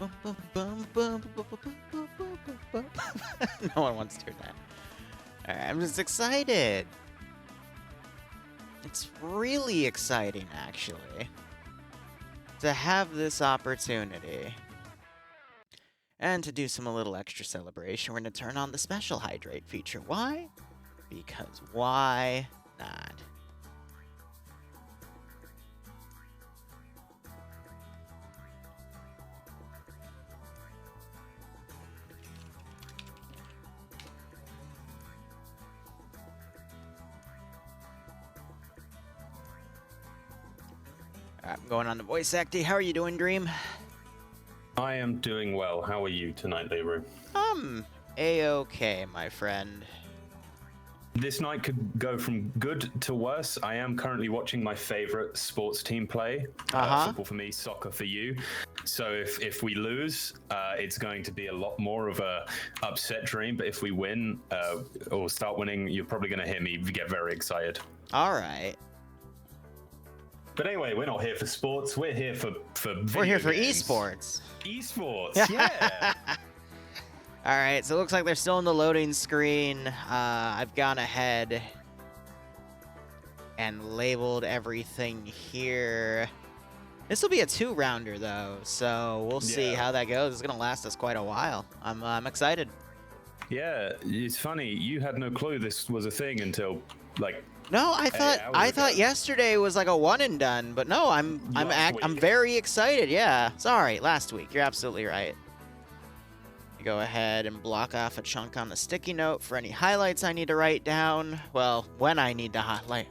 No one wants to hear that. Alright, I'm just excited. It's really exciting, actually, to have this opportunity. And to do some a little extra celebration, we're going to turn on the special hydrate feature. Why? Because why not? Alright, I'm going on to voice acting. How are you doing, Dream? I am doing well. How are you tonight, Liru? A-okay, my friend. This night could go from good to worse. I am currently watching my favorite sports team play. Football for me, soccer for you. So if we lose, it's going to be a lot more of a upset dream. But if we win or start winning, you're probably going to hear me get very excited. All right. But anyway, we're not here for sports. We're here for We're here for games. esports. Esports, yeah. All right, so it looks like they're still in the loading screen. I've gone ahead and labeled everything here. This will be a 2-rounder, though, so we'll see how that goes. It's going to last us quite a while. I'm excited. Yeah, it's funny. You had no clue this was a thing until, like... No, I thought yesterday was like a one and done, but no, I'm very excited. Yeah, sorry, last week. You're absolutely right. Go ahead and block off a chunk on the sticky note for any highlights I need to write down. Well, when I need to highlight,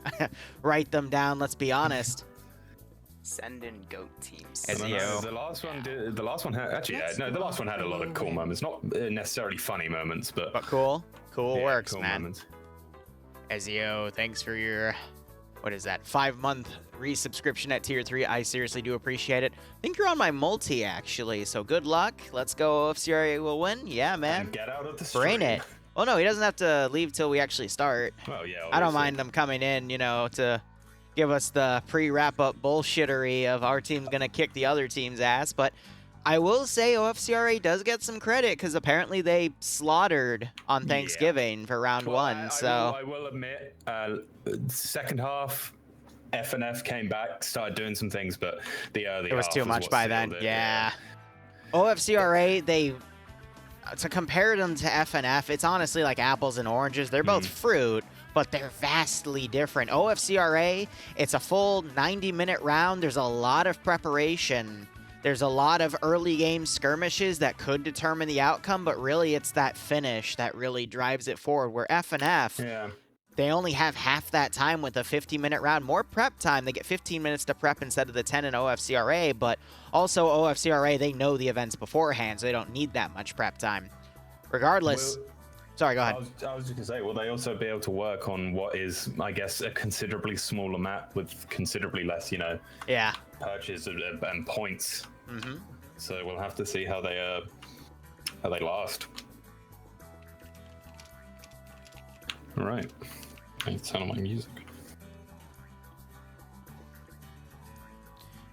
write them down. Let's be honest. Send in goat teams. The last one had actually the last one had a lot of cool moments, not necessarily funny moments, but cool works, cool man. Moments. Ezio, thanks for your, what is that, 5-month resubscription at tier 3. I seriously do appreciate it. I think you're on my multi, actually, so good luck. Let's go. OFCRA will win. Yeah, man. And get out of the stream. Brain it. Well, no, he doesn't have to leave till we actually start. Oh, yeah. Obviously. I don't mind them coming in, you know, to give us the pre-wrap-up bullshittery of our team's going to kick the other team's ass, but I will say OFCRA does get some credit because apparently they slaughtered on Thanksgiving for round 1. I will admit, second half, FnF came back, started doing some things, but the it was too much by then. Yeah. OFCRA, to compare them to FnF, it's honestly like apples and oranges. They're both fruit, but they're vastly different. OFCRA, it's a full 90-minute round. There's a lot of preparation. There's a lot of early game skirmishes that could determine the outcome, but really it's that finish that really drives it forward. Where FnF, they only have half that time with a 50-minute round. More prep time. They get 15 minutes to prep instead of the 10 in OFCRA, but also OFCRA, they know the events beforehand, so they don't need that much prep time. Regardless... Sorry, go ahead. I was just going to say, will they also be able to work on what is, I guess, a considerably smaller map with considerably less, you know, purchase and points? So we'll have to see how they last. All right. Let's turn on my music.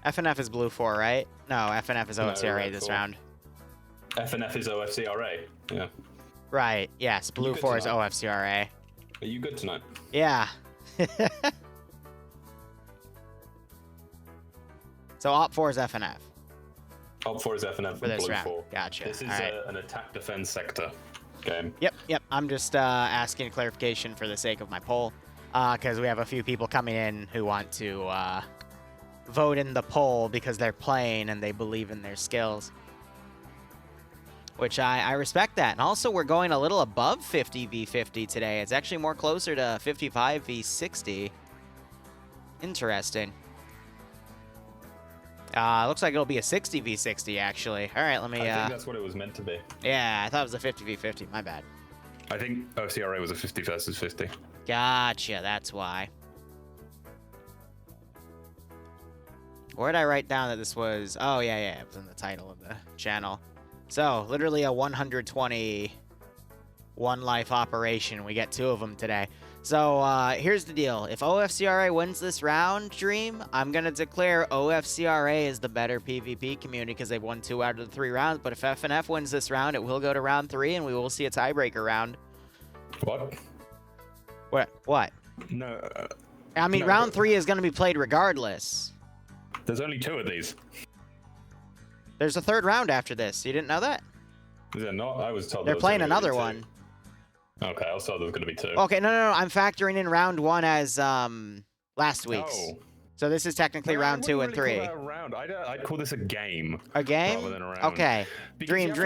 FnF is blue 4, right? No, FnF is OFCRA this round. FnF is OFCRA, yeah. Right, yes. Blue 4 is OFCRA. Are you good tonight? Yeah. So Op 4 is FnF. Op 4 is FnF for this Blue round. 4. Gotcha. This is an attack defense sector game. Yep. I'm just asking clarification for the sake of my poll, because we have a few people coming in who want to vote in the poll because they're playing and they believe in their skills. Which I respect that. And also, we're going a little above 50 v 50 today. It's actually more closer to 55 v 60. Interesting. Looks like it'll be a 60 v 60, actually. All right, let me... I think that's what it was meant to be. Yeah, I thought it was a 50 v 50. My bad. I think OFCRA was a 50 versus 50. Gotcha, that's why. Where did I write down that this was... Oh, yeah, it was in the title of the channel. So, literally a 120 one-life operation. We get 2 of them today. So here's the deal. If OFCRA wins this round, Dream, I'm going to declare OFCRA is the better PvP community because they've won 2 out of the 3 rounds. But if FnF wins this round, it will go to round 3, and we will see a tiebreaker round. What? What? No. I mean, no, round 3 is going to be played regardless. There's only 2 of these. There's a 3rd round after this. You didn't know that? Is there not? I was told they're playing another one. Okay, I was told there was going to be 2. Okay, no. I'm factoring in round 1 as last week's. Oh. So this is technically round 2 and 3. Call that a round. I'd call this a game. A game? Rather than a round. Okay. Because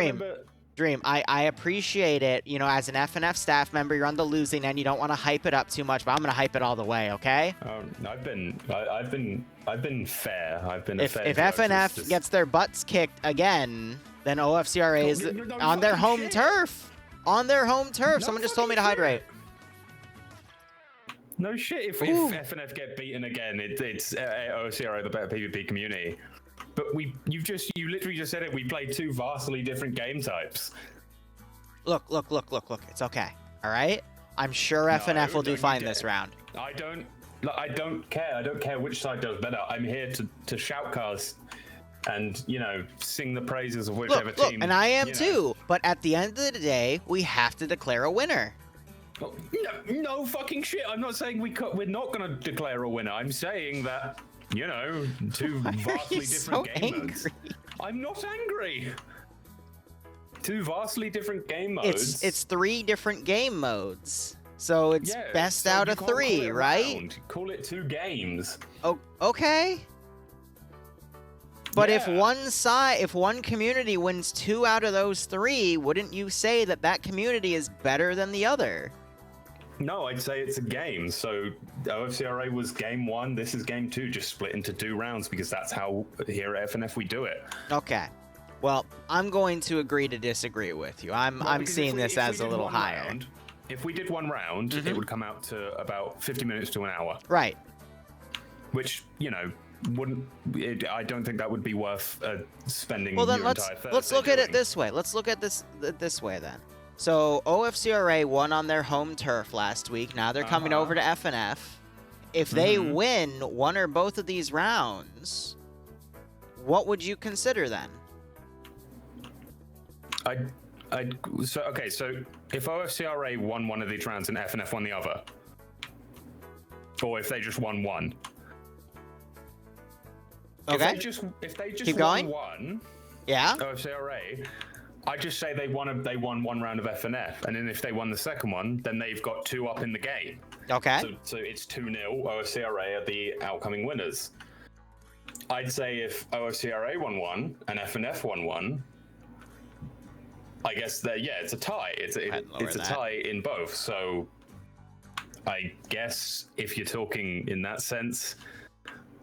Dream, I appreciate it. You know, as an FnF staff member, you're on the losing end. You don't want to hype it up too much, but I'm going to hype it all the way, okay? I've been fair. I've been if fair. If FnF gets their butts kicked again, then OFCRA is on their home turf. On their home turf. Someone just told me to hydrate. No shit. If FnF get beaten again, it's OFCRA the better PvP community. But you literally just said it. We played 2 vastly different game types. Look. It's okay. All right. I'm sure FnF will do fine this round. I don't care. I don't care which side does better. I'm here to shoutcast and, you know, sing the praises of whichever team. And I am too. But at the end of the day, we have to declare a winner. No fucking shit. I'm not saying we're not going to declare a winner. I'm saying that, you know, 2 vastly different game modes. I'm not angry. 2 vastly different game modes. It's 3 different game modes. So it's best out of 3, right? Call it 2 games. Oh, okay. But if one community wins 2 out of those 3, wouldn't you say that community is better than the other? No, I'd say it's a game. So OFCRA was game 1. This is game 2, just split into 2 rounds because that's how here at FnF we do it. Okay. Well, I'm going to agree to disagree with you. I'm seeing this as a little higher. If we did 1 round, it would come out to about 50 minutes to an hour. Right. Which, you know, I don't think that would be worth spending well, then your entire Thursday let's look at it doing. this way. Let's look at this way then. So OFCRA won on their home turf last week. Now they're coming over to FnF. If they win 1 or both of these rounds, what would you consider then? So if OFCRA won 1 of these rounds and FnF won the other, or if they just won 1. Okay. If they just Keep won going. 1, Yeah. OFCRA, I just say they won 1 round of FnF, and then if they won the second one, then they've got 2 up in the game. Okay. So it's 2-0. OFCRA are the outcoming winners. I'd say if OFCRA won 1 and FnF won 1, I guess it's a tie. It's a tie in both. So I guess if you're talking in that sense,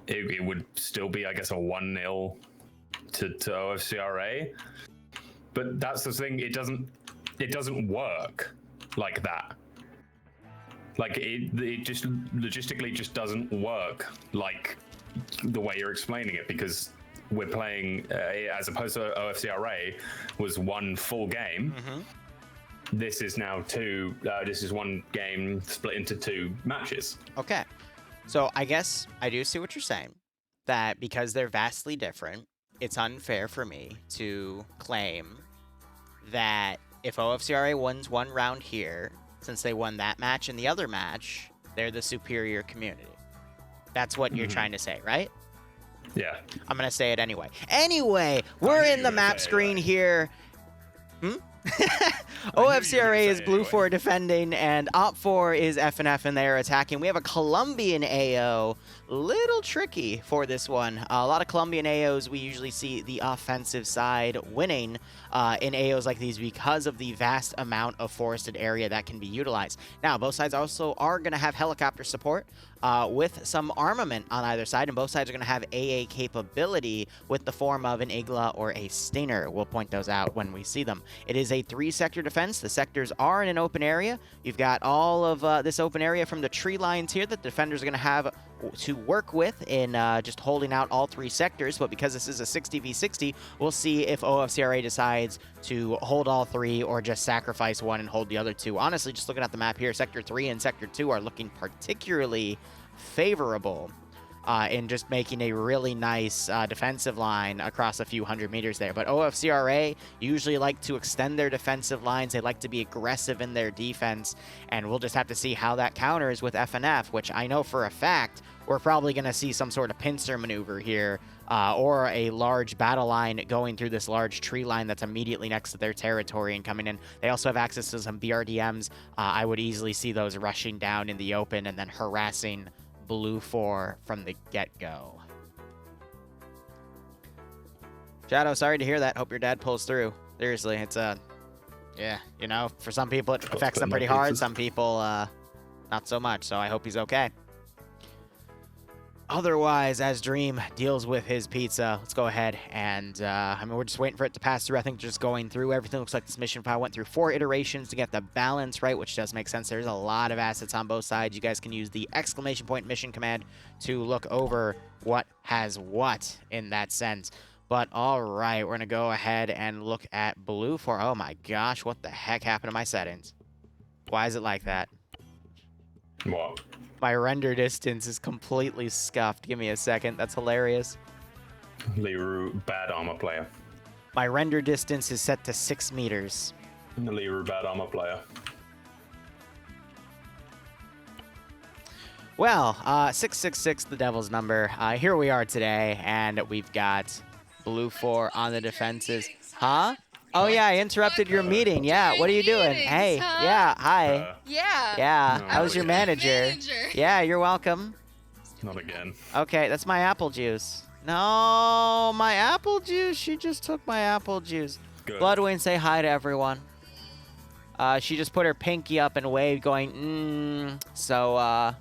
it would still be, I guess, a 1-0 to OFCRA. But that's the thing. It doesn't work like that. Like it just logistically just doesn't work like the way you're explaining it, because we're playing as opposed to OFCRA was 1 full game. This is now 2. This is 1 game split into 2 matches. Okay. So I guess I do see what you're saying, that because they're vastly different, it's unfair for me to claim that if OFCRA wins 1 round here, since they won that match and the other match, they're the superior community. That's what you're trying to say, right? Yeah. I'm going to say it anyway. Anyway, we're in the map screen here. OFCRA is blue 4 defending, and op 4 is FnF, and they are attacking. We have a Colombian AO. Little tricky for this one. A lot of Colombian AOs, we usually see the offensive side winning in AOs like these because of the vast amount of forested area that can be utilized. Now, both sides also are going to have helicopter support with some armament on either side, and both sides are going to have AA capability with the form of an Igla or a Stinger. We'll point those out when we see them. It is is a 3-sector defense. The sectors are in an open area. You've got all of this open area from the tree lines here that defenders are going to have to work with in just holding out all 3 sectors. But because this is a 60v60, we'll see if OFCRA decides to hold all 3 or just sacrifice one and hold the other 2. Honestly, just looking at the map here, Sector 3 and Sector 2 are looking particularly favorable in just making a really nice defensive line across a few hundred meters there. But OFCRA usually like to extend their defensive lines. They like to be aggressive in their defense, and we'll just have to see how that counters with FnF, which I know for a fact we're probably going to see some sort of pincer maneuver here or a large battle line going through this large tree line that's immediately next to their territory and coming in. They also have access to some BRDMs. I would easily see those rushing down in the open and then harassing Blue 4 from the get-go. Shadow, sorry to hear that. Hope your dad pulls through. Seriously, it's yeah, you know, for some people it affects them pretty hard. Some people, not so much. So I hope he's okay. Otherwise, as Dream deals with his pizza, let's go ahead and, I mean, we're just waiting for it to pass through. I think just going through everything. Looks like this mission file went through 4 iterations to get the balance right, which does make sense. There's a lot of assets on both sides. You guys can use the ! mission command to look over what has what in that sense. But all right, we're going to go ahead and look at Blue 4. Oh my gosh, what the heck happened to my settings? Why is it like that? What? My render distance is completely scuffed. Give me a second. That's hilarious. Liru, bad armor player. My render distance is set to 6 meters. Liru, bad armor player. Well, 666, the devil's number. Here we are today, and we've got Blue 4 on the defenses. Huh? Oh, yeah, I interrupted your meeting. Yeah, what are you doing? Hey, yeah, hi. Yeah, I was your manager. Yeah, you're welcome. Not again. Okay, that's my apple juice. No, my apple juice. She just took my apple juice. Good. Bloodwing, say hi to everyone. She just put her pinky up and waved going, so,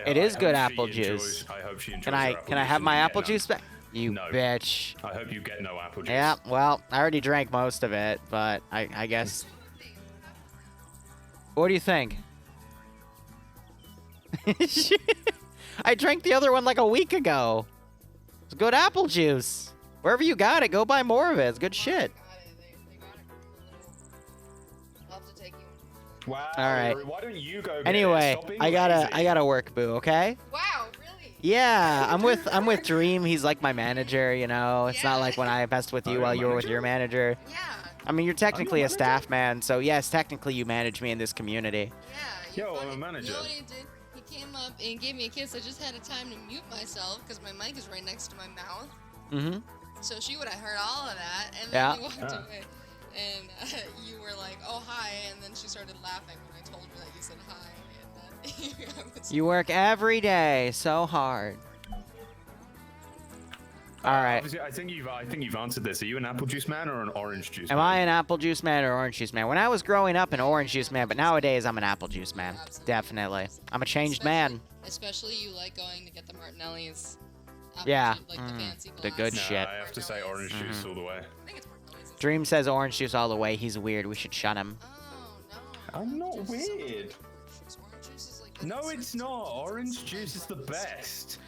it is good apple juice. I hope she enjoys Can I have my apple juice back? You no. bitch. I hope you get no apple juice. Yeah, well, I already drank most of it, but I guess. What do you think? I drank the other one like a week ago. It's good apple juice. Wherever you got it, go buy more of it. It's good shit. Wow. All right. Why don't you go? Anyway, I gotta work, boo. Okay. Wow, really? Yeah, I'm with Dream. He's like my manager. You know, it's not like when I messed with you while you were with your manager. Yeah. I mean, you're technically a staff man, so yes, technically you manage me in this community. Yeah. Yo, I'm a manager. You know what he did? He came up and gave me a kiss. I just had a time to mute myself because my mic is right next to my mouth. Mm-hmm. So she would have heard all of that, and then he walked away. And you were like, "Oh, hi," and then she started laughing when I told her that you said hi. And You work every day so hard. All right. I think you've answered this. Are you an apple juice man or an orange juice Am man? I an apple juice man or orange juice man? When I was growing up, an orange juice man, but nowadays I'm an apple juice man. Definitely. I'm a changed man. Especially you like going to get the Martinelli's. Yeah. Like the fancy The good No, shit. I have to say orange juice all the way. I think it's Martinelli's. Dream says orange juice all the way. He's weird. We should shut him. Oh, no. I'm not weird. Orange juice is like No, it's not. Orange juice is the best.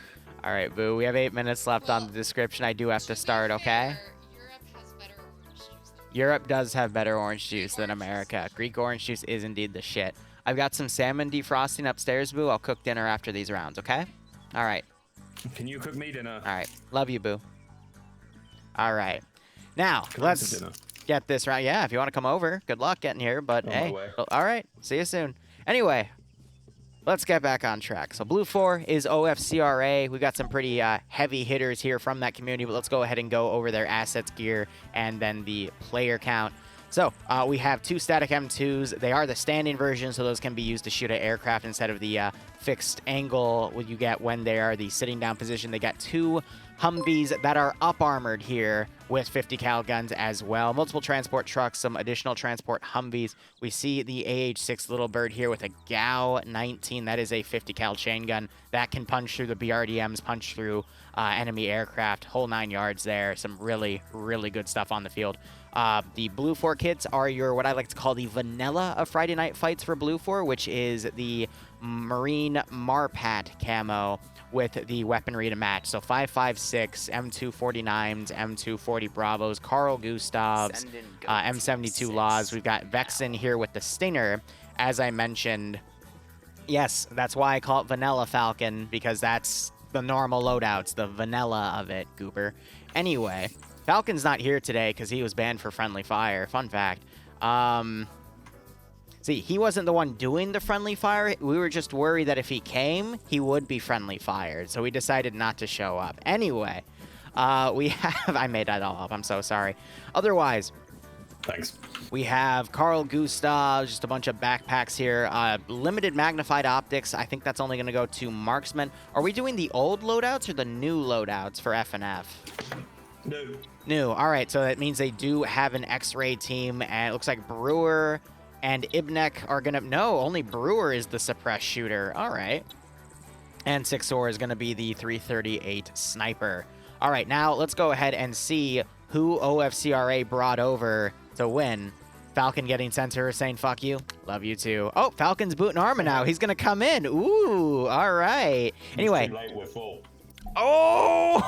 All right, boo. We have 8 minutes left on the description. I do have to start, okay? Europe has better orange juice than Europe does have better orange juice than America. Greek orange juice is indeed the shit. I've got some salmon defrosting upstairs, boo. I'll cook dinner after these rounds, okay? All right. Can you cook me dinner? All right. Love you, boo. All right. Now, let's get this round. Yeah, if you want to come over, good luck getting here. But, hey, all right. See you soon. Anyway, let's get back on track. So Blue 4 is OFCRA. We've got some pretty heavy hitters here from that community, but let's go ahead and go over their assets, gear, and then the player count. So we have 2 static M2s. They are the standing version, so those can be used to shoot at aircraft instead of the fixed angle you get when they are the sitting down position. They got 2 Humvees that are up armored here with 50 cal guns as well. Multiple transport trucks, some additional transport Humvees. We see the AH-6 Little Bird here with a GAU-19. That is a 50 cal chain gun that can punch through the BRDMs, punch through enemy aircraft, whole 9 yards there. Some really, really good stuff on the field. The Blue 4 kits are your, what I like to call the vanilla of Friday Night Fights for Blue 4, which is the Marine Marpat camo with the weaponry to match. So 5.56, M249s, M240 Bravos, Carl Gustavs, M72 Laws. We've got Vexen here with the Stinger, as I mentioned. Yes, that's why I call it Vanilla Falcon, because that's the normal loadouts, the vanilla of it, Goober. Anyway, Falcon's not here today because he was banned for friendly fire. Fun fact. See, he wasn't the one doing the friendly fire. We were just worried that if he came, he would be friendly fired. So we decided not to show up. Anyway, we have... I made that all up. I'm so sorry. Otherwise... Thanks. We have Carl Gustav, just a bunch of backpacks here. Limited magnified optics. I think that's only going to go to marksmen. Are we doing the old loadouts or the new loadouts for FnF? No. New. All right, so that means they do have an X-ray team, and it looks like Brewer and Ibnek are going to... No, only Brewer is the suppressed shooter. All right. And Sixor is going to be the 338 sniper. All right, now let's go ahead and see who OFCRA brought over to win. Falcon getting sent to her saying, fuck you. Love you too. Oh, Falcon's booting armor now. He's going to come in. Ooh, all right. Anyway. Too late, we're full. Oh,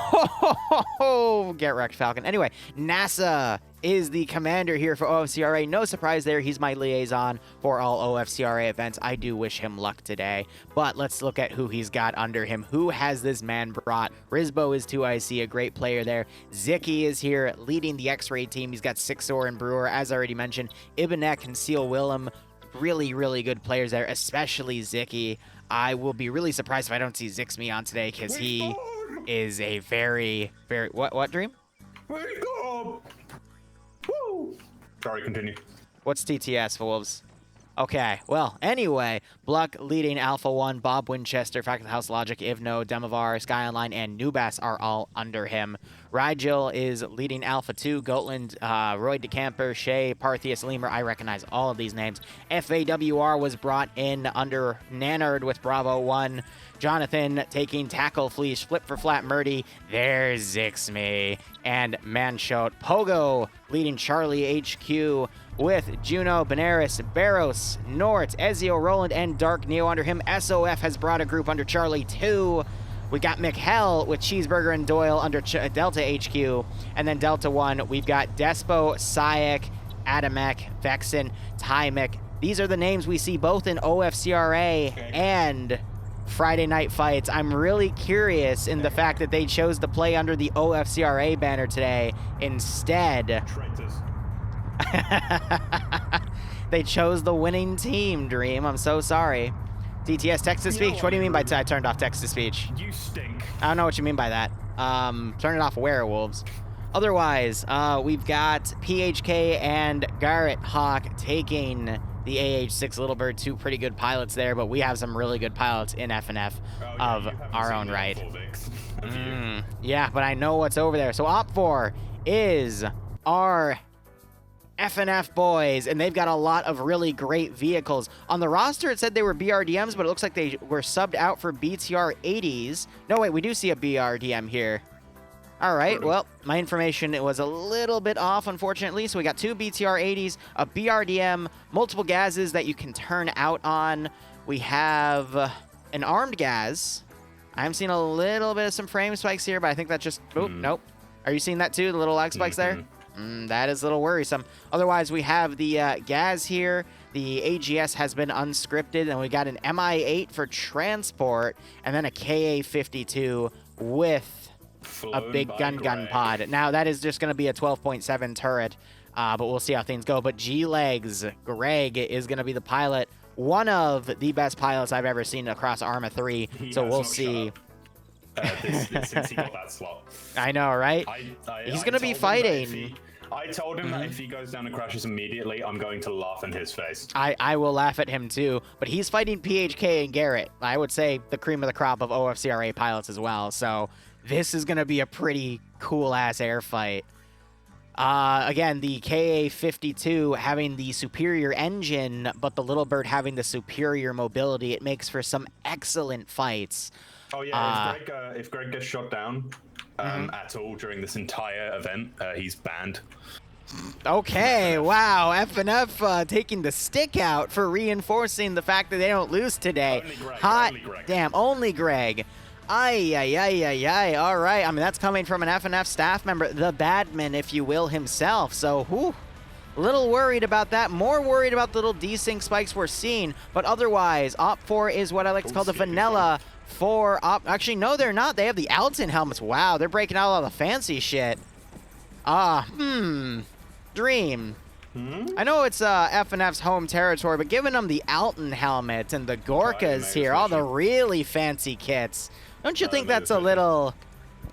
get wrecked, Falcon. Anyway, NASA is the commander here for OFCRA. No surprise there. He's my liaison for all OFCRA events. I do wish him luck today. But let's look at who he's got under him. Who has this man brought? Rizbo is 2IC, a great player there. Zicky is here leading the X-Ray team. He's got Sixor and Brewer, as I already mentioned. Ibanek and Seal Willem. Really, really good players there, especially Zicky. I will be really surprised if I don't see Zixme on today because he is a very, very... What, Dream? Wake up! Woo! Sorry, continue. What's TTS, Wolves? Okay, well, anyway, Bluck leading Alpha 1, Bob Winchester, Fact of the House Logic, Ivno, Demovar, Sky Online, and Nubas are all under him. Rigel is leading Alpha 2, Gotland, Roy DeCamper, Shea, Parthius, Lemur. I recognize all of these names. FAWR was brought in under Nanard with Bravo 1. Jonathan taking Tackle Fleece, Flip for Flat Murdy. There's Zixme. And Manshot. Pogo leading Charlie HQ with Juno, Benares, Barros, Nort, Ezio, Roland, and Dark Neo under him. SOF has brought a group under Charlie 2. We got McHell with Cheeseburger and Doyle under Delta HQ. And then Delta 1, we've got Despo, Sayek, Adamek, Vexen, Tymek. These are the names we see both in OFCRA and Friday Night Fights. I'm really curious in the fact that they chose to play under the OFCRA banner today instead. Traitors. They chose the winning team, Dream. I'm so sorry. DTS, text-to-speech. What do you mean by I turned off text-to-speech? You stink. I don't know what you mean by that. Turn it off, werewolves. Otherwise, we've got PHK and Garrett Hawk taking the AH-6 Little Bird. 2 pretty good pilots there, but we have some really good pilots in FnF of our own right. Yeah, but I know what's over there. So OPFOR is our FnF boys, and they've got a lot of really great vehicles. On the roster, it said they were BRDMs, but it looks like they were subbed out for BTR 80s. No, wait, we do see a BRDM here. All right, well, my information it was a little bit off, unfortunately. So we got 2 BTR 80s, a BRDM, multiple gases that you can turn out on. We have an armed gas. I'm seeing a little bit of some frame spikes here, but I think that's just... Oh, nope. Are you seeing that too, the little lag spikes there? That is a little worrisome. Otherwise, we have the Gaz here. The AGS has been unscripted, and we got an MI-8 for transport, and then a KA-52 with a big gun pod. Now, that is just going to be a 12.7 turret, but we'll see how things go. But G-Legs, Greg, is going to be the pilot. One of the best pilots I've ever seen across Arma 3, so we'll see. Since he got that slot. I know, right? He's going to be fighting. I told him that if he goes down and crashes immediately, I'm going to laugh in his face. I will laugh at him too, but he's fighting PHK and Garrett. I would say the cream of the crop of OFCRA pilots as well, so this is going to be a pretty cool-ass air fight. Again, the KA-52 having the superior engine, but the Little Bird having the superior mobility. It makes for some excellent fights. Oh yeah, if Greg gets shot down at all during this entire event, he's banned. Okay, wow, FnF taking the stick out for reinforcing the fact that they don't lose today. Only Greg, Hot only Greg. damn, only Greg. Ay, all right. I mean, that's coming from an FnF staff member, the Badman, if you will, himself. So, whew, a little worried about that. More worried about the little desync spikes we're seeing. But otherwise, Op4 is what I like to call the vanilla for Op. Actually, no, they're not. They have the Alton helmets. Wow, they're breaking out all the fancy shit. Dream. I know it's FnF's home territory, but giving them the Alton helmet and the Gorkas here, all the really fancy kits. Don't you think that's a little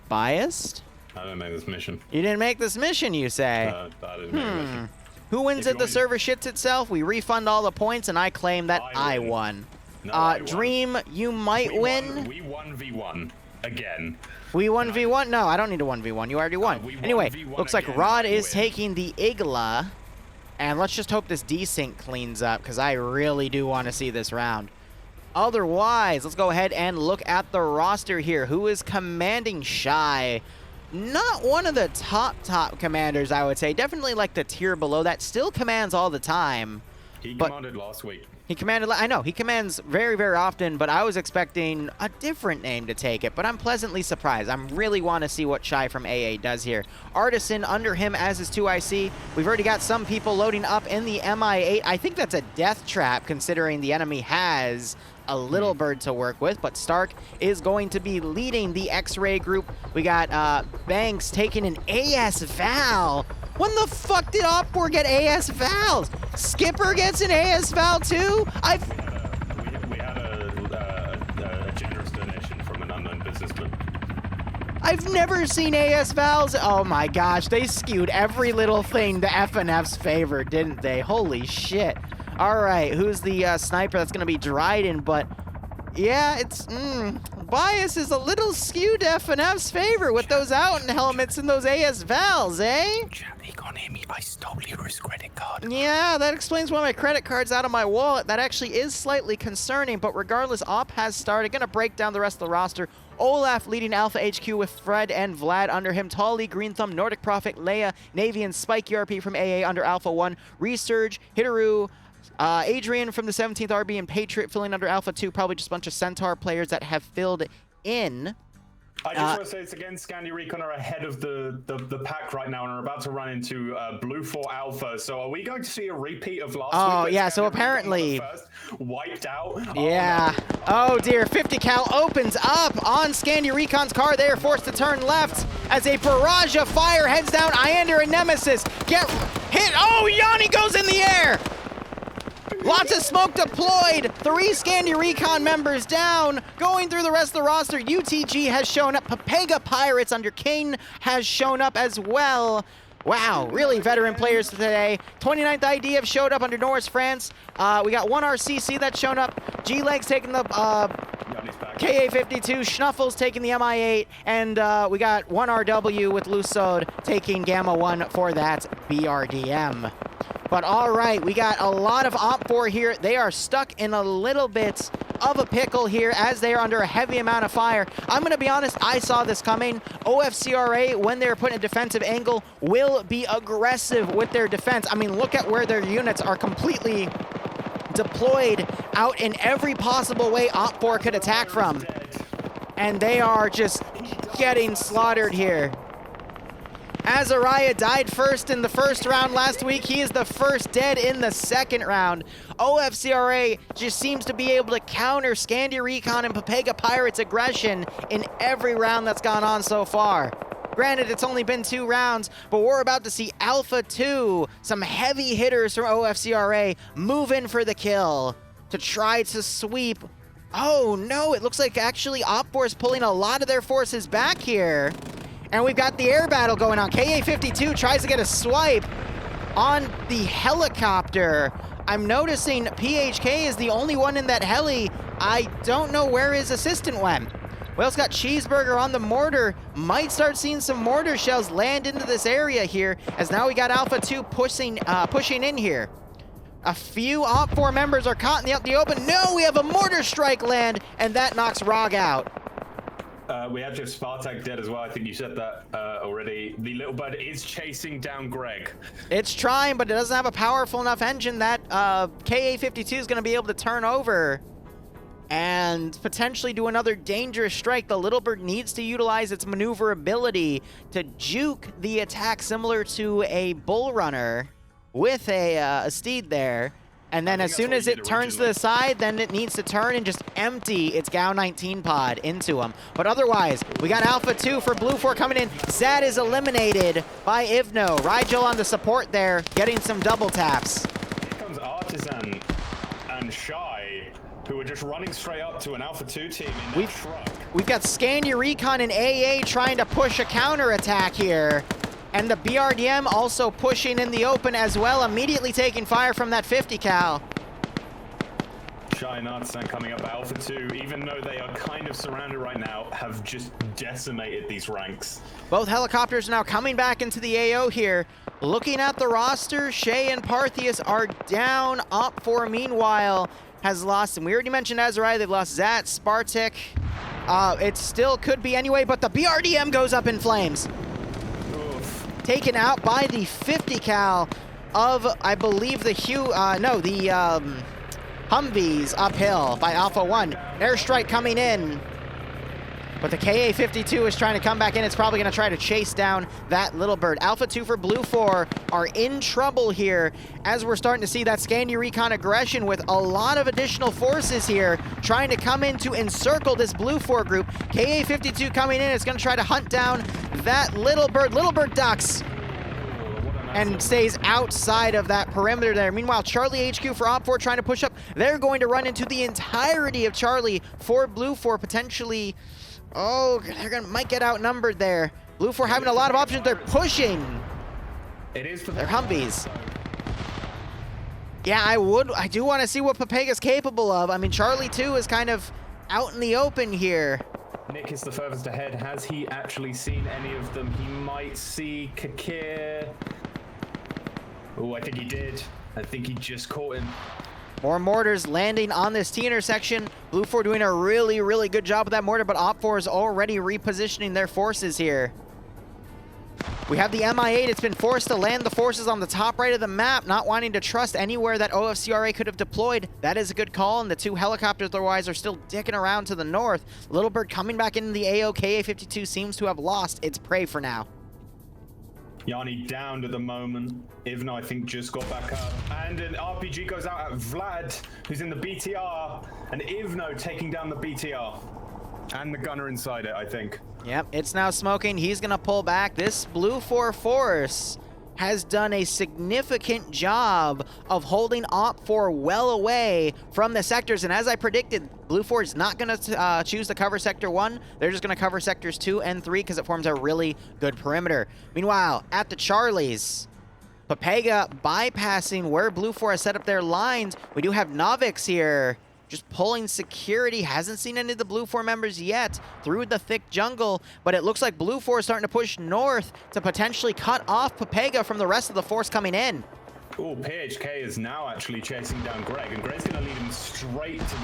biased? I didn't make this mission. You didn't make this mission, you say? I didn't make this mission. Who wins it? The server shits itself. We refund all the points, and I claim that I won. No, I won. Dream, you might win. We 1v1 again. We 1v1? No, I don't need a 1v1. You already won. Anyway, looks like Rod is taking the Igla. And let's just hope this desync cleans up, because I really do want to see this round. Otherwise, let's go ahead and look at the roster here. Who is commanding Shy? Not one of the top commanders, I would say. Definitely like the tier below that. Still commands all the time. He commanded last week. He commanded, I know, he commands very, very often, but I was expecting a different name to take it, but I'm pleasantly surprised. I really want to see what Shy from AA does here. Artisan under him as his 2IC. We've already got some people loading up in the MI8. I think that's a death trap, considering the enemy has a Little Bird to work with, but Stark is going to be leading the X-Ray group. We got Banks taking an AS Val. When the fuck did OFCRA get AS Vals? Skipper gets an AS Val too? We had a generous donation from an unknown businessman. I've never seen AS Vals. Oh my gosh, they skewed every little thing to FnF's favor, didn't they? Holy shit. All right, who's the sniper that's going to be Dryden? But yeah, it's bias is a little skewed to FnF's favor with those Alton helmets and those AS Vals, eh? He can't hear me. I stole Liru's credit card. Yeah, that explains why my credit card's out of my wallet. That actually is slightly concerning, but regardless, Op has started. Gonna break down the rest of the roster. Olaf leading Alpha HQ with Fred and Vlad under him. Tali, Green Thumb, Nordic Prophet, Leia, Navy, and Spike ERP from AA under Alpha 1. Resurge, Hitaru, Adrian from the 17th RB, and Patriot filling under Alpha 2. Probably just a bunch of Centaur players that have filled in. I just want to say it's again, Scandi Recon are ahead of the pack right now and are about to run into Blue 4 Alpha. So are we going to see a repeat of last week? Oh, yeah, so apparently... wiped out? Yeah. Oh, dear. 50 cal opens up on Scandi Recon's car. They are forced to turn left as a barrage of fire heads down. Iander and Nemesis get hit. Oh, Yanni goes in the air. Lots of smoke deployed. 3 Scandi Recon members down. Going through the rest of the roster, UTG has shown up. Papega Pirates under Kane has shown up as well. Wow, really veteran players today. 29th ID have showed up under Norris France. We got 1 RCC that's shown up. G-Legs taking the KA-52. Schnuffles taking the MI-8. And we got 1 RW with Lusod taking Gamma 1 for that BRDM. But all right, we got a lot of OPFOR here. They are stuck in a little bit of a pickle here as they are under a heavy amount of fire. I'm going to be honest, I saw this coming. OFCRA, when they're put in a defensive angle, will be aggressive with their defense. I mean, look at where their units are completely deployed out in every possible way OPFOR could attack from. And they are just getting slaughtered here. Azariah died first in the first round last week. He is the first dead in the second round. OFCRA just seems to be able to counter Scandi Recon and Papega Pirates' aggression in every round that's gone on so far. Granted, it's only been 2 rounds, but we're about to see Alpha 2, some heavy hitters from OFCRA, move in for the kill to try to sweep. Oh no, it looks like actually OPFOR is pulling a lot of their forces back here. And we've got the air battle going on. KA-52 tries to get a swipe on the helicopter. I'm noticing PHK is the only one in that heli. I don't know where his assistant went. We also got Cheeseburger on the mortar. Might start seeing some mortar shells land into this area here, as now we got Alpha 2 pushing in here. A few Op4 members are caught in the open. No, we have a mortar strike land, and that knocks Rog out. We have just Spartak dead as well. I think you said that already. The little bird is chasing down Greg. It's trying, but it doesn't have a powerful enough engine that KA-52 is going to be able to turn over and potentially do another dangerous strike. The little bird needs to utilize its maneuverability to juke the attack, similar to a bull runner with a steed there. And then as soon as it turns to the side, then it needs to turn and just empty its GAU-19 pod into him. But otherwise, we got Alpha 2 for Blue 4 coming in. Zad is eliminated by Ivno. Rigel on the support there, getting some double taps. Here comes Artisan and Shy, who are just running straight up to an Alpha 2 team in their truck. We've got Scania Recon and AA trying to push a counter attack here. And the BRDM also pushing in the open as well, immediately taking fire from that 50 cal. Shy and Artisan coming up. Alpha 2, even though they are kind of surrounded right now, have just decimated these ranks. Both helicopters now coming back into the AO here. Looking at the roster, Shay and Parthius are down. Op4, meanwhile, has lost, and we already mentioned Azariah, they've lost Zat, Spartak. It still could be anyway, but the BRDM goes up in flames. Taken out by the 50 cal of, I believe, the Humvees uphill by Alpha 1. Airstrike coming in. But the KA-52 is trying to come back in. It's probably going to try to chase down that little bird. Alpha 2 for Blue 4 are in trouble here, as we're starting to see that Scandi Recon aggression with a lot of additional forces here trying to come in to encircle this Blue 4 group. KA-52 coming in. It's going to try to hunt down that little bird. Little bird ducks and stays outside of that perimeter there. Meanwhile, Charlie HQ for Op4 trying to push up. They're going to run into the entirety of Charlie for Blue 4, potentially. Oh, might get outnumbered there. Blue 4 having a lot of options. They're pushing. It is for their Humvees. Yeah, I do want to see what Papega's capable of. I mean, Charlie 2 is kind of out in the open here. Nick is the furthest ahead. Has he actually seen any of them? He might see Kakir. Oh, I think he did. I think he just caught him. More mortars landing on this T intersection. Blue 4 doing a really, really good job with that mortar, but Op4 is already repositioning their forces here. We have the Mi-8. It's been forced to land the forces on the top right of the map, not wanting to trust anywhere that OFCRA could have deployed. That is a good call, and the two helicopters otherwise are still dicking around to the north. Little Bird coming back into the AO. KA-52 seems to have lost its prey for now. Yanni downed at the moment. Ivno, I think, just got back up. And an RPG goes out at Vlad, who's in the BTR. And Ivno taking down the BTR. And the gunner inside it, I think. Yep, it's now smoking. He's going to pull back. This Blue 4 force has done a significant job of holding Op4 well away from the sectors. And as I predicted, Blue 4 is not going to choose to cover Sector 1. They're just going to cover Sectors 2 and 3 because it forms a really good perimeter. Meanwhile, at the Charlies, Papega bypassing where Blue 4 has set up their lines. We do have Novix here just pulling security. Hasn't seen any of the Blue 4 members yet through the thick jungle, but it looks like Blue 4 is starting to push north to potentially cut off Papega from the rest of the force coming in. Oh, PHK is now actually chasing down Greg, and Greg's going to lead him straight to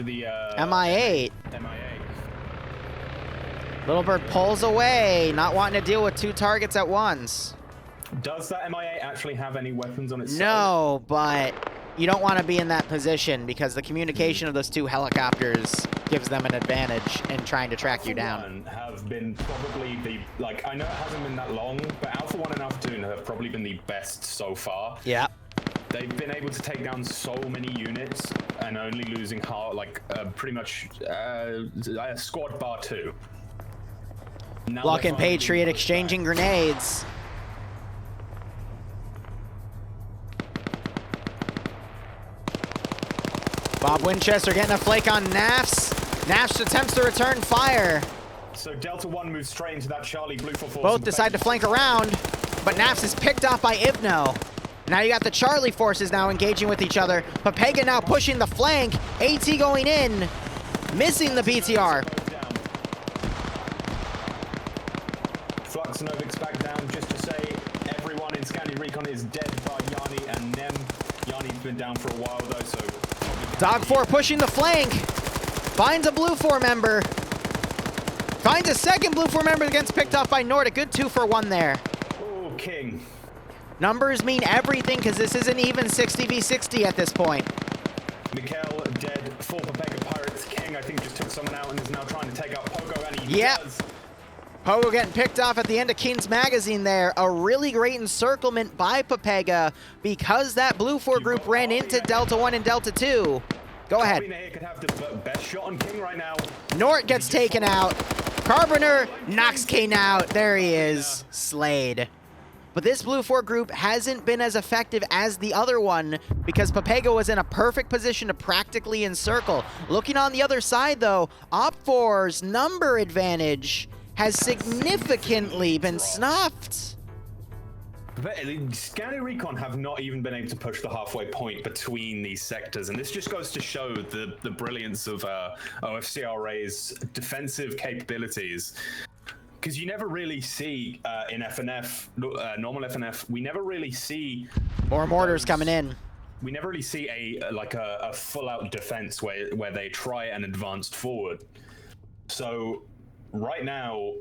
the Mi-8. Mi-8. Little Bird pulls away, not wanting to deal with two targets at once. Does that Mi-8 actually have any weapons on its side? No, but you don't want to be in that position because the communication of those two helicopters gives them an advantage in trying to track you down. Have been probably the, like, I know it hasn't been that long, but Alpha 1 and Alpha 2 have probably been the best so far. Yeah. They've been able to take down so many units and only losing pretty much squad bar 2. Block and Patriot exchanging grenades. Bob Winchester getting a flake on Nafs. Nafs attempts to return fire. So Delta 1 moves straight into that Charlie Blue for force. Both decide to flank around, but Naps is picked off by Ivno. Now you got the Charlie forces now engaging with each other. Papega now pushing the flank. AT going in, missing the BTR. Flux and Novix back down, just to say everyone in Scandi Recon is dead by Yanni and Nem. Yanni's been down for a while though, so... Dog 4 pushing the flank. Finds a Blue 4 member. Finds a second Blue 4 member that gets picked off by Nordic. Good 2-for-1 there. Oh, King. Numbers mean everything because this isn't even 60v60 at this point. Mikhail dead. 4 Papega Pirates. King, I think, just took someone out and is now trying to take out Pogo, and he does. Pogo getting picked off at the end of King's Magazine there. A really great encirclement by Papega because that Blue 4 group ran into Delta 1 and Delta 2. Go ahead. Could have the best shot on King right now. Nort gets taken out. Carboner knocks King out. There he is. Slayed. But this Blue 4 group hasn't been as effective as the other one because Papega was in a perfect position to practically encircle. Looking on the other side, though, Op4's number advantage has significantly been snuffed. Scandi Recon have not even been able to push the halfway point between these sectors, and this just goes to show the brilliance of OFCRA's defensive capabilities. Because you never really see in FNF, normal FNF, we never really see more mortars coming in. We never really see a full-out defense where they try and advance forward. So right now,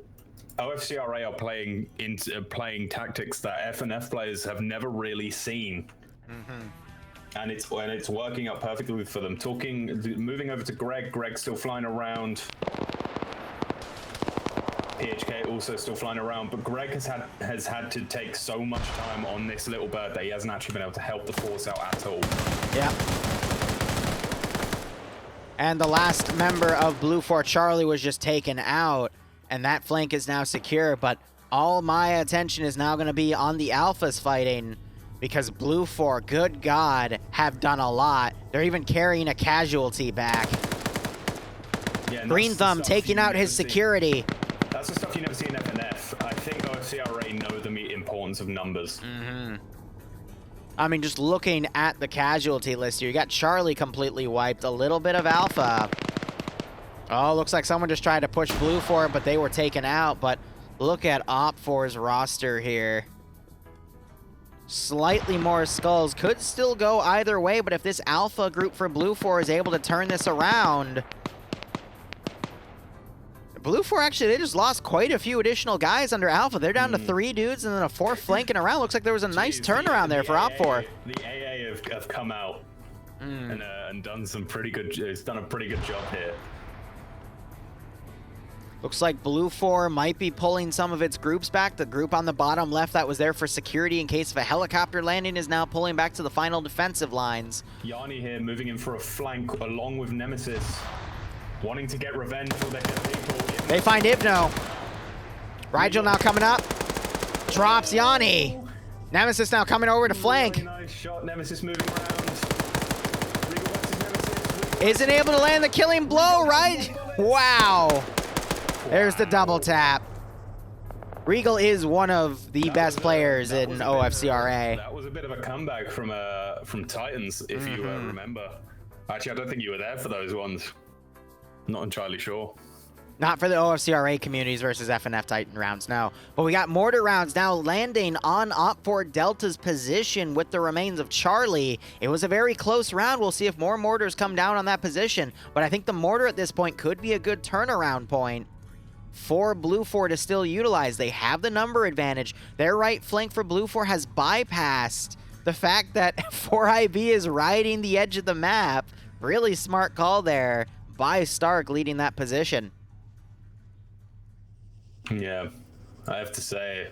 OFCRA are playing tactics that FNF players have never really seen, and it's working out perfectly for them. Moving over to Greg. Greg's still flying around. PHK also still flying around, but Greg has had to take so much time on this little bird that he hasn't actually been able to help the force out at all. Yeah. And the last member of Blue 4 Charlie was just taken out. And that flank is now secure, but all my attention is now going to be on the Alphas fighting because Blue 4, good God, have done a lot. They're even carrying a casualty back. Yeah, Green Thumb taking out his security. That's the stuff you never see in FNF. I think OFCRA know the importance of numbers. I mean, just looking at the casualty list here, you got Charlie completely wiped, a little bit of Alpha. Oh, looks like someone just tried to push Blue 4, but they were taken out. But look at Op4's roster here. Slightly more skulls. Could still go either way, but if this Alpha group for Blue 4 is able to turn this around... Blue 4, actually, they just lost quite a few additional guys under Alpha. They're down to 3 dudes and then a 4th flanking around. Looks like there was a nice turnaround there for Op4. The AA have come out and done some pretty good... It's done a pretty good job here. Looks like Blue 4 might be pulling some of its groups back. The group on the bottom left that was there for security in case of a helicopter landing is now pulling back to the final defensive lines. Yanni here moving in for a flank along with Nemesis. Wanting to get revenge for their people. They find Ivno. Rigel now coming up. Drops Yanni. Nemesis now coming over to flank. Really nice shot. Nemesis moving around. Isn't able to land the killing blow, right? Wow. There's the double tap. Regal is one of the best players in OFCRA. That was a bit of a comeback from Titans, if you remember. Actually, I don't think you were there for those ones. Not entirely sure. Not for the OFCRA communities versus FNF Titan rounds, no. But we got mortar rounds now landing on Op4 Delta's position with the remains of Charlie. It was a very close round. We'll see if more mortars come down on that position. But I think the mortar at this point could be a good turnaround point for Blue 4 to still utilize. They have the number advantage. Their right flank for Blue 4 has bypassed the fact that 4IB is riding the edge of the map. Really smart call there by Stark leading that position. Yeah, I have to say,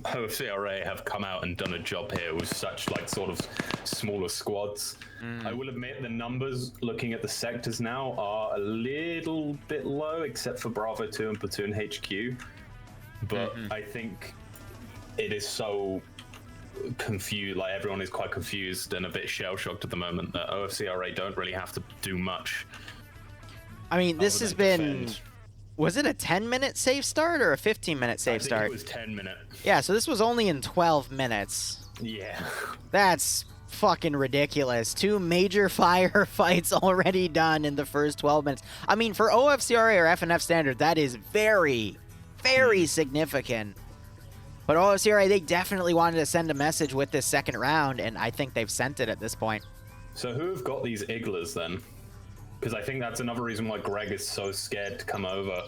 OFCRA have come out and done a job here with such sort of smaller squads. I will admit the numbers looking at the sectors now are a little bit low, except for Bravo 2 and Platoon HQ. But I think it is so confused, everyone is quite confused and a bit shell-shocked at the moment that OFCRA don't really have to do much. I mean, this has been Was it a 10-minute safe start or a 15-minute safe start? It was 10 minutes. Yeah, so this was only in 12 minutes. Yeah. That's fucking ridiculous. 2 major firefights already done in the first 12 minutes. I mean, for OFCRA or FnF standard, that is very, very significant. But OFCRA, they definitely wanted to send a message with this second round, and I think they've sent it at this point. So who have got these Iglas then? Because I think that's another reason why Greg is so scared to come over.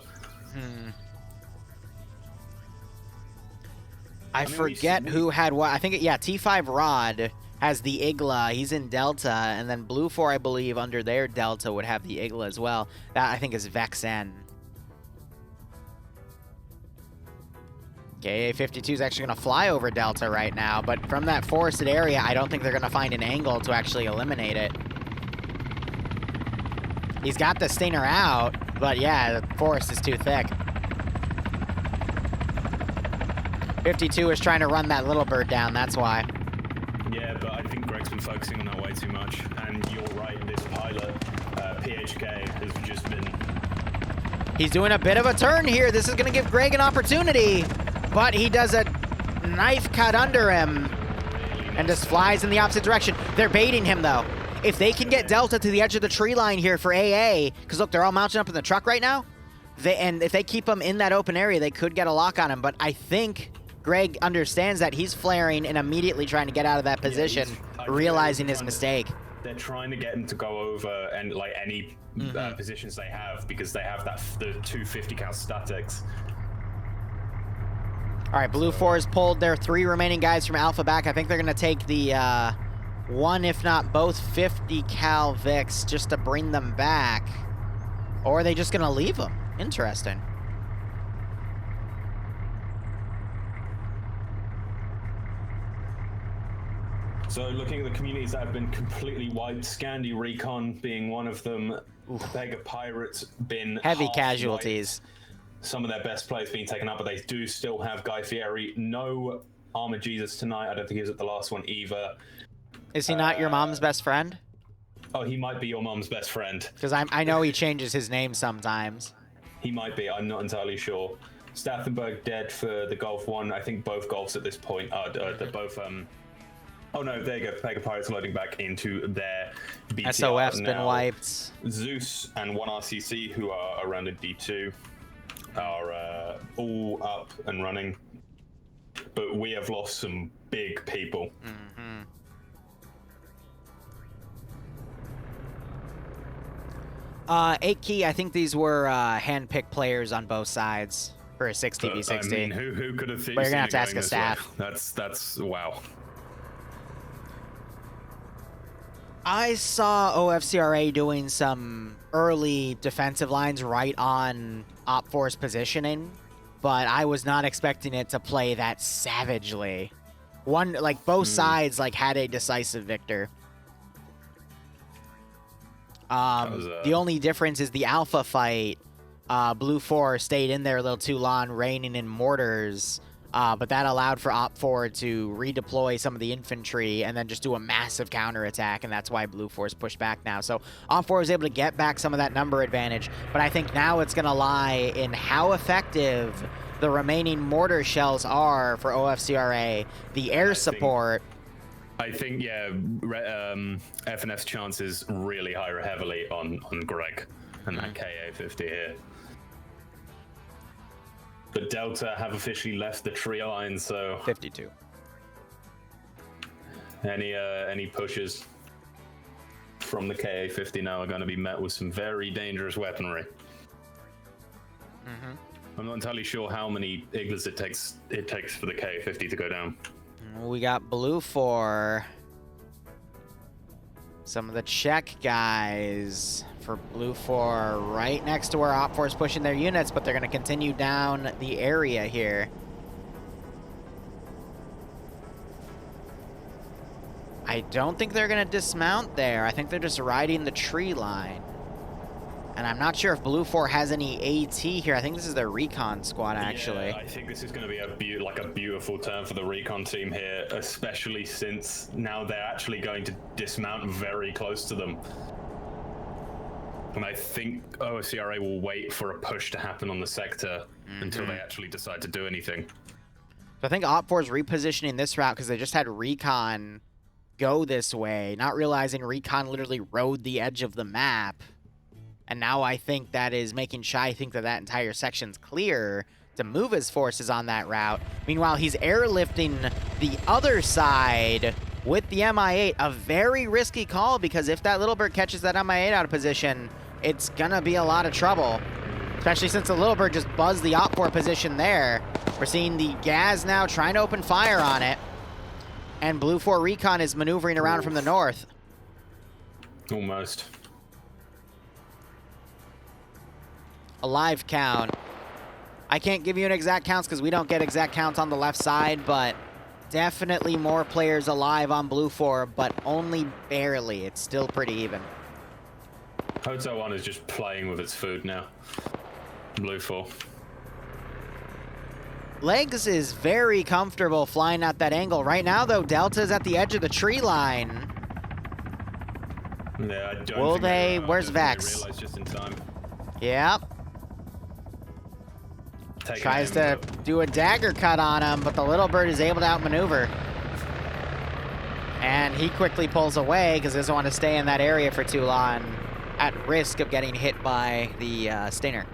I forget who had what. I think, yeah, T5 Rod has the Igla. He's in Delta, and then Blue 4, I believe, under their Delta would have the Igla as well. That, I think, is Vexen. Okay, A52 is actually going to fly over Delta right now, but from that forested area, I don't think they're going to find an angle to actually eliminate it. He's got the Stinger out, but yeah, the forest is too thick. 52 is trying to run that little bird down, that's why. Yeah, but I think Greg's been focusing on that way too much. And you're right, this pilot, PHK, has just been... He's doing a bit of a turn here. This is going to give Greg an opportunity, but he does a knife cut under him and just flies in the opposite direction. They're baiting him, though. If they can get Delta to the edge of the tree line here for AA, because look, they're all mounted up in the truck right now, and if they keep him in that open area, they could get a lock on him, but I think Greg understands that he's flaring and immediately trying to get out of that position, realizing his mistake. They're trying to get him to go over and like any positions they have, because they have the 250 cal statics. All right, Blue 4 has pulled their 3 remaining guys from Alpha back. I think they're going to take the one, if not both, 50 cal Vicks just to bring them back. Or are they just going to leave them? Interesting. So looking at the communities that have been completely wiped, Scandi Recon being one of them, Vega Pirates been heavy casualties. Wiped. Some of their best players being taken up, but they do still have Guy Fieri. No Armored Jesus tonight. I don't think he was at the last one either. Is he not your mom's best friend? Oh, he might be your mom's best friend. Because I know he changes his name sometimes. He might be. I'm not entirely sure. Stathenberg dead for the Golf 1. I think both Golfs at this point are they're both... Oh no, there you go. Vega Pirates loading back into their BTR. SOF's been wiped. Zeus and 1RCC, who are around in D2, are all up and running. But we have lost some big people. 8 key, I think these were hand-picked players on both sides for a 60v60. I mean, who could have seen? But you're gonna have to ask a staff. That's wow. I saw OFCRA doing some early defensive lines right on OpForce positioning, but I was not expecting it to play that savagely. Both sides had a decisive victor. The only difference is the Alpha fight. Blue 4 stayed in there a little too long, raining in mortars. But that allowed for OpFor to redeploy some of the infantry and then just do a massive counterattack, and that's why Blue 4's pushed back now. So OpFor is able to get back some of that number advantage, but I think now it's going to lie in how effective the remaining mortar shells are for OFCRA, the air support. I think, yeah, FnF's chances really high heavily on Greg and that KA-50 here. But Delta have officially left the tree line, so 52. Any pushes from the KA-50 now are going to be met with some very dangerous weaponry. I'm not entirely sure how many Iglas it takes for the KA-50 to go down. We got Blue 4. Some of the Czech guys for Blue 4 right next to where OpFor is pushing their units, but they're going to continue down the area here. I don't think they're going to dismount there. I think they're just riding the tree line. And I'm not sure if Blue 4 has any AT here. I think this is their recon squad, actually. Yeah, I think this is going to be a beautiful turn for the recon team here, especially since now they're actually going to dismount very close to them. And I think OFCRA will wait for a push to happen on the sector until they actually decide to do anything. So I think OPFOR is repositioning this route because they just had Recon go this way, not realizing Recon literally rode the edge of the map. And now I think that is making Shy think that that entire section's clear to move his forces on that route. Meanwhile, he's airlifting the other side with the MI8, a very risky call because if that Little Bird catches that MI8 out of position, it's gonna be a lot of trouble. Especially since the Little Bird just buzzed the OPFOR position there. We're seeing the Gaz now trying to open fire on it. And Blue 4 Recon is maneuvering around from the north. Almost. A live count. I can't give you an exact count because we don't get exact counts on the left side, but definitely more players alive on Blue 4, but only barely. It's still pretty even. Hotel 1 is just playing with its food now. Blue 4. Legs is very comfortable flying at that angle. Right now, though, Delta's at the edge of the tree line. Yeah, I don't Will think they? will. Where's Vex? They realized just in time. Yep. Tries to do a dagger cut on him, but the Little Bird is able to outmaneuver. And he quickly pulls away because he doesn't want to stay in that area for too long, at risk of getting hit by the Stinger.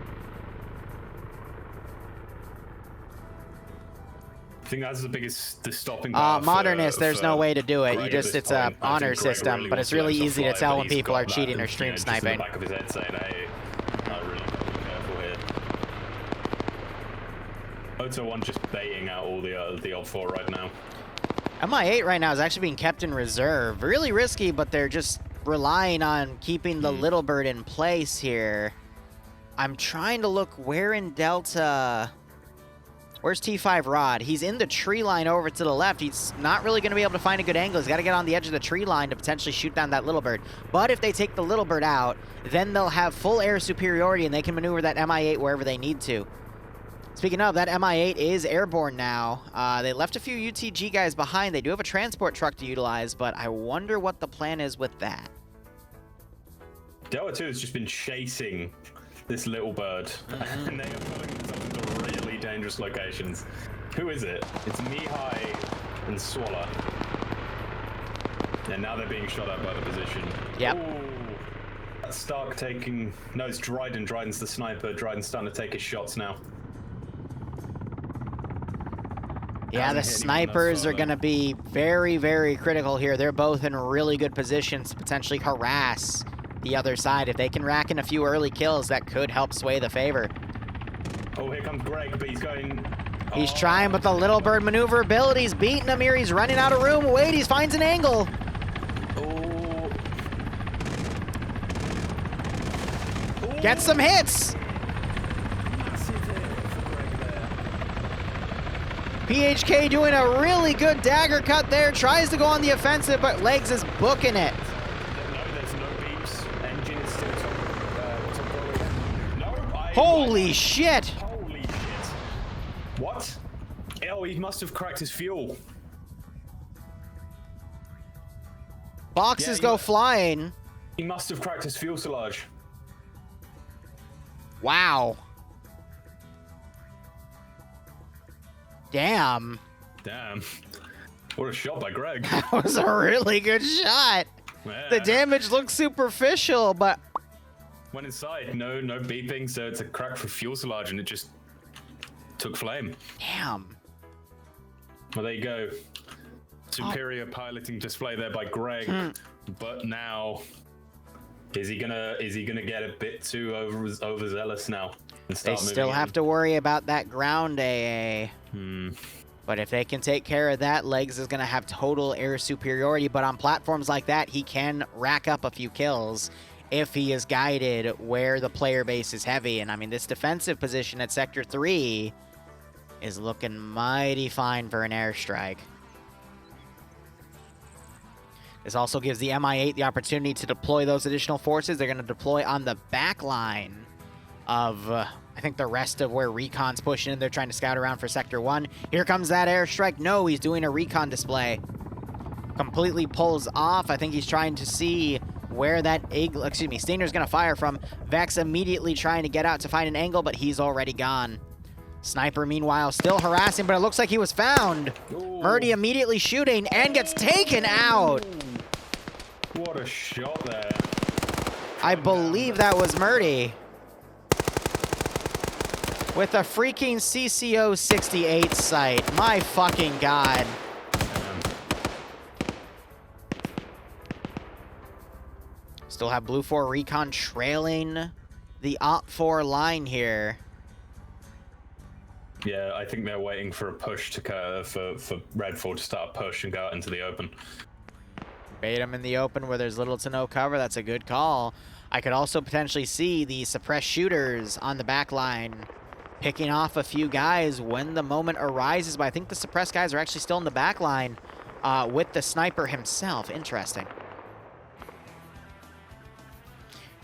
I think that's the stopping part. Modernist, there's no way to do it. Greg You just, it's a honor system, but it's really easy to tell when people are cheating or stream sniping. In the back of his head saying, hey, I really gotta be careful here. Hotel 1 just baiting out all the OPFOR right now. MI8 right now is actually being kept in reserve. Really risky, but they're just relying on keeping the Little Bird in place here. I'm trying to look where in Delta... Where's T5 Rod? He's in the tree line over to the left. He's not really going to be able to find a good angle. He's got to get on the edge of the tree line to potentially shoot down that Little Bird. But if they take the Little Bird out, then they'll have full air superiority and they can maneuver that MI8 wherever they need to. Speaking of, that MI8 is airborne now. They left a few UTG guys behind. They do have a transport truck to utilize, but I wonder what the plan is with that. Delta 2 has just been chasing this Little Bird, and they are pulling themselves into really dangerous locations. Who is it? It's Mihai and Swallow. And now they're being shot at by the position. Yep. Ooh. That's Stark taking... No, it's Dryden. Dryden's the sniper. Dryden's starting to take his shots now. Yeah, the snipers are going to be very, very critical here. They're both in really good positions to potentially harass the other side. If they can rack in a few early kills, that could help sway the favor. Oh, here comes Greg, but he's going... He's trying, but the Little Bird maneuverability's beating him here. He's running out of room. Wait, he finds an angle. Oh. Gets some hits. PHK doing a really good dagger cut there. Tries to go on the offensive, but Legs is booking it. Holy shit! Holy shit. What? Oh, he must have cracked his fuel. Boxes go flying. He must have cracked his fuselage. Wow. Damn. Damn. What a shot by Greg. That was a really good shot. Yeah. The damage looks superficial, but... Went inside, no beeping, so it's a crack for fuselage and it just took flame. Damn. Well, there you go. Superior piloting display there by Greg. But now, is he gonna get a bit too overzealous now? And They start still have to worry about that ground AA. But if they can take care of that, Legs is going to have total air superiority. But on platforms like that, he can rack up a few kills if he is guided where the player base is heavy. And I mean, this defensive position at Sector 3 is looking mighty fine for an airstrike. This also gives the MI8 the opportunity to deploy those additional forces. They're going to deploy on the back line of, I think, the rest of where Recon's pushing in. They're trying to scout around for Sector 1. Here comes that airstrike. No, he's doing a Recon display. Completely pulls off. I think he's trying to see where that Stainer's gonna fire from. Vex immediately trying to get out to find an angle, but he's already gone. Sniper, meanwhile, still harassing, but it looks like he was found. Murdy immediately shooting and gets taken out. What a shot there. I believe that was Murdy. With a freaking CCO 68 sight. My fucking god. Still have Blue 4 Recon trailing the Op 4 line here. Yeah, I think they're waiting for a push to for Red 4 to start a push and go out into the open. Bait him in the open where there's little to no cover. That's a good call. I could also potentially see the suppressed shooters on the back line picking off a few guys when the moment arises, but I think the suppressed guys are actually still in the back line with the sniper himself. Interesting.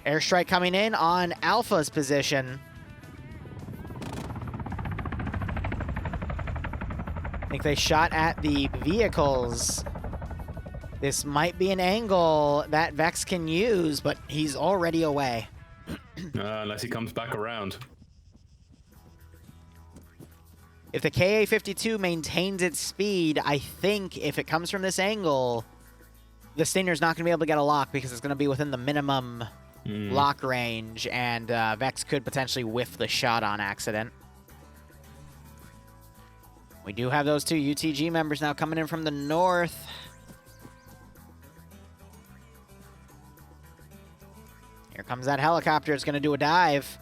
Airstrike coming in on Alpha's position. I think they shot at the vehicles. This might be an angle that Vex can use, but he's already away. Unless he comes back around. If the KA-52 maintains its speed, I think if it comes from this angle, the Stinger's not going to be able to get a lock because it's going to be within the minimum lock range, and Vex could potentially whiff the shot on accident. We do have those two UTG members now coming in from the north. Here comes that helicopter. It's going to do a dive.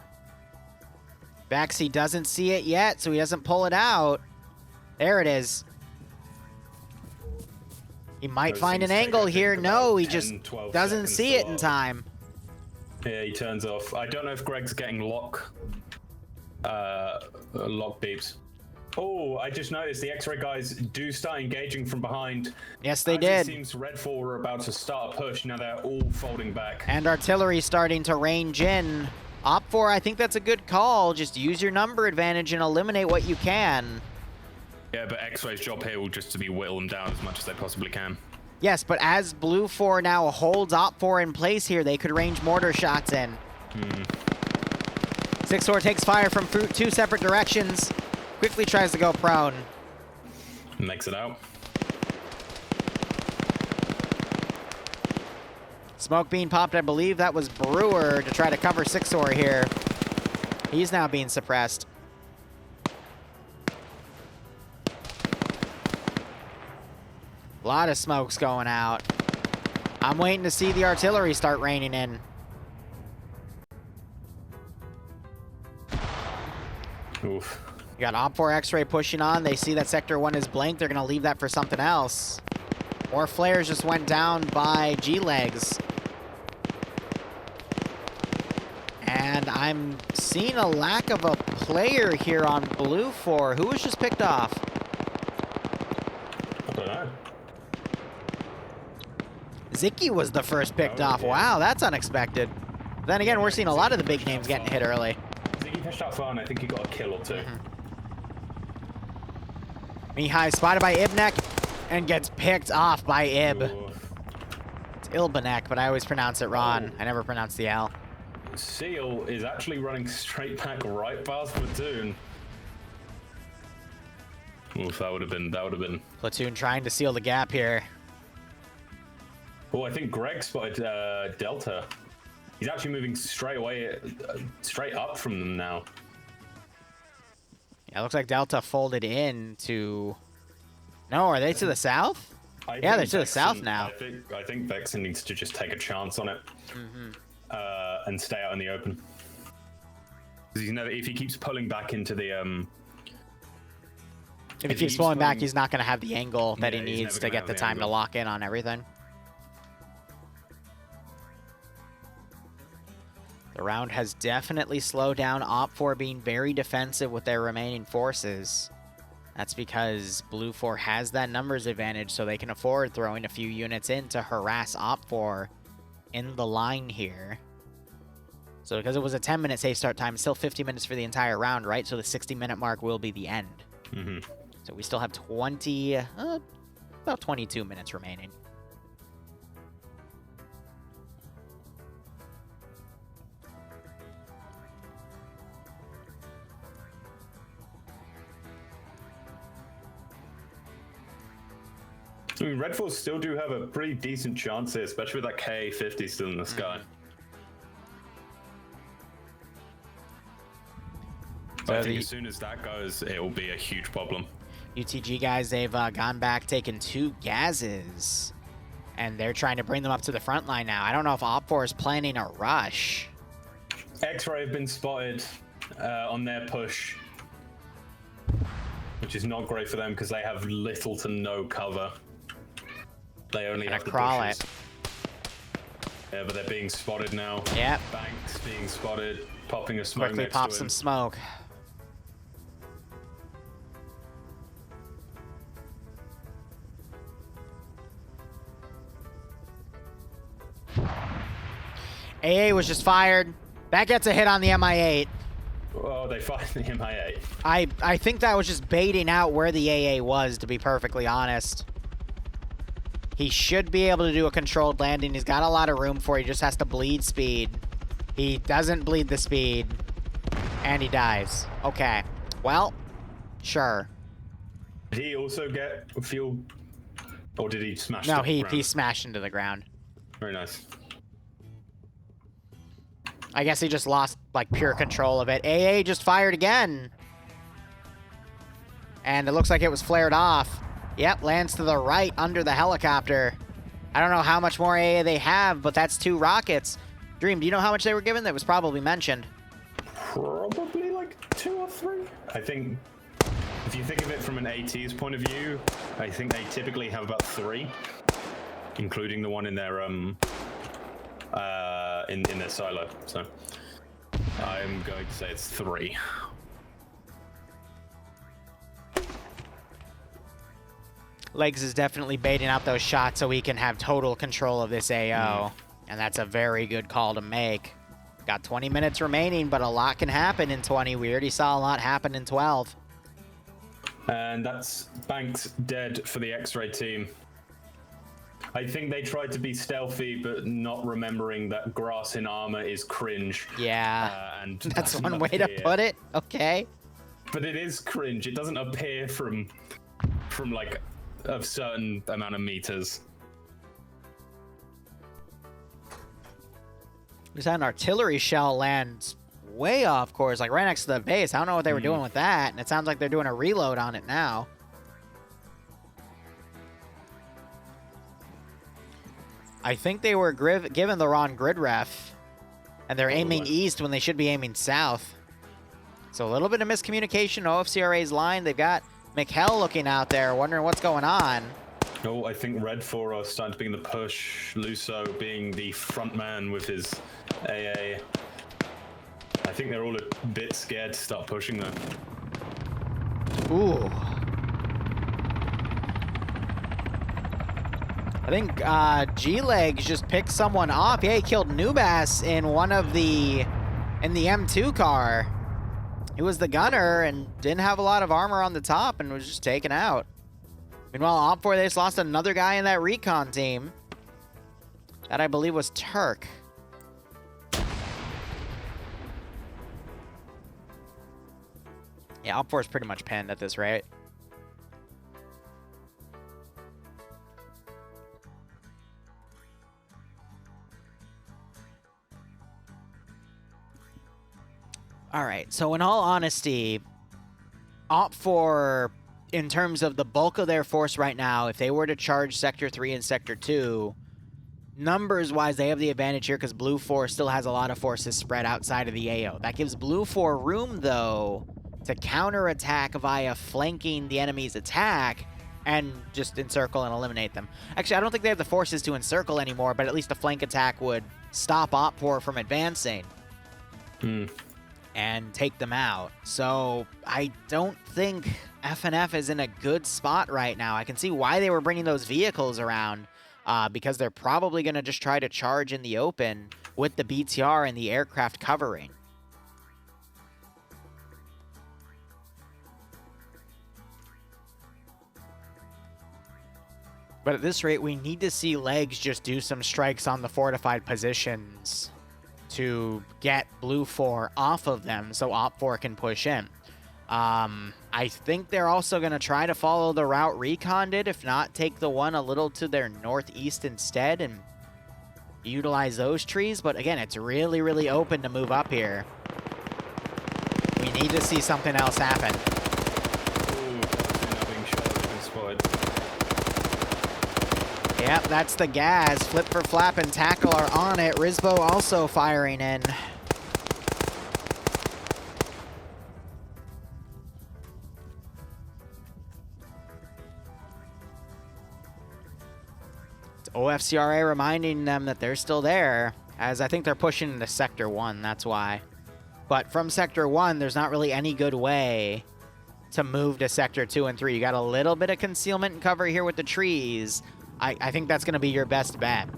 Vex, he doesn't see it yet, so he doesn't pull it out. There it is. He might find an angle here. No, he just doesn't see it in time. Yeah, he turns off. I don't know if Greg's getting lock beeps. Oh, I just noticed the X-ray guys do start engaging from behind. Yes, they did. It seems Red 4 were about to start a push. Now they're all folding back. And artillery starting to range in. Op 4, I think that's a good call. Just use your number advantage and eliminate what you can. Yeah, but X-Ray's job here will just to be whittle them down as much as they possibly can. Yes, but as Blue 4 now holds Op 4 in place here, they could range mortar shots in. 6-4 takes fire from two separate directions. Quickly tries to go prone. Makes it out. Smoke being popped, I believe that was Brewer to try to cover 6-4 here. He's now being suppressed. A lot of smokes going out. I'm waiting to see the artillery start raining in. Oof. You got Op 4 X-ray pushing on. They see that Sector 1 is blanked. They're going to leave that for something else. More flares just went down by G-Legs. And I'm seeing a lack of a player here on Blue 4. Who was just picked off? I don't know. Zicky was the first picked off. Yeah. Wow, that's unexpected. Then again, we're seeing a lot of the big names getting hit early. Ziggy pushed out far, and I think he got a kill or two. Mihai spotted by Ibnek and gets picked off by Ib. Ooh. It's Ilbanek, but I always pronounce it wrong. I never pronounce the L. Seal is actually running straight back right past Platoon. Oof, that would have been. Platoon trying to seal the gap here. Oh, I think Greg spotted Delta. He's actually moving straight away, straight up from them now. Yeah, it looks like Delta folded in to... No, are they to the south? Yeah, they're to the south now. I think Vexen needs to just take a chance on it and stay out in the open. Because if he keeps pulling back into the... If he keeps pulling back, he's not going to have the angle that he needs to get the time to lock in on everything. The round has definitely slowed down Op 4 being very defensive with their remaining forces. That's because Blue 4 has that numbers advantage, so they can afford throwing a few units in to harass Op 4 in the line here. So because it was a 10-minute safe start time, still 50 minutes for the entire round, right? So the 60-minute mark will be the end. So we still have about 22 minutes remaining. mean, Red Force still do have a pretty decent chance here, especially with that Ka-50 still in the sky. So I think as soon as that goes, it will be a huge problem. UTG guys, they've gone back, taken 2 Gazes, and they're trying to bring them up to the front line now. I don't know if OPFOR is planning a rush. X-Ray have been spotted on their push, which is not great for them because they have little to no cover. They only have the bushes. Yeah, but they're being spotted now. Yep. Banks being spotted, popping a smoke. Quickly pop some smoke. AA was just fired. That gets a hit on the MI8. Oh, they fired the MI8. I think that was just baiting out where the AA was, to be perfectly honest. He should be able to do a controlled landing. He's got a lot of room for it. He just has to bleed speed. He doesn't bleed the speed. And he dies. Okay. Well, sure. Did he also get fuel? Or did he smash No, into the he ground? smashed into the ground. Very nice. I guess he just lost, like, pure control of it. AA just fired again. And it looks like it was flared off. Yep, lands to the right under the helicopter. I don't know how much more AA they have, but that's 2 rockets. Dream, do you know how much they were given? That was probably mentioned. Probably like 2 or 3. I think, if you think of it from an AT's point of view, I think they typically have about 3, including the one in their in their silo. So I'm going to say it's 3. Legs is definitely baiting out those shots so he can have total control of this AO. And that's a very good call to make. Got 20 minutes remaining, but a lot can happen in 20. We already saw a lot happen in 12. And that's Banks dead for the X-Ray team. I think they tried to be stealthy, but not remembering that grass in armor is cringe. Yeah, and that's one way to put it. Okay. But it is cringe. It doesn't appear from like a certain amount of meters. We just had an artillery shell land way off course, like right next to the base. I don't know what they were doing with that, and it sounds like they're doing a reload on it now. I think they were given the wrong grid ref, and they're aiming east when they should be aiming south. So a little bit of miscommunication. OFCRA's line. They've got Mikkel looking out there, wondering what's going on. Oh, I think Red 4 are starting to be in the push. Luso being the front man with his AA. I think they're all a bit scared to start pushing them. Ooh. I think G-Legs just picked someone off. Yeah, he killed Nubas in the M2 car. He was the gunner and didn't have a lot of armor on the top and was just taken out. Meanwhile, OPFOR, they just lost another guy in that recon team. That, I believe, was Turk. Yeah, OPFOR is pretty much pinned at this rate. All right, so in all honesty, OPFOR, in terms of the bulk of their force right now, if they were to charge Sector 3 and Sector 2, numbers-wise, they have the advantage here because Blue 4 still has a lot of forces spread outside of the AO. That gives Blue 4 room, though, to counterattack via flanking the enemy's attack and just encircle and eliminate them. Actually, I don't think they have the forces to encircle anymore, but at least a flank attack would stop OPFOR from advancing. And take them out. So I don't think FnF is in a good spot right now. I can see why they were bringing those vehicles around, because they're probably going to just try to charge in the open with the BTR and the aircraft covering. But at this rate, we need to see Legs just do some strikes on the fortified positions to get Blue 4 off of them so OPFOR can push in. I I think they're also going to try to follow the route Recon did, if not take the one a little to their northeast instead and utilize those trees. But again, it's really, really open to move up here. We need to see something else happen. Yep, that's the gas. Flip for Flap and Tackle are on it. Rizbo also firing in. OFCRA reminding them that they're still there, as I think they're pushing into Sector 1, that's why. But from Sector 1, there's not really any good way to move to Sector 2 and 3. You got a little bit of concealment and cover here with the trees. I think that's going to be your best bet.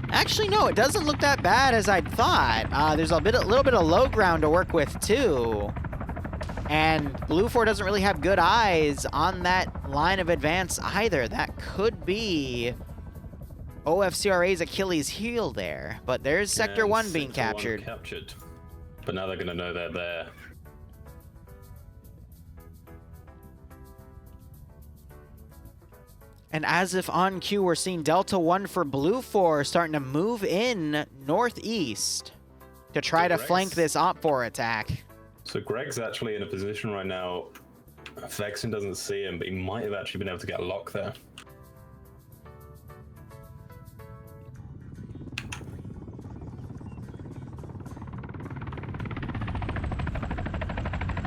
Actually, no, it doesn't look that bad as I thought. There's a little bit of low ground to work with, too. And Blue 4 doesn't really have good eyes on that line of advance either. That could be OFCRA's Achilles heel there. But there's Sector 1 being captured. But now they're going to know they're there. And as if on cue, we're seeing Delta 1 for Blue 4 starting to move in northeast to try to flank this Op 4 attack. So Greg's actually in a position right now. Vexen doesn't see him, but he might have actually been able to get a lock there.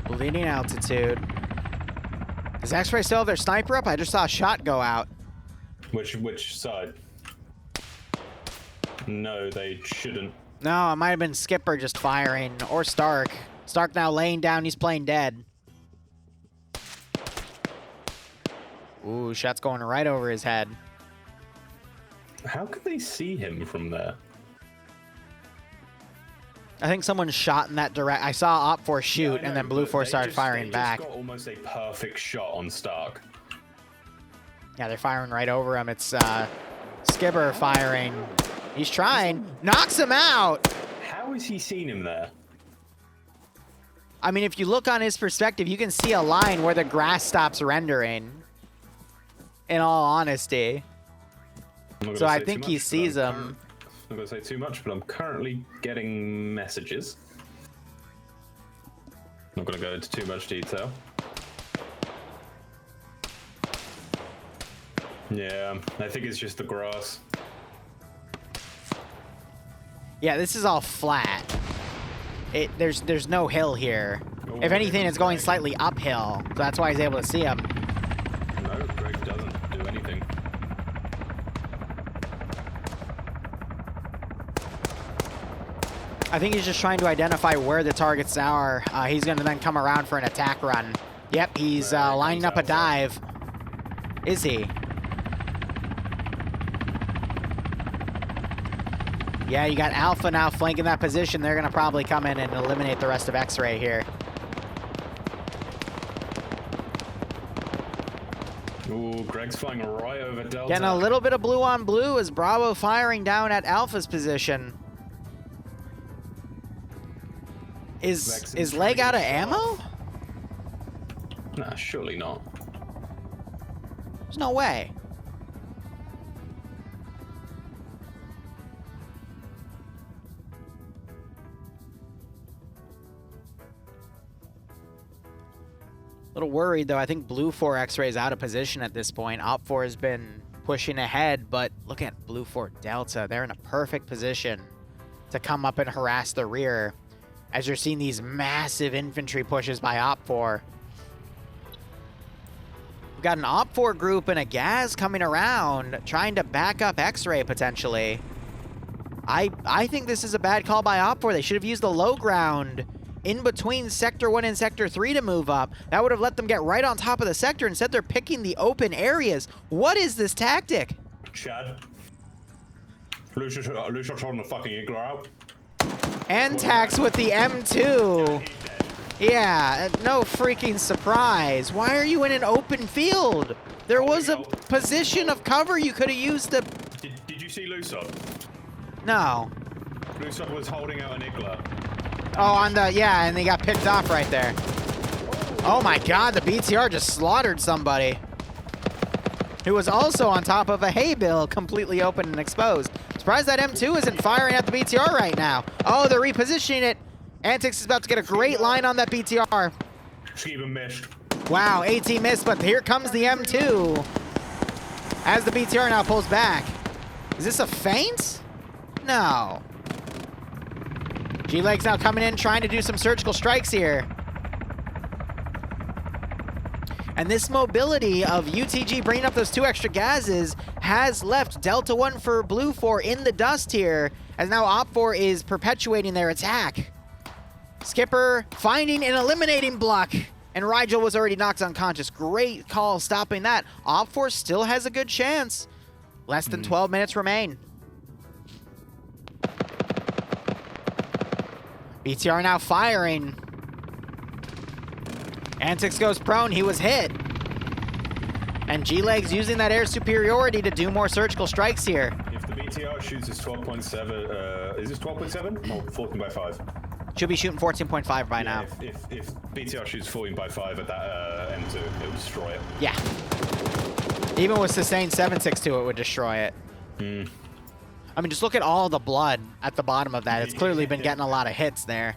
Bleeding altitude. Does X-Ray still have their sniper up? I just saw a shot go out. Which side? No, they shouldn't. No, it might have been Skipper just firing, or Stark. Stark now laying down, he's playing dead. Ooh, shot's going right over his head. How could they see him from there? I think someone shot in that direct. I saw Op 4 shoot, and then Blue 4 started firing back. They just got almost a perfect shot on Stark. Yeah, they're firing right over him. It's Skipper firing. He's trying. Knocks him out! How has he seen him there? I mean, if you look on his perspective, you can see a line where the grass stops rendering. In all honesty. So I think he sees him. I'm not going to say too much, but I'm currently getting messages. Not going to go into too much detail. Yeah, I think it's just the grass. Yeah, this is all flat. There's no hill here. Oh, if anything, it's going slightly uphill. So that's why he's able to see him. No, Greg doesn't do anything. I think he's just trying to identify where the targets are. He's going to then come around for an attack run. Yep, he's lining up a dive. Is he? Yeah, you got Alpha now flanking that position. They're going to probably come in and eliminate the rest of X-Ray here. Ooh, Greg's flying right over Delta. Getting a little bit of blue on blue as Bravo firing down at Alpha's position. Is Leg out of ammo? Nah, surely not. There's no way. A little worried, though. I think Blue 4 X-Ray is out of position at this point. Op 4 has been pushing ahead, but look at Blue 4 Delta. They're in a perfect position to come up and harass the rear as you're seeing these massive infantry pushes by Op 4. We've got an Op 4 group and a Gaz coming around, trying to back up X-Ray potentially. I think this is a bad call by Op 4. They should have used the low ground in between Sector 1 and Sector 3 to move up. That would have let them get right on top of the sector. Instead, they're picking the open areas. What is this tactic? Chad. Blue shot on the fucking Igloo out. Antax with the M2. Yeah, no freaking surprise. Why are you in an open field? There was a position of cover you could have used to... Did you see Lusop? No. Lusop was holding out an Igloo. Oh, on the... Yeah, and they got picked off right there. Oh my god, the BTR just slaughtered somebody. Who was also on top of a hay bale, completely open and exposed. Surprised that M2 isn't firing at the BTR right now. Oh, they're repositioning it. Antix is about to get a great line on that BTR. Even missed. Wow, AT missed, but here comes the M2. As the BTR now pulls back. Is this a feint? No. G-Leg's now coming in, trying to do some surgical strikes here. And this mobility of UTG bringing up those 2 extra gases has left Delta 1 for Blue 4 in the dust here, as now Op 4 is perpetuating their attack. Skipper finding and eliminating block, and Rigel was already knocked unconscious. Great call stopping that. Op 4 still has a good chance. Less than 12 minutes remain. BTR now firing. Antix goes prone, he was hit. And G-Leg's using that air superiority to do more surgical strikes here. If the BTR shoots is 12.7, is this 12.7? No, 14 by 5. Should be shooting 14.5 by now. If BTR shoots 14 by 5 at that M2, it would destroy it. Yeah. Even with sustained 7.62, it would destroy it. I mean, just look at all the blood at the bottom of that. It's clearly been getting a lot of hits there.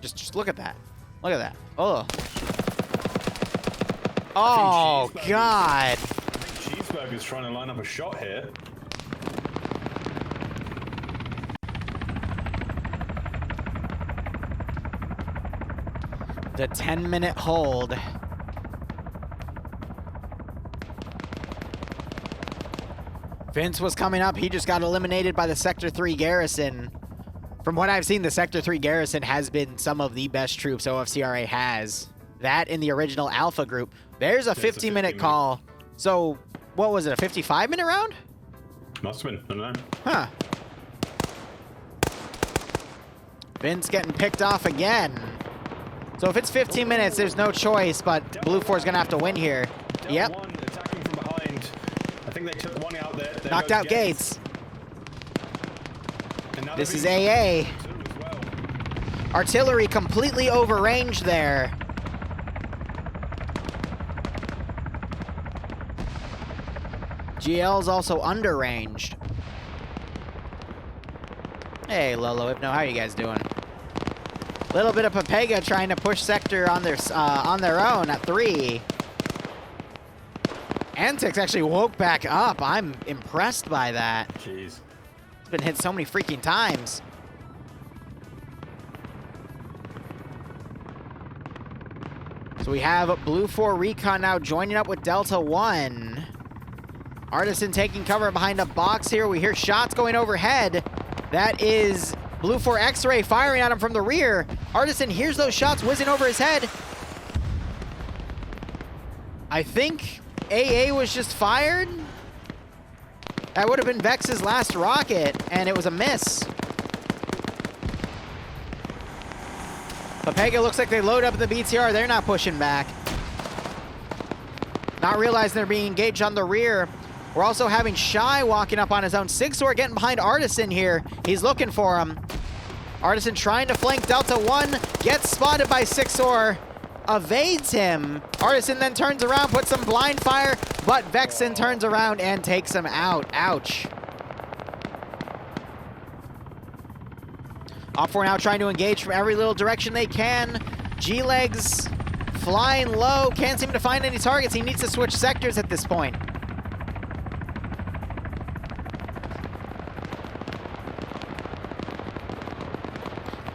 Just look at that. Look at that. Oh. Oh, God. I think Cheeseburger's trying to line up a shot here. The 10-minute hold. Vince was coming up. He just got eliminated by the Sector 3 garrison. From what I've seen, the Sector 3 garrison has been some of the best troops OFCRA has. That in the original Alpha group. There's a 50-minute call. So, what was it, a 55-minute round? Must have been, I don't know. Huh. Vince getting picked off again. So if it's 15 minutes, there's no choice, but Blue 4 is going to have to win here. Yep. One attacking from behind. I think they took one out there. Knocked out Gates. This is AA. Well. Artillery completely overranged there. GL's also underranged. Hey, Lolo Hypno, how you guys doing? Little bit of Pepega trying to push sector on their own at 3. Antix actually woke back up. I'm impressed by that. Jeez. It's been hit so many freaking times. So we have Blue 4 Recon now joining up with Delta 1. Artisan taking cover behind a box here. We hear shots going overhead. That is Blue 4 X-Ray firing at him from the rear. Artisan hears those shots whizzing over his head. I think AA was just fired. That would have been Vex's last rocket, and it was a miss. Pepega looks like they load up the BTR. They're not pushing back. Not realizing they're being engaged on the rear. We're also having Shy walking up on his own. Sixor getting behind Artisan here. He's looking for him. Artisan trying to flank Delta 1. Gets spotted by Sixor. Evades him. Artisan then turns around, puts some blind fire, but Vexen turns around and takes him out. Ouch. Op4 now trying to engage from every little direction they can. G-Legs flying low. Can't seem to find any targets. He needs to switch sectors at this point.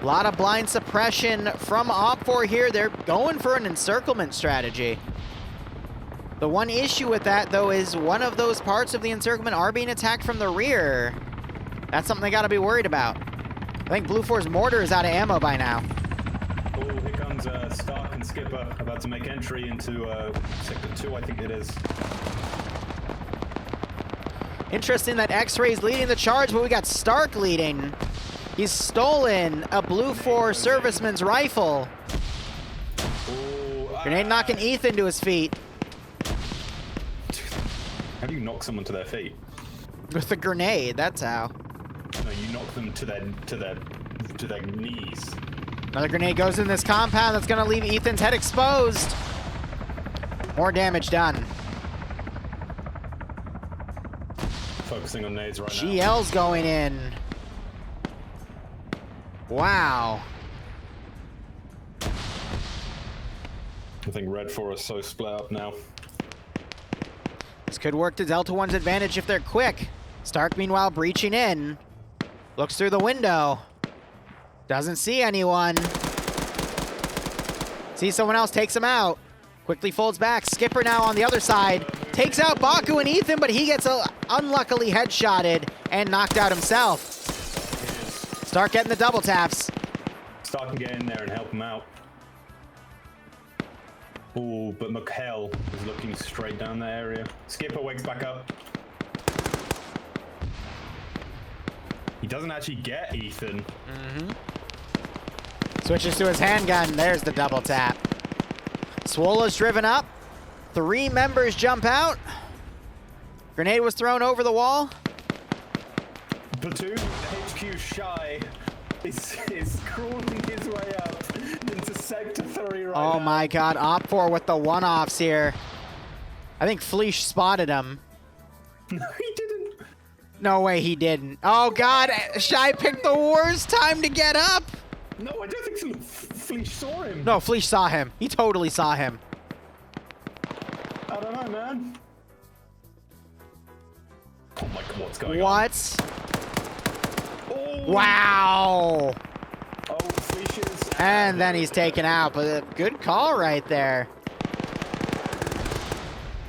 A lot of blind suppression from Op4 here. They're going for an encirclement strategy. The one issue with that, though, is one of those parts of the encirclement are being attacked from the rear. That's something they got to be worried about. I think Blue 4's mortar is out of ammo by now. Oh, here comes Stark and Skipper about to make entry into Sector 2, I think it is. Interesting that X-Ray's leading the charge, but we got Stark leading. He's stolen a Blue 4 serviceman's rifle. Oh, Grenade knocking Ethan to his feet. How do you knock someone to their feet? With a grenade, that's how. No, you knock them to their knees. Another grenade goes in this compound. That's going to leave Ethan's head exposed. More damage done. Focusing on nades right now. GL's going in. Wow. I think Red 4 is so split up now. This could work to Delta One's advantage if they're quick. Stark, meanwhile, breaching in. Looks through the window. Doesn't see anyone. Sees someone else, takes him out. Quickly folds back. Skipper now on the other side. Takes out Baku and Ethan, but he gets unluckily headshotted and knocked out himself. Stark getting the double taps. Stark can get in there and help him out. Ooh, but McHale is looking straight down that area. Skipper wakes back up. He doesn't actually get Ethan. Switches to his handgun. There's the double tap. Swola's driven up. 3 members jump out. Grenade was thrown over the wall. Platoon HQ Shy is crawling his way up into Sector 3 right now. Oh my god, Op4 with the one-offs here. I think Fleesh spotted him. No, he didn't. No way he didn't. Oh god, Shy picked the worst time to get up. No, I don't think so. Fleesh saw him. No, Fleesh saw him. He totally saw him. I don't know, man. Oh my god, what's going on? What? Oh. Wow. Oh, Fleesh is... And then he's taken out, but a good call right there.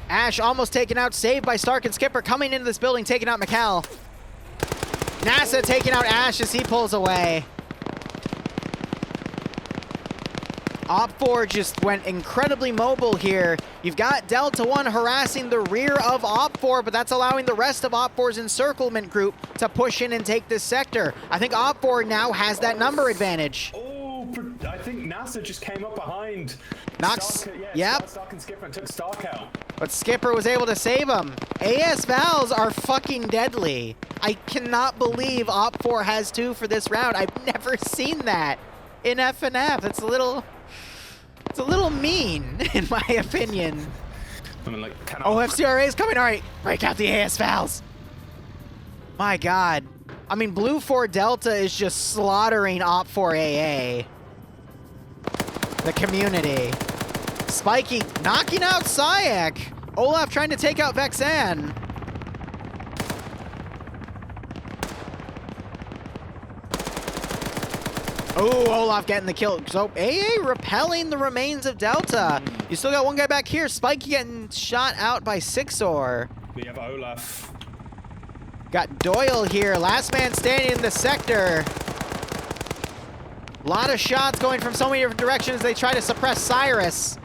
Ash almost taken out, saved by Stark and Skipper, coming into this building, taking out McCall. NASA taking out Ash as he pulls away. Op4 just went incredibly mobile here. You've got Delta One harassing the rear of Op4, but that's allowing the rest of Op4's encirclement group to push in and take this sector. I think Op4 now has that number advantage. Oh, I think NASA just came up behind. Stark, yep. Stark and Skipper and took Stark out. But Skipper was able to save him. AS Vals are fucking deadly. I cannot believe Op4 has 2 for this round. I've never seen that in FnF. It's a little mean, in my opinion. I mean, like, OFCRA is coming. All right, break out the AS Vals. My god. I mean, Blue 4 Delta is just slaughtering Op4 AA. The community. Spiky knocking out Syac. Olaf trying to take out Vexan. Oh, Olaf getting the kill. So AA repelling the remains of Delta. You still got one guy back here. Spiky getting shot out by Sixor. We have Olaf. Got Doyle here. Last man standing in the sector. A lot of shots going from so many different directions. They try to suppress Cyrus.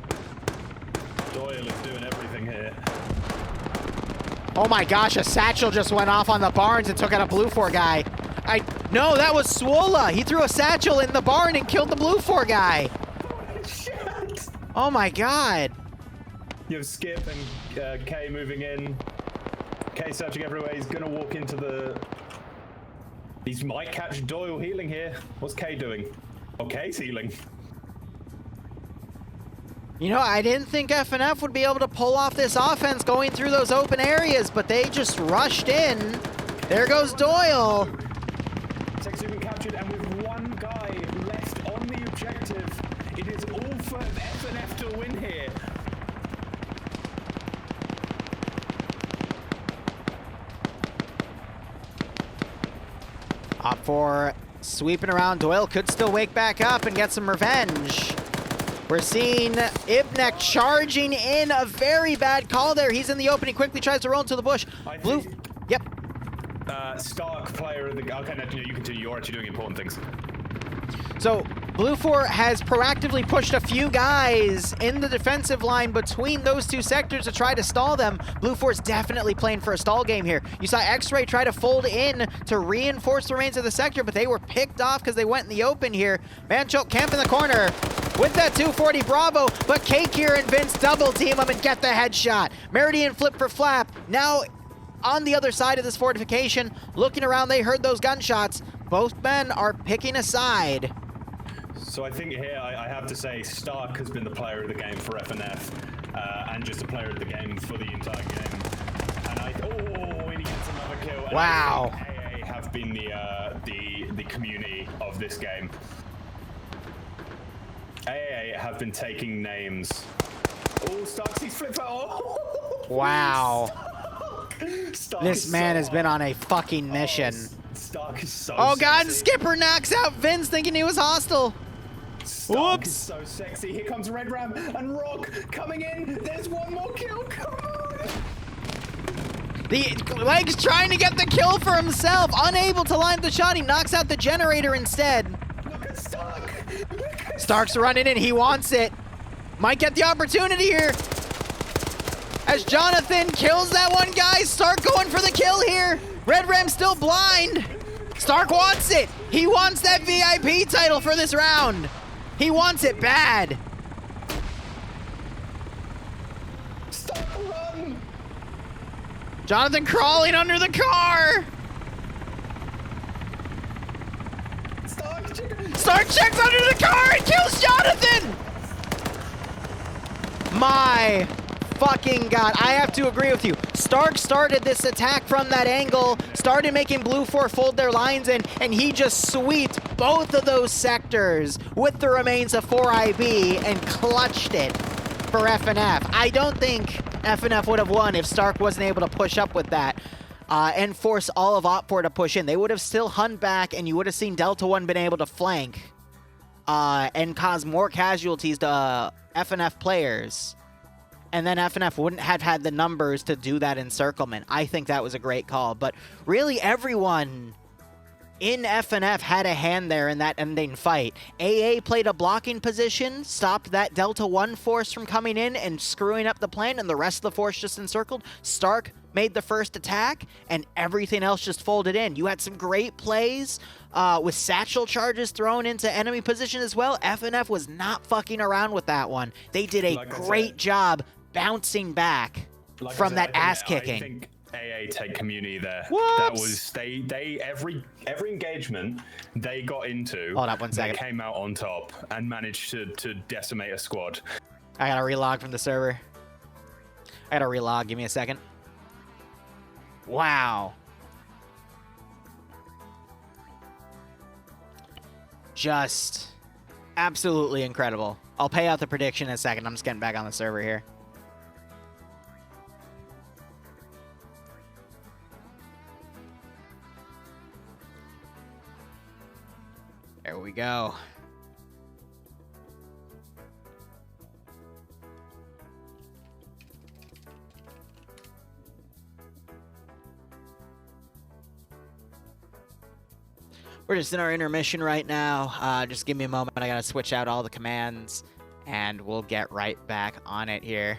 Doyle is doing everything here. Oh my gosh, a satchel just went off on the barns and took out a Blue 4 guy. No, that was Swola. He threw a satchel in the barn and killed the Blue 4 guy. Shit. Oh my god. You have Skip and K moving in. K searching everywhere. He's gonna walk into the... He might catch Doyle healing here. What's K doing? Oh, K's healing. You know, I didn't think FnF would be able to pull off this offense going through those open areas, but they just rushed in. There goes Doyle. Texas been captured, and with one guy left on the objective, it is all for FnF to win here. Op4 sweeping around. Doyle could still wake back up and get some revenge. We're seeing Ibnek charging in. A very bad call there. He's in the open. He quickly tries to roll into the bush. Blue. Yep. Stark player of the... Okay, no, you continue. You're actually doing important things. So Blue 4 has proactively pushed a few guys in the defensive line between those 2 sectors to try to stall them. Blue 4 is definitely playing for a stall game here. You saw X-Ray try to fold in to reinforce the remains of the sector, but they were picked off because they went in the open here. Manchoke camp in the corner with that 240 Bravo, but Cake here and Vince double team him and get the headshot. Meridian flip for Flap. Now on the other side of this fortification, looking around, they heard those gunshots. Both men are picking a side. So I think here I have to say Stark has been the player of the game for FnF, and just a player of the game for the entire game. And and he gets another kill. And wow. I think AA have been the community of this game. AA have been taking names. Oh, Stark sees flip. Oh. Wow. Stark this man has been on a fucking mission. Stark is so oh god, sexy. Skipper knocks out Vince thinking he was hostile. Stark Whoops. is so sexy. Here comes Red Ram and Rock coming in. There's one more kill. Come on. The Leg's trying to get the kill for himself. Unable to line the shot. He knocks out the generator instead. Look at Stark. Stark's running in. He wants it. Might get the opportunity here. As Jonathan kills that one guy. Stark going for the kill here. Red Ram still blind. Stark wants it. He wants that VIP title for this round. He wants it bad. Stark, run. Jonathan crawling under the car. Stark checks under the car and kills Jonathan. My fucking god. I have to agree with you. Stark started this attack from that angle, started making Blue 4 fold their lines in, and he just sweeped both of those sectors with the remains of 4IB and clutched it for FnF. I don't think FnF would have won if Stark wasn't able to push up with that and force all of OFCRA to push in. They would have still hunned back, and you would have seen Delta 1 been able to flank and cause more casualties to FnF players. And then FnF wouldn't have had the numbers to do that encirclement. I think that was a great call. But really, everyone in FnF had a hand there in that ending fight. AA played a blocking position, stopped that Delta 1 force from coming in and screwing up the plan, and the rest of the force just encircled. Stark made the first attack, and everything else just folded in. You had some great plays with satchel charges thrown into enemy position as well. FnF was not fucking around with that one. They did a great job bouncing back from that ass kicking. I think AA take community there. Whoops. That was they every engagement they got into. Hold up 1 second. They came out on top and managed to decimate a squad. I gotta relog from the server. I gotta relog. Give me a second. Wow. Just absolutely incredible. I'll pay out the prediction in a second. I'm just getting back on the server here. There we go. We're just in our intermission right now. Just give me a moment. I gotta switch out all the commands, and we'll get right back on it here.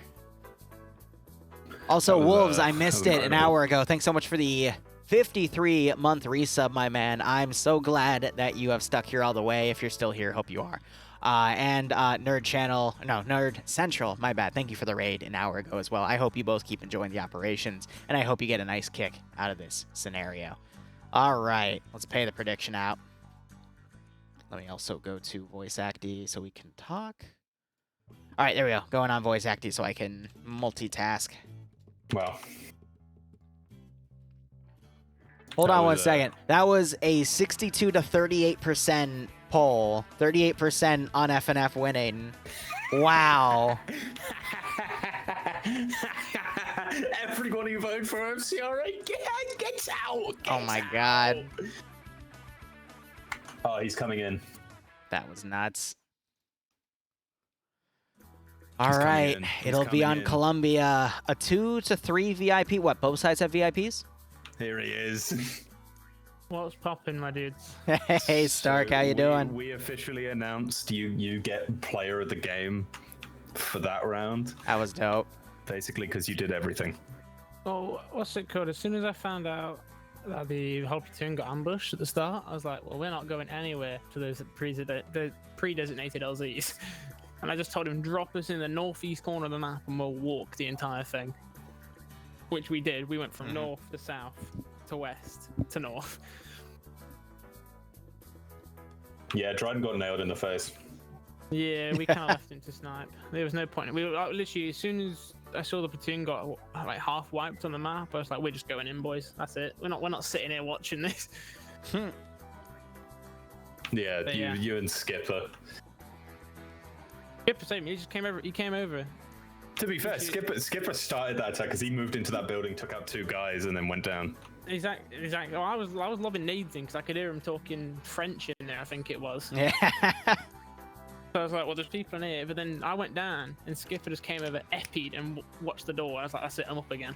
Also, Wolves, I missed it an hour ago. Thanks so much for the 53-month resub, my man. I'm so glad that you have stuck here all the way. If you're still here, hope you are. And Nerd Central, my bad. Thank you for the raid an hour ago as well. I hope you both keep enjoying the operations, and I hope you get a nice kick out of this scenario. All right, let's pay the prediction out. Let me also go to voice acty so we can talk. All right, there we go. Going on voice acty so I can multitask. Wow. Hold on 1 second. That was a 62 to 38% poll. 38% on FnF winning. Wow. Everybody who voted for OFCRA, get out! Oh my god. Oh, he's coming in. That was nuts. All right, it'll be on Columbia. A 2 to 3 VIP. What, both sides have VIPs? Here he is. What's poppin', my dudes? Hey, Stark, how you doing? We officially announced you get player of the game for that round. That was dope. Basically, because you did everything. Well, what's it called? As soon as I found out that the whole platoon got ambushed at the start, I was like, well, we're not going anywhere to those pre-designated LZs. And I just told him, drop us in the northeast corner of the map and we'll walk the entire thing. Which we did. We went from north to south to west to north. Yeah, Dryden got nailed in the face. Yeah, we kind of left him to snipe. There was no point. We were literally, as soon as I saw the platoon got like half wiped on the map, I was like, we're just going in, boys. That's it. We're not sitting here watching this. Yeah, you and Skipper. Skipper, same. He just came over. He came over. To be fair, Skipper started that attack because he moved into that building, took out 2 guys, and then went down. Exactly. Oh, I was lobbing nades in because I could hear him talking French in there. I think it was. Yeah. So I was like, well, there's people in here. But then I went down, and Skipper just came over, epied, and watched the door. I was like, that's it, I'm up again.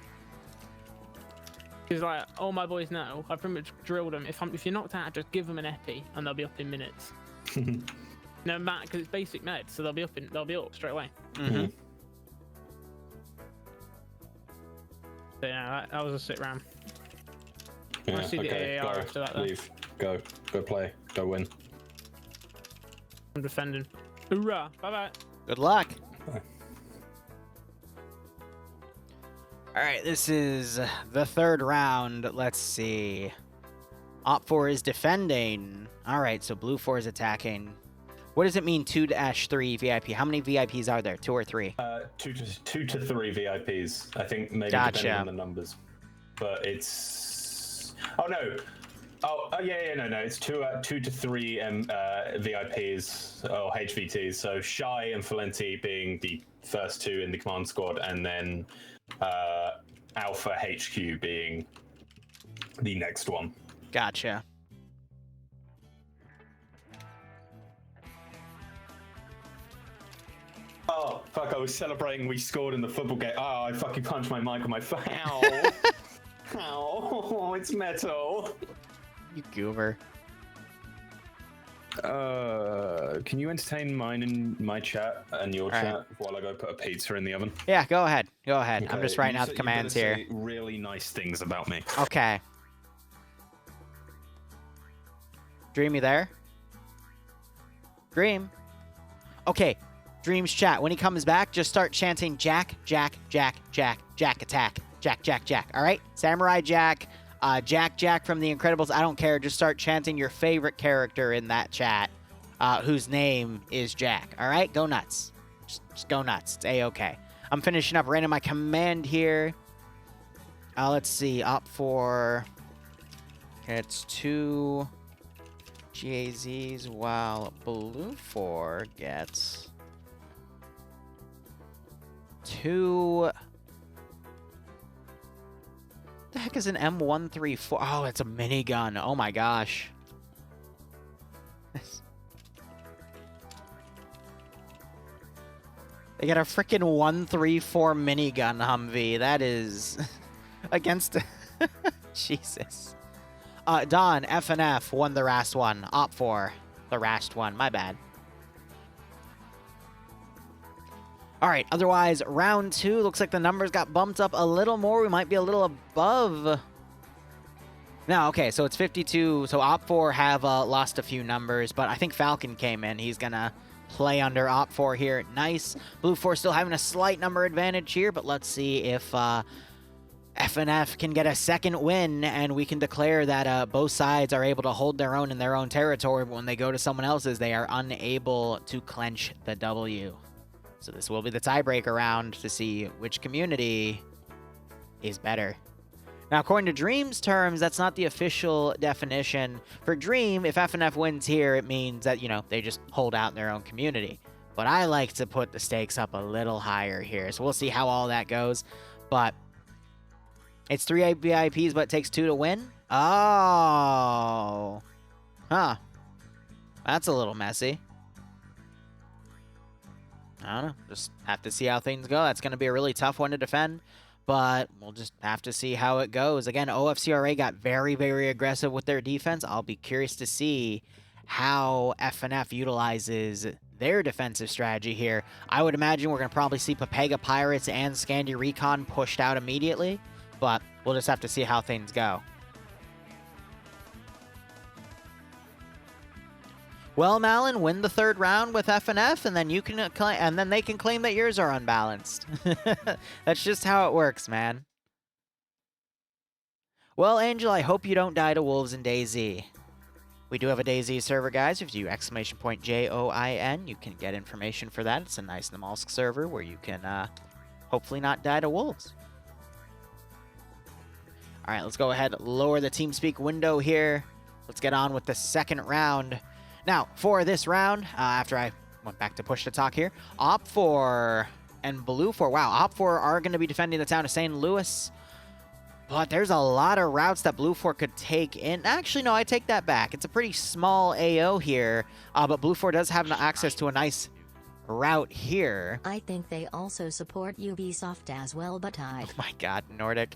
He's like, all my boys know. I've pretty much drilled them. If you're knocked out, just give them an epi, and they'll be up in minutes. No matter, because it's basic med, so they'll be up straight away. Mm-hmm. So yeah, that was a sit round. Yeah, I see the AAR after that. Though. Leave. Go play. Go win. I'm defending. Hoorah! Bye bye. Good luck. Bye. All right, this is the 3rd round. Let's see. Op 4 is defending. All right, so Blue 4 is attacking. What does it mean 2-3 VIP? How many VIPs are there? 2 or 3? 2 to 3 VIPs. I think maybe depending on the numbers. But it's no. No. It's 2 to 3 VIPs or HVTs. So Shy and Valenti being the first 2 in the command squad, and then Alpha HQ being the next one. Gotcha. Oh, fuck, I was celebrating we scored in the football game. Oh, I fucking punched my mic on my phone. Ow. Ow, it's metal. You goober. Can you entertain mine in my chat and your chat while I go put a pizza in the oven? Yeah, go ahead. Go ahead. Okay. I'm just writing out the commands here. Say really nice things about me. Okay. Dream, you there? Dream. Okay. Dream's chat. When he comes back, just start chanting Jack, Jack, Jack, Jack, Jack attack. Jack, Jack, Jack. All right? Samurai Jack, Jack from The Incredibles. I don't care. Just start chanting your favorite character in that chat, whose name is Jack. All right? Go nuts. Just go nuts. It's A-okay. I'm finishing up writing my command here. Let's see. Op 4. It's 2 GAZs while Blue 4 gets 2. The heck is an M134? Oh, it's a minigun. Oh my gosh. They got a freaking 134 minigun Humvee. That is against Jesus. Don, FnF won the last one. Op 4, the last one. My bad. All right, otherwise, round 2. Looks like the numbers got bumped up a little more. We might be a little above. No, okay, so it's 52. So Op 4 have lost a few numbers, but I think Falcon came in. He's going to play under Op 4 here. Nice. Blue 4 still having a slight number advantage here, but let's see if FnF can get a second win, and we can declare that both sides are able to hold their own in their own territory, but when they go to someone else's, they are unable to clench the W. So this will be the tiebreaker round to see which community is better. Now, according to Dream's terms, that's not the official definition. For Dream, if FnF wins here, it means that, you know, they just hold out in their own community. But I like to put the stakes up a little higher here, so we'll see how all that goes. But it's 3 VIPs, but it takes 2 to win? Oh. Huh. That's a little messy. I don't know. Just have to see how things go. That's going to be a really tough one to defend, but we'll just have to see how it goes. Again, OFCRA got very, very aggressive with their defense. I'll be curious to see how FnF utilizes their defensive strategy here. I would imagine we're going to probably see Papega Pirates and Scandi Recon pushed out immediately, but we'll just have to see how things go. Well, Malin, win the 3rd round with FnF, and then you can and then they can claim that yours are unbalanced. That's just how it works, man. Well, Angel, I hope you don't die to wolves in DayZ. We do have a DayZ server, guys. If you do !JOIN, you can get information for that. It's a nice Namalsk server where you can hopefully not die to wolves. All right, let's go ahead, lower the TeamSpeak window here. Let's get on with the second round. Now, for this round, after I went back to push to talk here, OFCRA and BLUFOR. Wow, OFCRA are going to be defending the town of St. Louis. But there's a lot of routes that BLUFOR could take in. Actually, no, I take that back. It's a pretty small AO here, but BLUFOR does have access to a nice route here. I think they also support Ubisoft as well, but Oh my god, Nordic.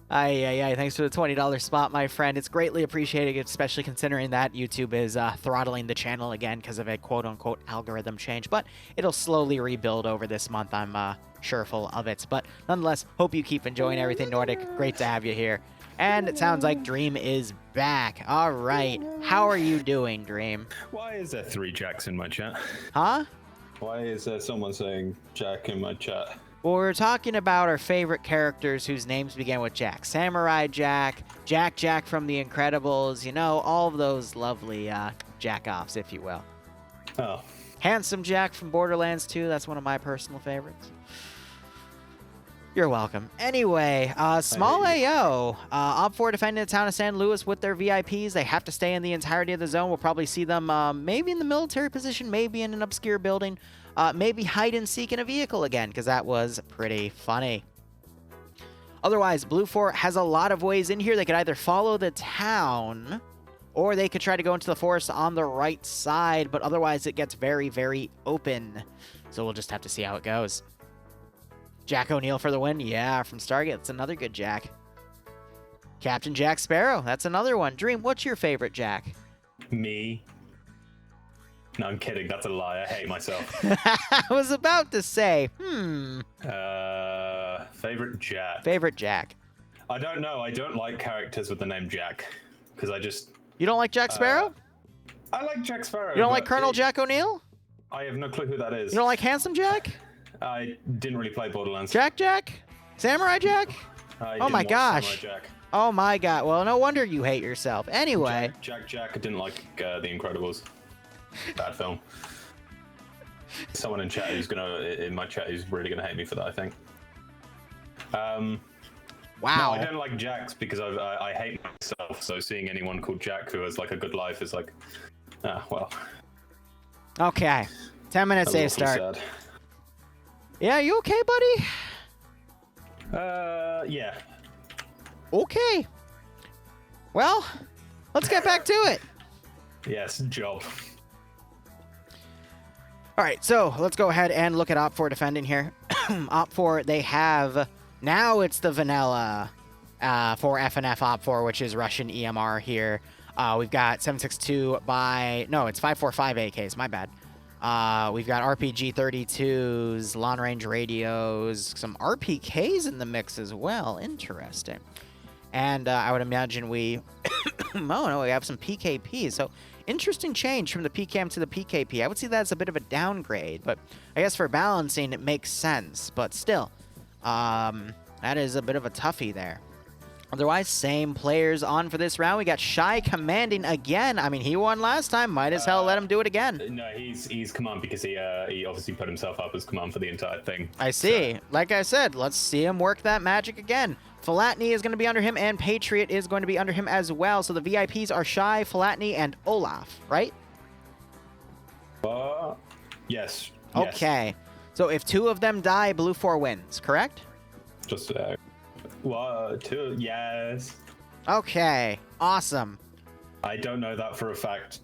Thanks for the $20 spot, my friend. It's greatly appreciated, especially considering that YouTube is throttling the channel again because of a quote-unquote algorithm change. But it'll slowly rebuild over this month, I'm sureful of it. But nonetheless, hope you keep enjoying everything, Nordic. Great to have you here. And it sounds like Dream is back. All right. How are you doing, Dream? Why is there 3 Jacks in my chat? Huh? Why is there someone saying Jack in my chat? Well, we're talking about our favorite characters whose names begin with Jack. Samurai Jack, Jack from The Incredibles, you know, all of those lovely Jack-offs, if you will. Oh. Handsome Jack from Borderlands 2, that's one of my personal favorites. You're welcome. Anyway, small AO. OFCRA defending the town of San Luis with their VIPs. They have to stay in the entirety of the zone. We'll probably see them maybe in the military position, maybe in an obscure building. Maybe hide and seek in a vehicle again, because that was pretty funny. Otherwise, BLUFOR has a lot of ways in here. They could either follow the town, or they could try to go into the forest on the right side, but otherwise it gets very, very open. So we'll just have to see how it goes. Jack O'Neill for the win. Yeah, from Stargate. That's another good Jack. Captain Jack Sparrow. That's another one. Dream, what's your favorite Jack? Me. No, I'm kidding. That's a lie. I hate myself. I was about to say, Favorite Jack. Favorite Jack. I don't know. I don't like characters with the name Jack. Because I just... You don't like Jack Sparrow? I like Jack Sparrow. You don't like Colonel Jack O'Neill? I have no clue who that is. You don't like Handsome Jack? I didn't really play Borderlands. Jack? Samurai Jack? Oh my gosh. Jack. Oh my god. Well, no wonder you hate yourself. Anyway. Jack. I didn't like The Incredibles. Bad film. Someone in chat in my chat who's really gonna hate me for that, I think. Wow. No, I don't like Jacks because I hate myself. So seeing anyone called Jack who has like a good life is like, well. Okay. 10 minutes save start. Sad. Yeah, you okay, buddy? Yeah. Okay. Well, let's get back to it. Yes, job. All right, so let's go ahead and look at OFCRA defending here. OFCRA, they have... Now it's the vanilla for FnF OFCRA, which is Russian EMR here. We've got 7.62 by... No, it's 5.45 AKs, my bad. We've got RPG 32s, long range radios, some RPKs in the mix as well. Interesting. And I would imagine we... oh, no, we have some PKPs. So... Interesting change from the PKM to the PKP. I would see that as a bit of a downgrade, but I guess for balancing, it makes sense. But still, that is a bit of a toughie there. Otherwise, same players on for this round. We got Shy commanding again. I mean, he won last time. Might as well let him do it again. No, he's command because he obviously put himself up as command for the entire thing. I see. So. Like I said, let's see him work that magic again. Falatny is going to be under him, and Patriot is going to be under him as well. So the VIPs are Shy, Falatny, and Olaf, right? Yes. Okay. So if 2 of them die, BLUFOR wins, correct? Just 2, yes. Okay, awesome. I don't know that for a fact.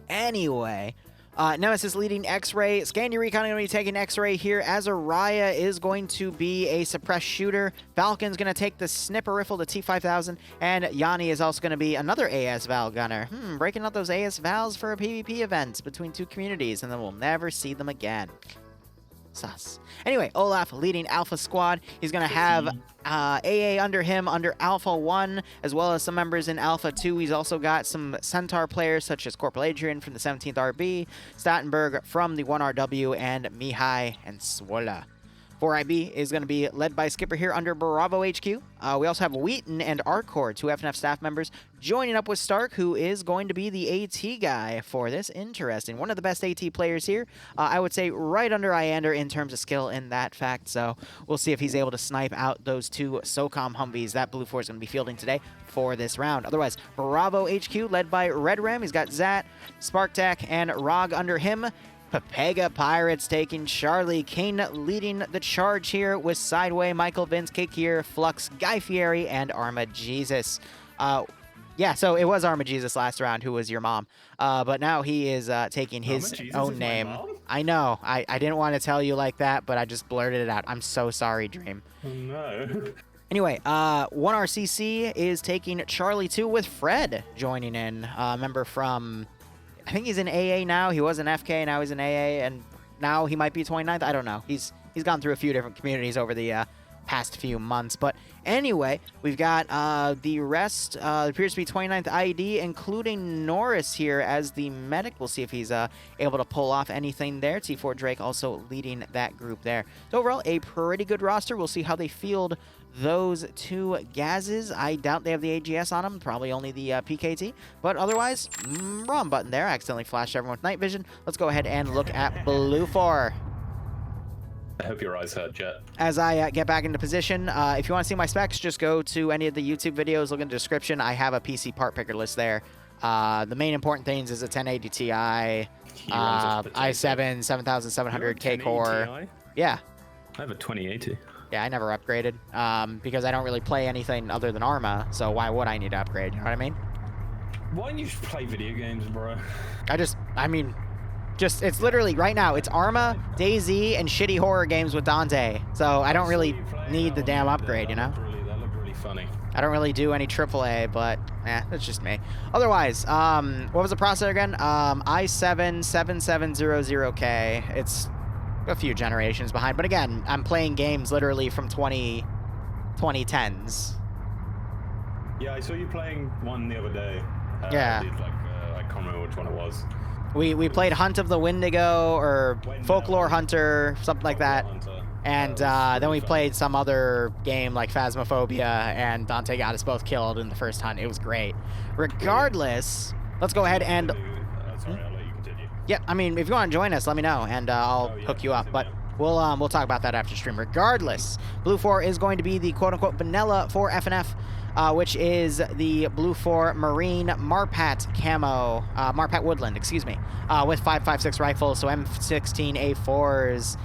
Anyway, Nemesis leading X-Ray. Scandy Recon going to be taking X-Ray here. Azariah is going to be a suppressed shooter. Falcon's going to take the Snipper Rifle, the T5000. And Yanni is also going to be another AS Val gunner. Breaking out those AS Vals for a PvP event between 2 communities, and then we'll never see them again. Sus. Anyway, Olaf leading Alpha Squad. He's going to have AA under him under Alpha 1, as well as some members in Alpha 2. He's also got some Centaur players, such as Corporal Adrian from the 17th RB, Stattenberg from the 1RW, and Mihai and Swola. 4IB is going to be led by Skipper here under Bravo HQ. We also have Wheaton and Arcor, 2 FnF staff members, joining up with Stark, who is going to be the AT guy for this. Interesting. One of the best AT players here. I would say right under Iander in terms of skill in that fact. So we'll see if he's able to snipe out those 2 SOCOM Humvees that Blue 4 is going to be fielding today for this round. Otherwise, Bravo HQ led by Red Ram. He's got Zat, Sparktac, and Rog under him. Papega Pirates taking Charlie. Kane leading the charge here with Sideway, Michael Vince, Kikir, Flux, Guy Fieri, and Arma Jesus. Yeah, so it was Arma Jesus last round, who was your mom. But now he is taking his own name. I know. I didn't want to tell you like that, but I just blurted it out. I'm so sorry, Dream. Oh, no. Anyway, 1RCC is taking Charlie 2 with Fred joining in. Member from... I think he's in AA now. He was in FK, now he's in AA, and now he might be 29th. I don't know. He's gone through a few different communities over the past few months. But anyway, we've got the rest. Appears to be 29th ID, including Norris here as the medic. We'll see if he's able to pull off anything there. T4 Drake also leading that group there. So overall, a pretty good roster. We'll see how they field those 2 Gazes. I doubt they have the AGS on them, probably only the PKT, but otherwise, wrong button there. I accidentally flashed everyone with night vision. Let's go ahead and look at Blue 4. I hope your eyes hurt, Jet. As I get back into position, if you want to see my specs, just go to any of the YouTube videos, look in the description. I have a PC part picker list there. The main important things is a 1080 Ti, i7 7700 K-Core. Yeah. I have a 2080. Yeah, I never upgraded because I don't really play anything other than Arma, so why would I need to upgrade, you know what I mean? Why don't you just play video games, bro? It's literally, right now, it's Arma, DayZ, and shitty horror games with Dante, so I don't really need the damn upgrade, you know? That looked really funny. I don't really do any AAA, but, that's just me. Otherwise, what was the processor again? i7 7700K. It's a few generations behind, but again, I'm playing games literally from 2010s. Yeah, I saw you playing one the other day. Yeah. I can't remember which one it was. We played Hunt of the Wendigo or Folklore Hunter, something like that. And then we played some other game like Phasmophobia, and Dante got us both killed in the first hunt. It was great. Regardless, let's go ahead and... Sorry, I'll let you continue. Yeah, I mean, if you want to join us, let me know, and I'll hook you up. But we'll talk about that after stream. Regardless, Blue 4 is going to be the quote-unquote vanilla for FnF, which is the Blue 4 Marine Marpat camo, Marpat Woodland, excuse me, with 5.56 rifles, so M16 A4s,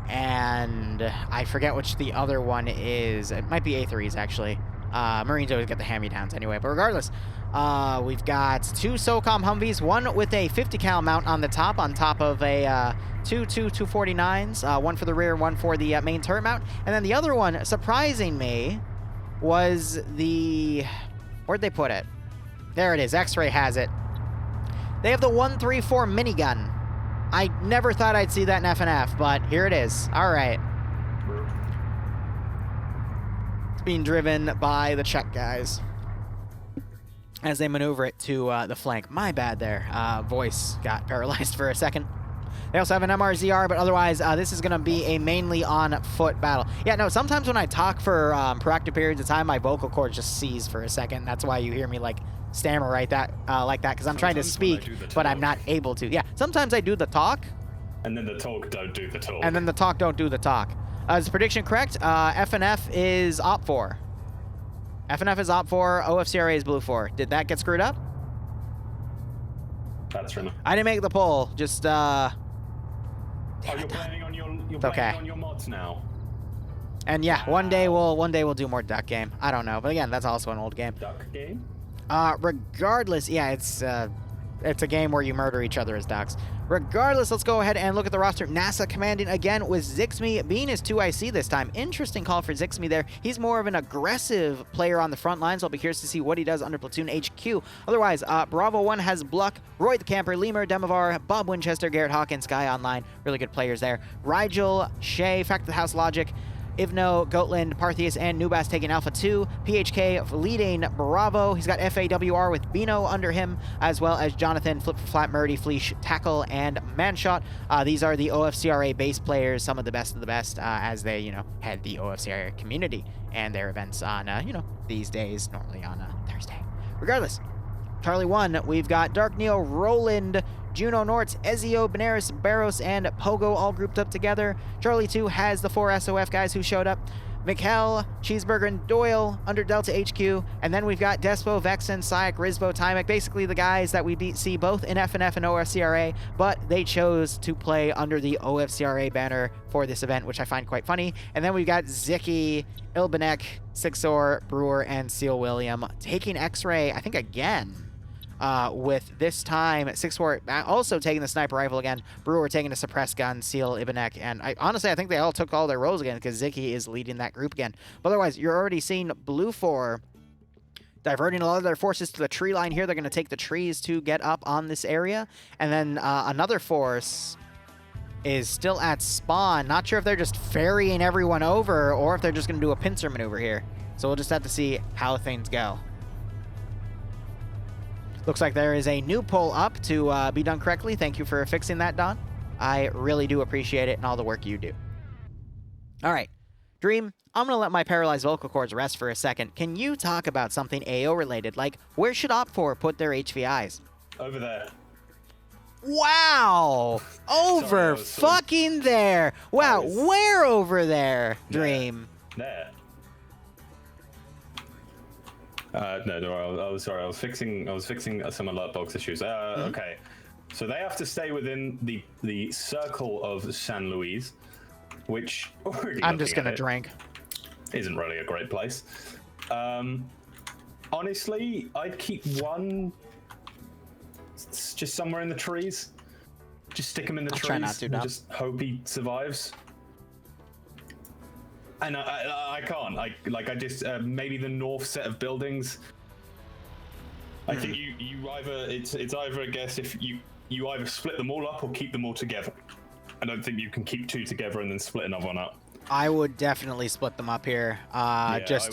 and I forget which the other one is. It might be A3s, actually. Marines always get the hand-me-downs anyway, but regardless, we've got 2 SOCOM Humvees, one with a 50 cal mount on top of a two 249s, one for the rear, one for the main turret mount, and then the other one, surprising me, was the... Where'd they put it? There it is. X-Ray has it. They have the 134 minigun. I never thought I'd see that in FnF, but here it is. All right. It's being driven by the Czech guys as they maneuver it to the flank. My bad there. Voice got paralyzed for a second. They also have an MRZR, but otherwise, this is going to be a mainly on-foot battle. Yeah, no, sometimes when I talk for proactive periods of time, my vocal cords just seize for a second. That's why you hear me, like, stammer like that, because I'm trying to speak, but I'm not able to. Yeah, sometimes I do the talk. And then the talk don't do the talk. And then the talk don't do the talk. Is the prediction correct? FnF is Op4. FnF is Op4, OFCRA is Blue 4. Did that get screwed up? That's right. I didn't make the poll, just, you're planning on your on your mods now. And yeah, one day we'll do more duck game. I don't know, but again, that's also an old game. Duck game? Regardless, yeah, it's a game where you murder each other as ducks. Regardless, let's go ahead and look at the roster. NASA commanding again with Zixme being his 2IC this time. Interesting call for Zixme there. He's more of an aggressive player on the front lines. I'll be curious to see what he does under Platoon HQ. Otherwise, Bravo 1 has Bluck, Roy the Camper, Lemur, Demovar, Bob Winchester, Garrett Hawkins, Sky Online. Really good players there. Rigel, Shay, Fact of the House Logic, Ivno, Gotland, Parthius, and Nubas taking Alpha 2. PHK leading Bravo. He's got FAWR with Bino under him, as well as Jonathan, Flip for Flat, Murdy, Fleesh, Tackle, and Manshot. These are the OFCRA base players, some of the best, as they, head the OFCRA community and their events on, these days, normally on Thursday. Regardless, Charlie 1, we've got Dark Neo, Roland, Juno Nortz, Ezio, Benares, Barros, and Pogo all grouped up together. Charlie 2 has the 4 SOF guys who showed up. Mikkel, Cheeseburger, and Doyle under Delta HQ. And then we've got Despo, Vexen, Syac, Rizbo, Timek, basically the guys that we see both in FnF and OFCRA, but they chose to play under the OFCRA banner for this event, which I find quite funny. And then we've got Ziki, Ilbanek, Sixor, Brewer, and Seal William taking X-Ray, I think again. With this time, 6-4 also taking the sniper rifle again, Brewer taking a suppressed gun, Seal, Ibanek, and honestly, I think they all took all their roles again because Ziki is leading that group again. But otherwise, you're already seeing Blue 4 diverting a lot of their forces to the tree line here. They're going to take the trees to get up on this area, and then another force is still at spawn. Not sure if they're just ferrying everyone over or if they're just going to do a pincer maneuver here. So we'll just have to see how things go. Looks like there is a new pull up to be done correctly. Thank you for fixing that, Don. I really do appreciate it and all the work you do. All right, Dream, I'm going to let my paralyzed vocal cords rest for a second. Can you talk about something AO related? Like, where should Op4 put their HVIs? Over there. Wow! Over fucking there! Wow, where over there, Dream? There. No, I was sorry. I was fixing some alert box issues. Okay, so they have to stay within the circle of San Luis, which I'm just gonna drink. Isn't really a great place. Honestly, I'd keep one just somewhere in the trees. Just stick him in the trees. Try not to, and just hope he survives. And I can't. I just maybe the north set of buildings. I think you either it's either I guess if you either split them all up or keep them all together. I don't think you can keep two together and then split another one up. I would definitely split them up here. Just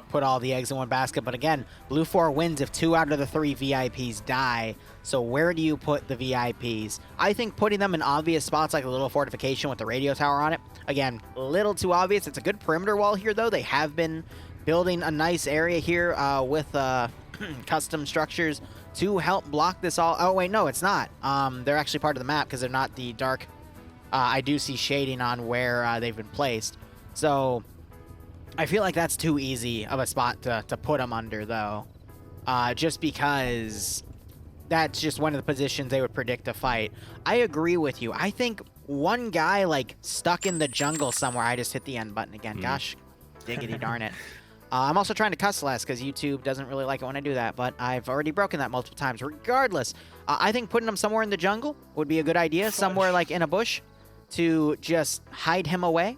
put all the eggs in one basket. But again, Blue 4 wins if 2 out of the 3 VIPs die. So where do you put the VIPs? I think putting them in obvious spots like a little fortification with the radio tower on it. Again, a little too obvious. It's a good perimeter wall here, though. They have been building a nice area here with custom structures to help block this all. Oh, wait, no, it's not. They're actually part of the map because they're not the dark... I do see shading on where they've been placed. So I feel like that's too easy of a spot to put them under, though. Just because that's just one of the positions they would predict a fight. I agree with you. I think one guy, like, stuck in the jungle somewhere. I just hit the end button again. Gosh, diggity darn it. I'm also trying to cuss less because YouTube doesn't really like it when I do that, but I've already broken that multiple times. Regardless, I think putting him somewhere in the jungle would be a good idea. Somewhere, like, in a bush, to just hide him away,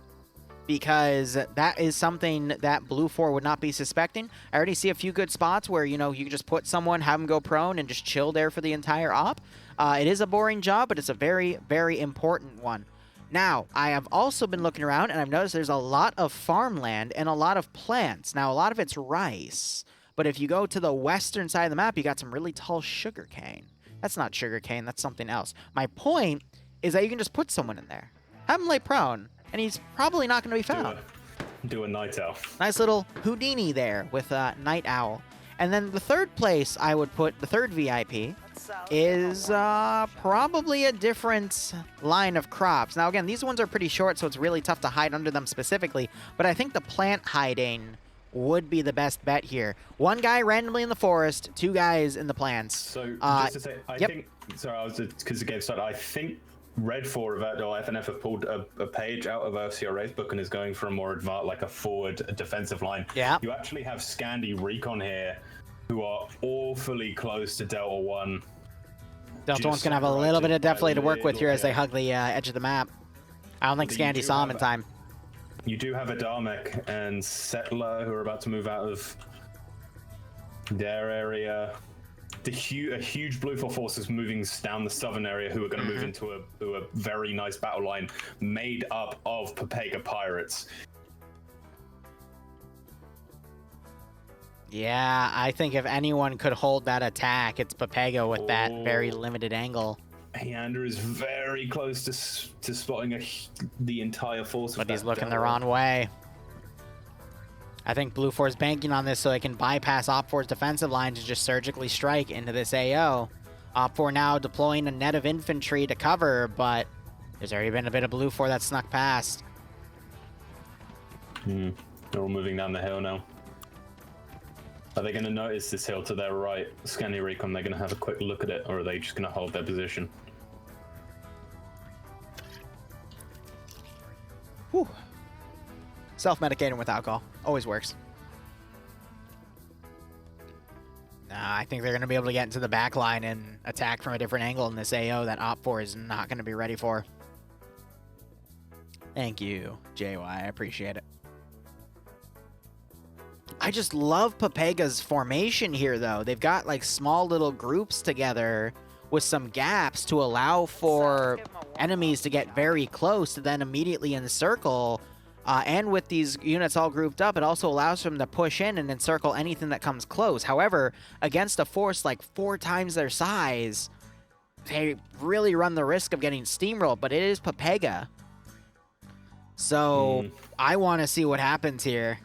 because that is something that Blue 4 would not be suspecting. I already see a few good spots where, you can just put someone, have them go prone, and just chill there for the entire op. It is a boring job, but it's a very, very important one. Now, I have also been looking around, and I've noticed there's a lot of farmland and a lot of plants. Now, a lot of it's rice, but if you go to the western side of the map, you got some really tall sugarcane. That's not sugarcane, that's something else. My point is that you can just put someone in there. Have him lay prone, and he's probably not going to be found. Do a night owl. Nice little Houdini there with a night owl. And then the third place I would put, the third VIP, is probably a different line of crops. Now, again, these ones are pretty short, so it's really tough to hide under them specifically, but I think the plant hiding would be the best bet here. One guy randomly in the forest, 2 guys in the plants. So, just to say, I think, sorry, I was just, because again, so I think Red 4 or FnF have pulled a page out of OFCRA's book and is going for a more advanced, like a forward defensive line. Yeah. You actually have Scandi Recon here, who are awfully close to Delta 1. Delta 1's going to have a little bit of deflate to work with here as they hug the edge of the map. I don't think Scandi saw him in time. You do have Adamek and Settler who are about to move out of their area. A huge Blue 4 force is moving down the southern area, who are going to move into a very nice battle line made up of Papega pirates. Yeah, I think if anyone could hold that attack, it's Pepega with that very limited angle. Heander is very close to spotting the entire force of that. But he's looking the wrong way. I think Blue 4 is banking on this so they can bypass Op4's defensive line to just surgically strike into this AO. Op4 now deploying a net of infantry to cover, but there's already been a bit of Blue 4 that snuck past. They're all moving down the hill now. Are they going to notice this hill to their right? Scanny Recon, they're going to have a quick look at it, or are they just going to hold their position? Whew. Self-medicating with alcohol. Always works. Nah, I think they're going to be able to get into the back line and attack from a different angle in this AO that Op4 is not going to be ready for. Thank you, JY. I appreciate it. I just love Pepega's formation here, though. They've got, like, small little groups together with some gaps to allow for enemies to get very close to then immediately encircle. And with these units all grouped up, it also allows them to push in and encircle anything that comes close. However, against a force like 4 times their size, they really run the risk of getting steamrolled, but it is Pepega. So I want to see what happens here.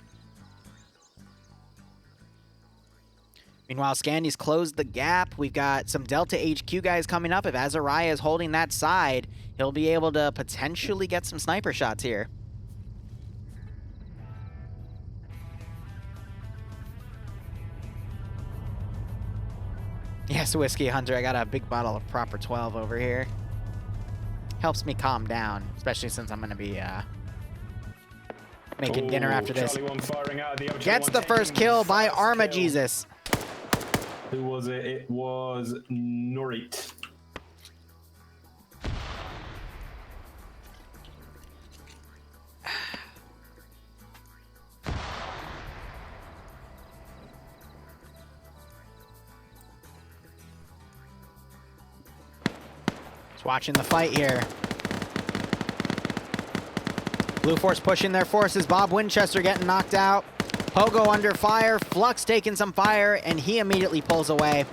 Meanwhile, Scandy's closed the gap. We've got some Delta HQ guys coming up. If Azariah is holding that side, he'll be able to potentially get some sniper shots here. Yes, Whiskey Hunter, I got a big bottle of Proper 12 over here. Helps me calm down, especially since I'm going to be making dinner after this. Gets the first kill by Arma Jesus. Who was it? It was Norit. Just watching the fight here. Blue Force pushing their forces. Bob Winchester getting knocked out. Pogo under fire, Flux taking some fire, and he immediately pulls away.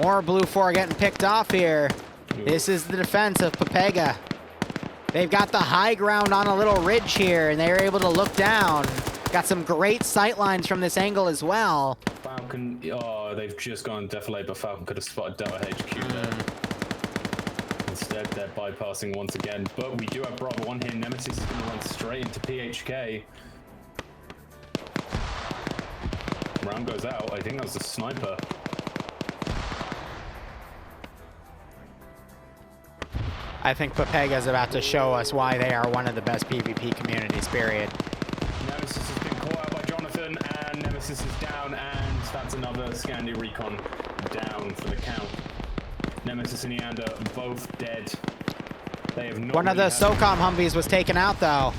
More Blue 4 getting picked off here. This is the defense of Pepega. They've got the high ground on a little ridge here, and they're able to look down. Got some great sight lines from this angle as well. Falcon, oh, they've just gone defilade, but Falcon could have spotted Delta HQ there. Instead, they're bypassing once again, but we do have Bravo 1 here. Nemesis is going to run straight into PHK. Round goes out. I think that was the sniper. I think Pepega's about to show us why they are one of the best PvP communities, period. Nemesis has been caught out by Jonathan, and Nemesis is down, and that's another Scandi Recon down for the count. Nemesis and Neander both dead. They have not. One of the SOCOM Humvees was taken out, though.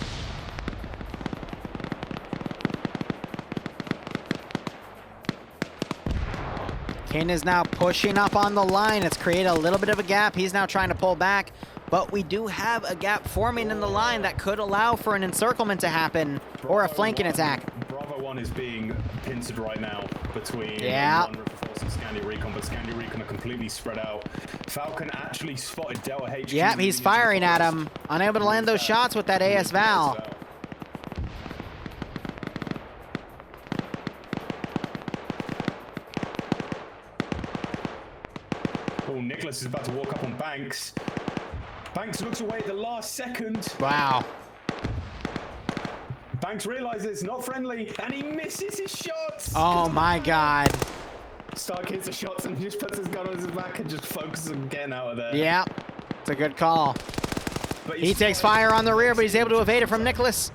King is now pushing up on the line. It's created a little bit of a gap. He's now trying to pull back, but we do have a gap forming in the line that could allow for an encirclement to happen or a flanking attack. Bravo 1 is being pincered right now between River Force and Scandi Recon, but Scandi Recon are completely spread out. Falcon actually spotted Delta HQ. Yeah, he's firing at him. Unable to land those shots with that AS Val. Oh, Nicholas is about to walk up on Banks. Banks looks away at the last second. Wow. Banks realizes it's not friendly, and he misses his shots. Oh my God. Stark hits the shots and just puts his gun on his back and just focuses on getting out of there. Yeah, it's a good call. But he takes fire on the rear, but he's able to evade it from Nicholas.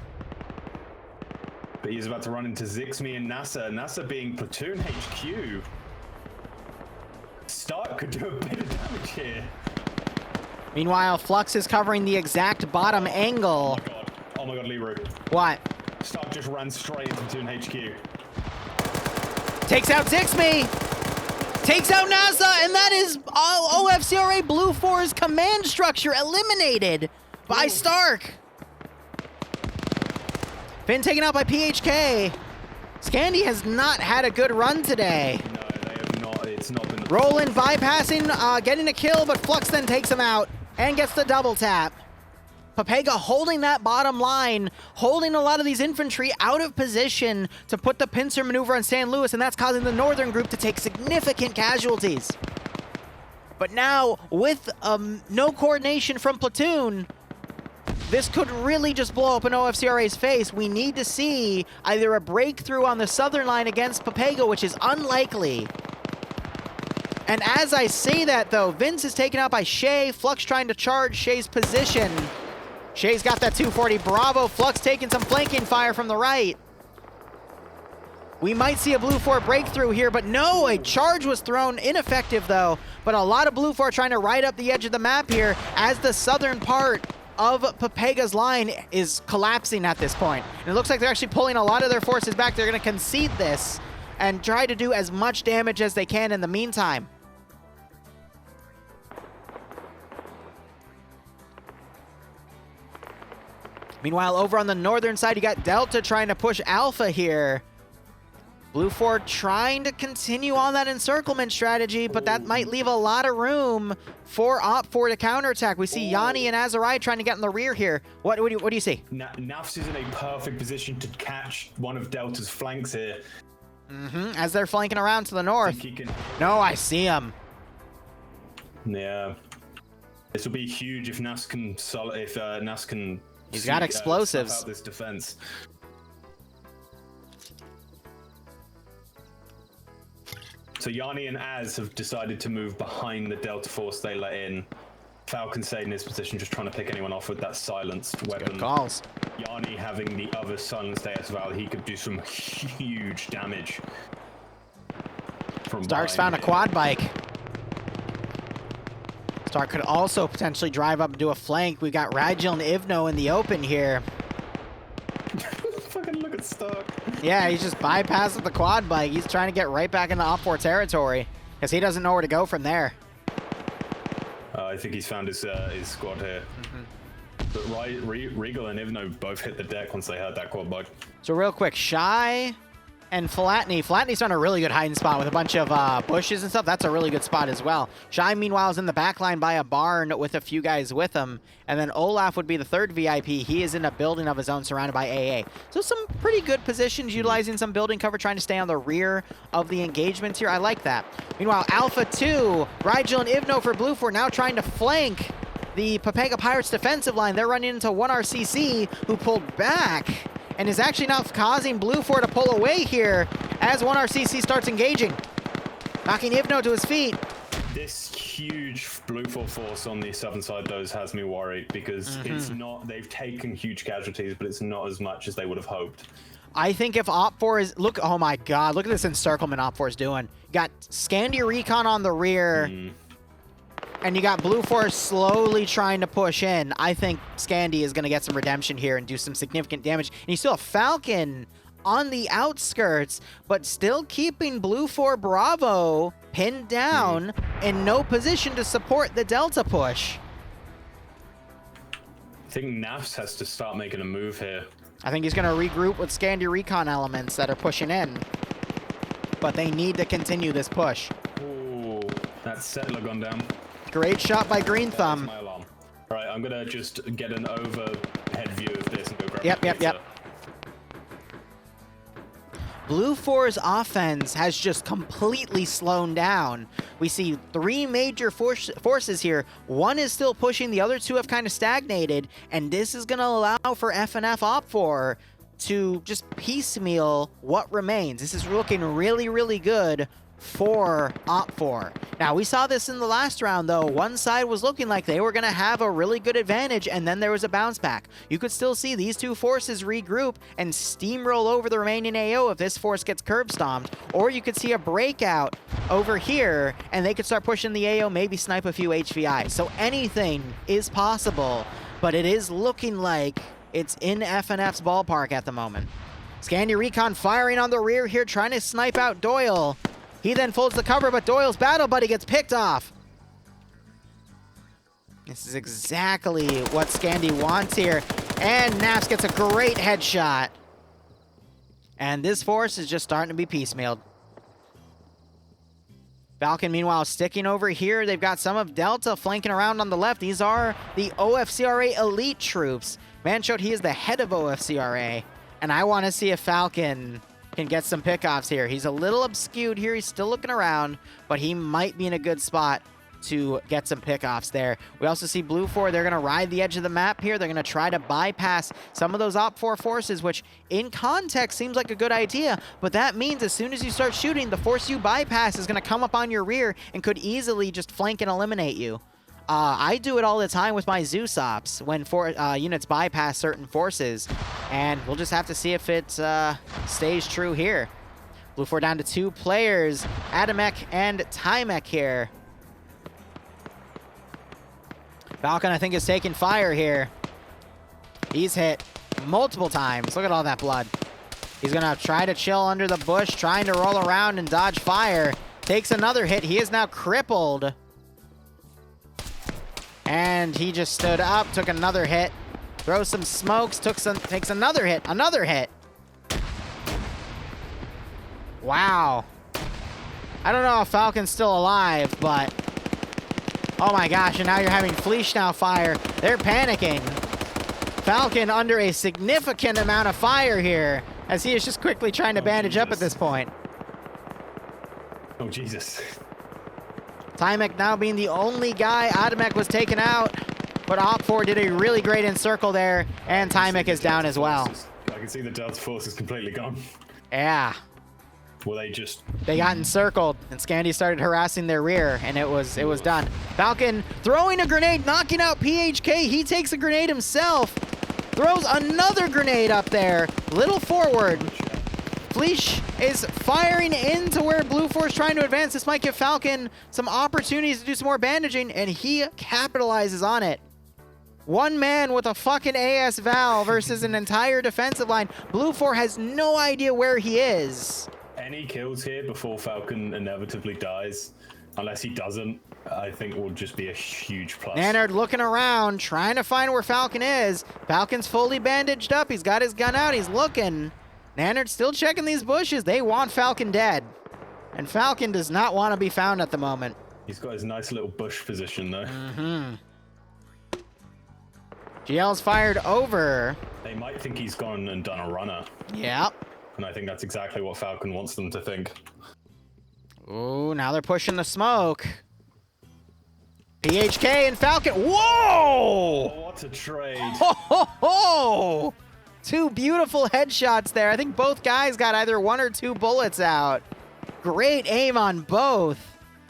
But he's about to run into Zixmi and NASA. NASA being platoon HQ. Stark could do a bit of damage here. Meanwhile, Flux is covering the exact bottom angle. Oh my God, Liru. What? Stark just ran straight into platoon HQ. Takes out Zixmi! Takes out NASA, and that is OFCRA Blue 4's command structure eliminated by Stark. Finn taken out by PHK. Scandy has not had a good run today. No, they have not. It's not been... Roland bypassing, getting a kill, but Flux then takes him out and gets the double tap. Papega holding that bottom line, holding a lot of these infantry out of position to put the pincer maneuver on San Luis, and that's causing the northern group to take significant casualties. But now, with no coordination from Platoon, this could really just blow up in OFCRA's face. We need to see either a breakthrough on the southern line against Papega, which is unlikely. And as I say that, though, Vince is taken out by Shay. Flux trying to charge Shay's position. Shay's got that 240 Bravo. Flux taking some flanking fire from the right. We might see a Blue 4 breakthrough here, but no, a charge was thrown. Ineffective, though. But a lot of Blue 4 trying to ride up the edge of the map here as the southern part of Papega's line is collapsing at this point. And it looks like they're actually pulling a lot of their forces back. They're going to concede this and try to do as much damage as they can in the meantime. Meanwhile, over on the northern side, you got Delta trying to push Alpha here. Blue 4 trying to continue on that encirclement strategy, but that might leave a lot of room for Op4 to counterattack. We see Yanni and Azarai trying to get in the rear here. What do you see? Nafs is in a perfect position to catch one of Delta's flanks here. As they're flanking around to the north. No, I see him. Yeah. This will be huge if Nafs can... He's got explosives. Out this defense. So Yanni and Az have decided to move behind the Delta force they let in. Falcon stayed in his position, just trying to pick anyone off with that silenced weapon. Good calls. Yanni having the other silenced AS Val, he could do some huge damage. Stark's found a quad bike. Stark could also potentially drive up and do a flank. We've got Ragil and Ivno in the open here. Fucking look at Stark. Yeah, he's just bypassing the quad bike. He's trying to get right back into Op4 territory because he doesn't know where to go from there. I think he's found his squad here. But Regal and Ivno both hit the deck once they heard that quad bike. So real quick, Shy and Flatney. Flatney's on a really good hiding spot with a bunch of bushes and stuff. That's a really good spot as well. Shy, meanwhile, is in the back line by a barn with a few guys with him. And then Olaf would be the third VIP. He is in a building of his own surrounded by AA. So some pretty good positions, utilizing some building cover, trying to stay on the rear of the engagements here. I like that. Meanwhile, Alpha 2, Rigel and Ivno for Blue 4 now trying to flank the Papega Pirates defensive line. They're running into 1RCC, who pulled back and is actually now causing Blue 4 to pull away here as 1RCC starts engaging. Knocking Ivno to his feet. This huge Blue 4 force on the southern side, though, has me worried because it's not, they've taken huge casualties, but it's not as much as they would have hoped. I think if Op4 is, look, oh my God, look at this encirclement Op4 is doing. Got Scandia Recon on the rear. And you got Blue 4 slowly trying to push in. I think Scandy is going to get some redemption here and do some significant damage. And you still have Falcon on the outskirts, but still keeping Blue 4 Bravo pinned down in no position to support the Delta push. I think Nafs has to start making a move here. I think he's going to regroup with Scandy Recon elements that are pushing in. But they need to continue this push. Ooh, that settler gone down. Great shot by Green Thumb. My alarm. All right, I'm gonna just get an overhead view of this and go grab Yep. Blue 4's offense has just completely slowed down. We see three major forces here. One is still pushing, the other two have kind of stagnated, and this is going to allow for FnF Op4 to just piecemeal what remains. This is looking really, really good for Op4. Now, we saw this in the last round, though. One side was looking like they were going to have a really good advantage, and then there was a bounce back. You could still see these two forces regroup and steamroll over the remaining AO if this force gets curb stomped, or you could see a breakout over here, and they could start pushing the AO, maybe snipe a few HVI. So anything is possible, but it is looking like it's in FNF's ballpark at the moment. Scandia Recon firing on the rear here, trying to snipe out Doyle. He then folds the cover, but Doyle's battle buddy gets picked off. This is exactly what Scandy wants here. And Naps gets a great headshot. And this force is just starting to be piecemealed. Falcon, meanwhile, sticking over here. They've got some of Delta flanking around on the left. These are the OFCRA elite troops. Man showed he is the head of OFCRA. And I want to see if Falcon can get some pickoffs here. He's a little obscured here. He's still looking around, but he might be in a good spot to get some pickoffs there. We also see Blue 4. They're going to ride the edge of the map here. They're going to try to bypass some of those Op 4 forces, which in context seems like a good idea, but that means as soon as you start shooting, the force you bypass is going to come up on your rear and could easily just flank and eliminate you. I do it all the time with my Zeus Ops when units bypass certain forces, and we'll just have to see if it stays true here. Blue 4 down to 2 players, Adamek and Timek here. Falcon, I think, is taking fire here. He's hit multiple times. Look at all that blood. He's going to try to chill under the bush, trying to roll around and dodge fire. Takes another hit. He is now crippled. And he just stood up, took another hit. Throws some smokes, takes another hit. Another hit. Wow. I don't know if Falcon's still alive, but... Oh my gosh, and now you're having Fleesh now fire. They're panicking. Falcon under a significant amount of fire here, as he is just quickly trying to bandage up at this point. Oh, Jesus. Timek now being the only guy. Adamek was taken out, but Op 4 did a really great encircle there, and Timek is down as well. I can see the Delta force is completely gone. Yeah. Well, they got encircled, and Scandy started harassing their rear, and it was done. Falcon throwing a grenade, knocking out PHK. He takes a grenade himself, throws another grenade up there, little forward. Fleesh is firing into where Blue 4 is trying to advance. This might give Falcon some opportunities to do some more bandaging, and he capitalizes on it. One man with a fucking AS Val versus an entire defensive line. Blue 4 has no idea where he is. Any kills here before Falcon inevitably dies, unless he doesn't, I think will just be a huge plus. Nannard looking around, trying to find where Falcon is. Falcon's fully bandaged up. He's got his gun out. He's looking. Nannard's still checking these bushes. They want Falcon dead. And Falcon does not want to be found at the moment. He's got his nice little bush position, though. Mm-hmm. GL's fired over. They might think he's gone and done a runner. Yep. And I think that's exactly what Falcon wants them to think. Ooh, now they're pushing the smoke. PHK and Falcon. Whoa! Oh, what a trade. Ho, ho, ho! 2 beautiful headshots there. I think both guys got either 1 or 2 bullets out. Great aim on both.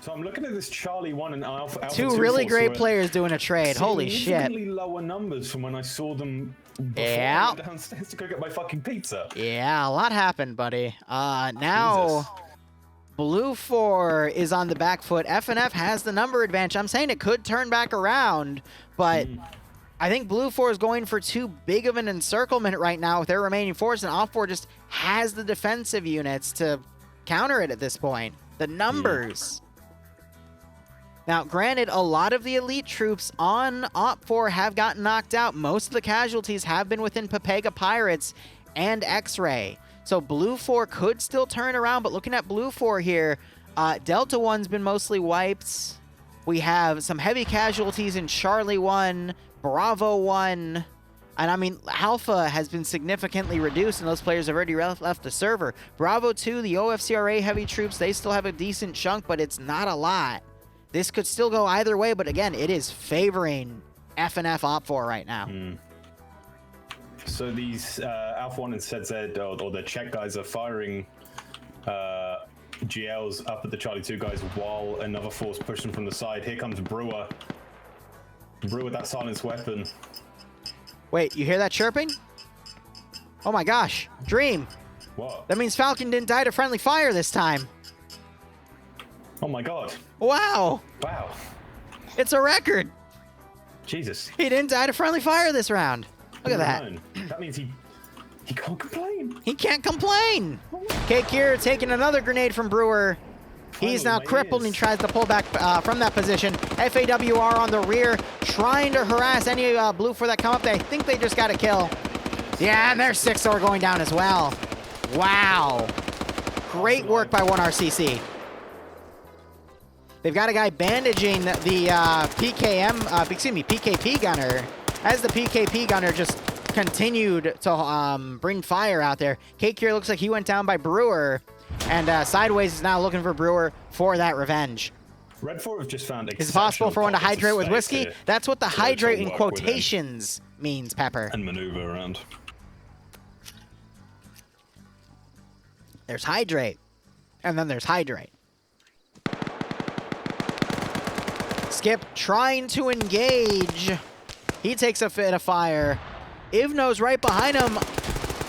So I'm looking at this Charlie 1 and Alpha 2 really great players doing a trade. Holy shit. Significantly lower numbers from when I saw them before I went downstairs to go get my fucking pizza. Yeah, a lot happened, buddy. Now, Jesus. Blue 4 is on the back foot. FnF has the number advantage. I'm saying it could turn back around, but I think Blue 4 is going for too big of an encirclement right now with their remaining force, and Op 4 just has the defensive units to counter it at this point. The numbers. Now, granted, a lot of the elite troops on Op 4 have gotten knocked out. Most of the casualties have been within Pepega Pirates and X-Ray. So Blue 4 could still turn around, but looking at Blue 4 here, Delta 1's been mostly wiped. We have some heavy casualties in Charlie 1, Bravo 1, and I mean, Alpha has been significantly reduced, and those players have already left the server. Bravo 2, the OFCRA heavy troops, they still have a decent chunk, but it's not a lot. This could still go either way, but again, it is favoring FnF Op 4 right now. So these Alpha 1 and ZZ, or the Czech guys, are firing GLs up at the Charlie 2 guys while another force pushing from the side. Here comes Brewer. Brewer with that silenced weapon. Wait, you hear that chirping? Oh my gosh, Dream. What? That means Falcon didn't die to friendly fire this time. Oh my god. Wow. Wow. It's a record. Jesus. He didn't die to friendly fire this round. Look at that. That means he can't complain. He can't complain. Kekir taking another grenade from Brewer. He's now crippled and he tries to pull back from that position. FAWR on the rear, trying to harass any Blue 4 that come up. They think they just got a kill. Yeah, and their 6-or going down as well. Wow. Great work by 1RCC. They've got a guy bandaging the PKP gunner. As the PKP gunner just continued to bring fire out there. Cake here looks like he went down by Brewer. And Sideways is now looking for Brewer for that revenge. Red 4 have just found Is it possible for one to hydrate with whiskey? Here. That's what the So hydrate in work quotations means, Pepper. and maneuver around. There's hydrate. And then there's hydrate. Skip trying to engage. He takes a fit of fire. Ivno's right behind him.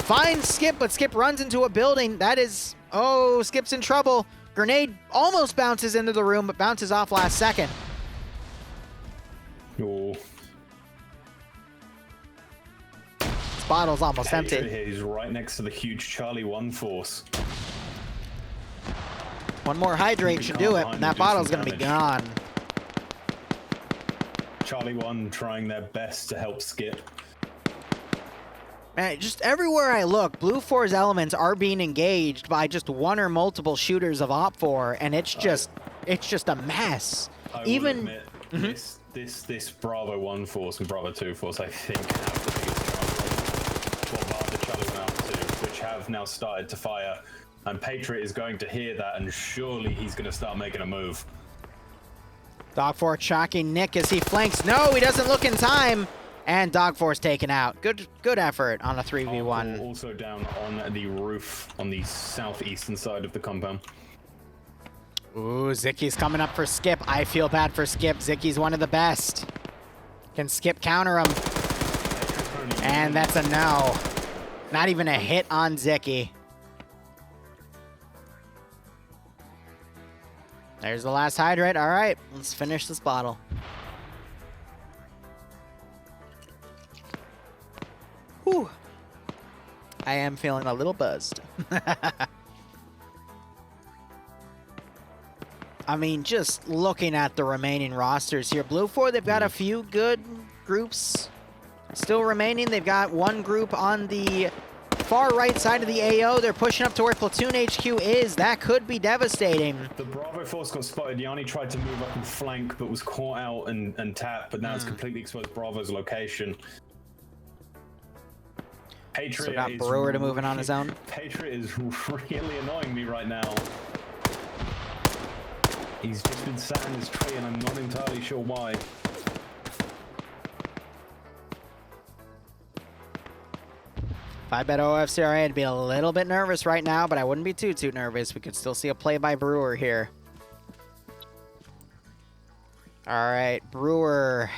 Finds Skip, but Skip runs into a building. That is... Oh, Skip's in trouble. Grenade almost bounces into the room, but bounces off last second. Oh. This bottle's almost empty. He's right next to the huge Charlie 1 force. One more hydrate should do it, and that bottle's going to be gone. Charlie 1 trying their best to help Skip. Man, just everywhere I look, Blue 4's elements are being engaged by just one or multiple shooters of Op4, and it's just a mess. I Even will admit, this Bravo 1 force and Bravo 2 force, I think, have the biggest chance. Well, the Charlie 1 Alpha 2, which have now started to fire, and Patriot is going to hear that, and surely he's going to start making a move. Dog4 tracking Nick as he flanks. No, he doesn't look in time. And Dog4's taken out. Good effort on a 3v1. Also down on the roof on the southeastern side of the compound. Ooh, Zicky's coming up for Skip. I feel bad for Skip. Zicky's one of the best. Can Skip counter him? And that's a no. Not even a hit on Zicky. There's the last hydrate. All right, let's finish this bottle. Whew. I am feeling a little buzzed. I mean, just looking at the remaining rosters here. Blue 4, they've got a few good groups still remaining. They've got one group on the far right side of the AO. They're pushing up to where Platoon HQ is. That could be devastating. The Bravo force got spotted. Yanni tried to move up and flank, but was caught out and tapped, but now it's completely exposed Bravo's location. Patriot So got Brewer to move in on his own. Patriot is really annoying me right now. He's just been sat in his tree and I'm not entirely sure why. If I bet OFCRA, I'd be a little bit nervous right now, but I wouldn't be too nervous. We could still see a play by Brewer here. All right, Brewer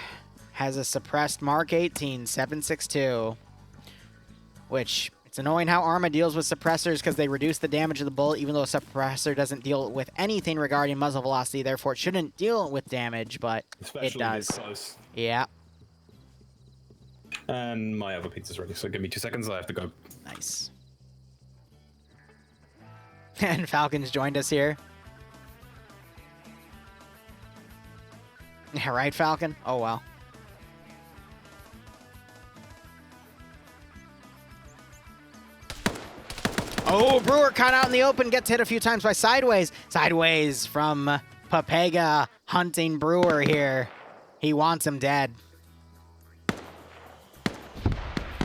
has a suppressed Mark 18, 7.62. Which, it's annoying how Arma deals with suppressors because they reduce the damage of the bullet, even though a suppressor doesn't deal with anything regarding muzzle velocity, therefore it shouldn't deal with damage, but especially it does. This close. Yeah. And my other pizza's ready, so give me 2 seconds, I have to go. Nice. And Falcon's joined us here. Yeah, right, Falcon? Oh, well. Oh, Brewer caught out in the open, gets hit a few times by Sideways. Sideways from Papega hunting Brewer here. He wants him dead.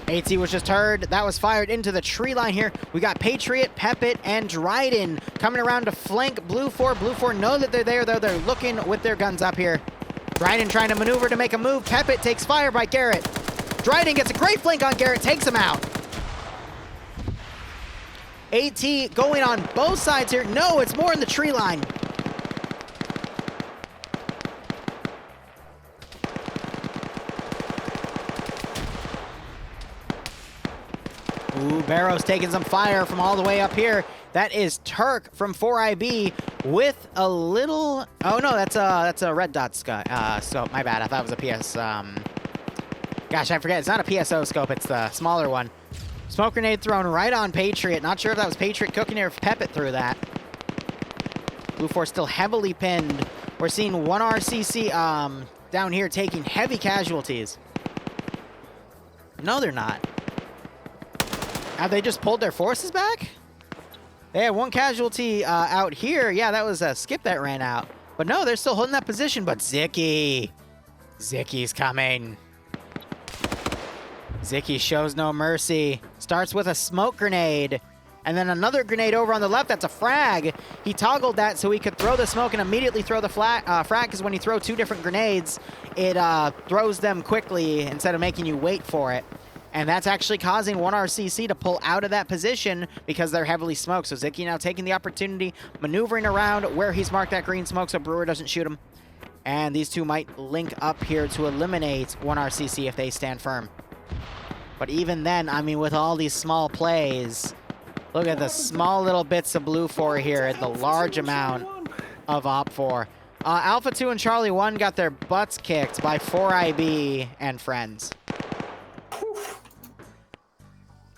AT was just heard. That was fired into the tree line here. We got Patriot, Pepit, and Dryden coming around to flank Blue 4. Blue 4 know that they're there, though. They're looking with their guns up here. Dryden trying to maneuver to make a move. Pepit takes fire by Garrett. Dryden gets a great flank on Garrett, takes him out. AT going on both sides here. No, it's more in the tree line. Ooh, Barrow's taking some fire from all the way up here. That is Turk from 4IB with a little... Oh, no, that's a red dot scope. So, my bad. I thought it was a PS... Gosh, I forget. It's not a PSO scope. It's the smaller one. Smoke grenade thrown right on Patriot. Not sure if that was Patriot cooking or if Pepit threw that. Blue 4 still heavily pinned. We're seeing 1RCC down here taking heavy casualties. No, they're not. Have they just pulled their forces back? They had one casualty out here. Yeah, that was a Skip that ran out. But no, they're still holding that position. But Zicky. Zicky's coming. Zicky shows no mercy. Starts with a smoke grenade. And then another grenade over on the left. That's a frag. He toggled that so he could throw the smoke and immediately throw the frag, because when you throw 2 different grenades, it throws them quickly instead of making you wait for it. And that's actually causing 1RCC to pull out of that position because they're heavily smoked. So Zicky now taking the opportunity, maneuvering around where he's marked that green smoke so Brewer doesn't shoot him. And these two might link up here to eliminate 1RCC if they stand firm. But even then, I mean, with all these small plays, look at the small little bits of Blue 4 here and the large amount of Op 4. Alpha 2 and Charlie 1 got their butts kicked by 4IB and friends.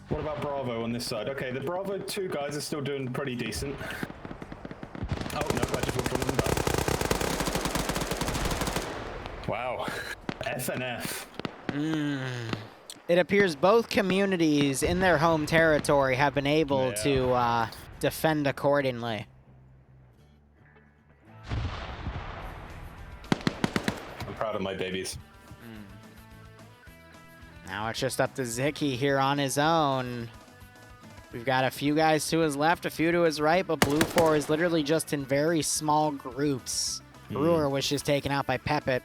What about Bravo on this side? Okay, the Bravo 2 guys are still doing pretty decent. Oh, no, I just walked on them back. Wow. FnF. It appears both communities in their home territory have been able to defend accordingly. I'm proud of my babies. Now it's just up to Zicky here on his own. We've got a few guys to his left, a few to his right, but Blue 4 is literally just in very small groups. Brewer was just taken out by Pepit.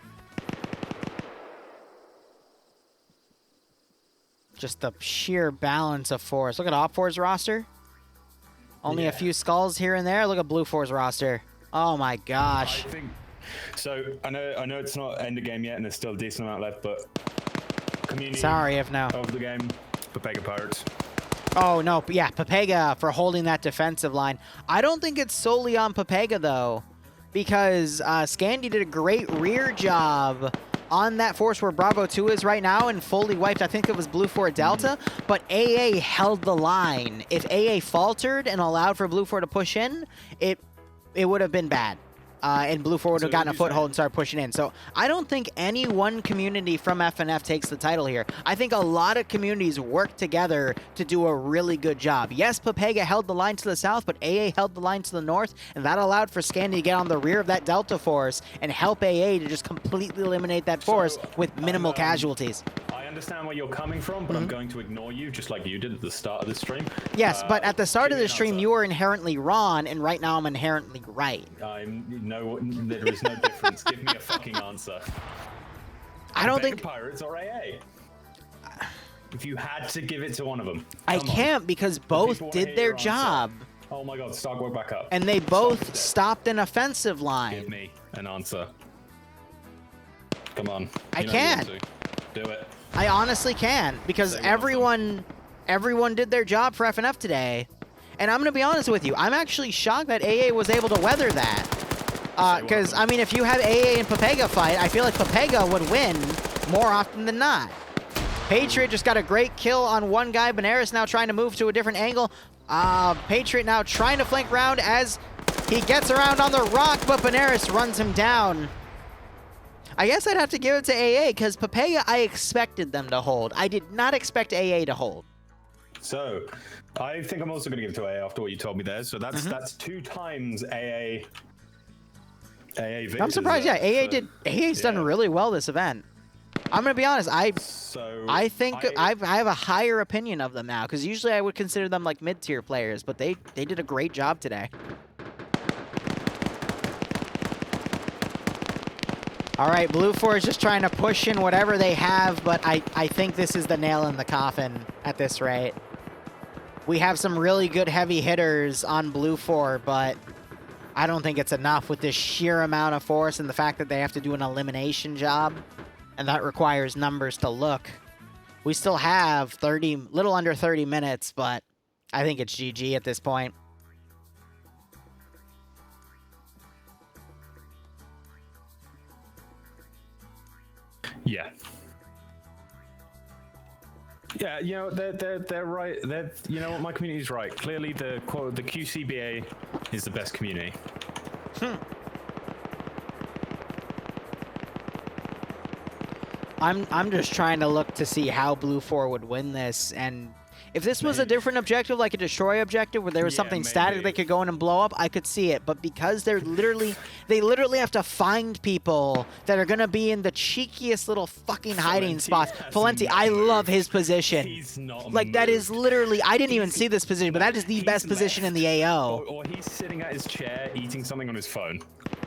Just the sheer balance of force. Look at Op 4's roster. Only a few skulls here and there. Look at Blue 4's roster. Oh my gosh. So I know it's not end of game yet and there's still a decent amount left, but community sorry if no. Of the game, Papega Pirates. Oh no, yeah, Papega for holding that defensive line. I don't think it's solely on Papega though, because Scandy did a great rear job on that force where Bravo 2 is right now and fully wiped. I think it was Blue 4 Delta, but AA held the line. If AA faltered and allowed for Blue 4 to push in, it would have been bad. And Blue 4 would have gotten a foothold and started pushing in. So I don't think any one community from FnF takes the title here. I think a lot of communities work together to do a really good job. Yes, Papega held the line to the south, but AA held the line to the north, and that allowed for Scandy to get on the rear of that Delta force and help AA to just completely eliminate that force with minimal casualties. I understand where you're coming from, but I'm going to ignore you just like you did at the start of the stream. Yes, but at the start of the stream, you were inherently wrong, and right now I'm inherently right. There is no difference. Give me a fucking answer. I don't think Pirates or AA. If you had to give it to one of them, I can't because both did their job. Oh my god, Stark, work back up. And they both stopped an offensive line. Give me an answer. Come on. I can't. Do it. I honestly can because everyone did their job for FnF today. And I'm going to be honest with you. I'm actually shocked that AA was able to weather that. Because, I mean, if you had AA and Papega fight, I feel like Papega would win more often than not. Patriot just got a great kill on one guy. Benares now trying to move to a different angle. Patriot now trying to flank round as he gets around on the rock, but Benares runs him down. I guess I'd have to give it to AA because Papega, I expected them to hold. I did not expect AA to hold. So, I think I'm also going to give it to AA after what you told me there. So that's 2 times AA victors. I'm surprised. Yeah, AA's done really well this event. I'm going to be honest. I think I have a higher opinion of them now because usually I would consider them like mid-tier players, but they did a great job today. All right, Blue 4 is just trying to push in whatever they have, but I think this is the nail in the coffin at this rate. We have some really good heavy hitters on Blue 4, but I don't think it's enough with this sheer amount of force and the fact that they have to do an elimination job, and that requires numbers to look. We still have little under 30 minutes, but I think it's GG at this point. Yeah. Yeah, you know, they're right. You know what, my community's right. Clearly, the QCBA is the best community. I'm just trying to look to see how Blue 4 would win this, and If this was a different objective, like a destroy objective, where there was something static they could go in and blow up, I could see it. But because they literally have to find people that are gonna be in the cheekiest little fucking hiding spots. Valenti, I love his position. He's not like that is literally. I didn't even see this position, but that is the best position in the AO. Or he's sitting at his chair eating something on his phone.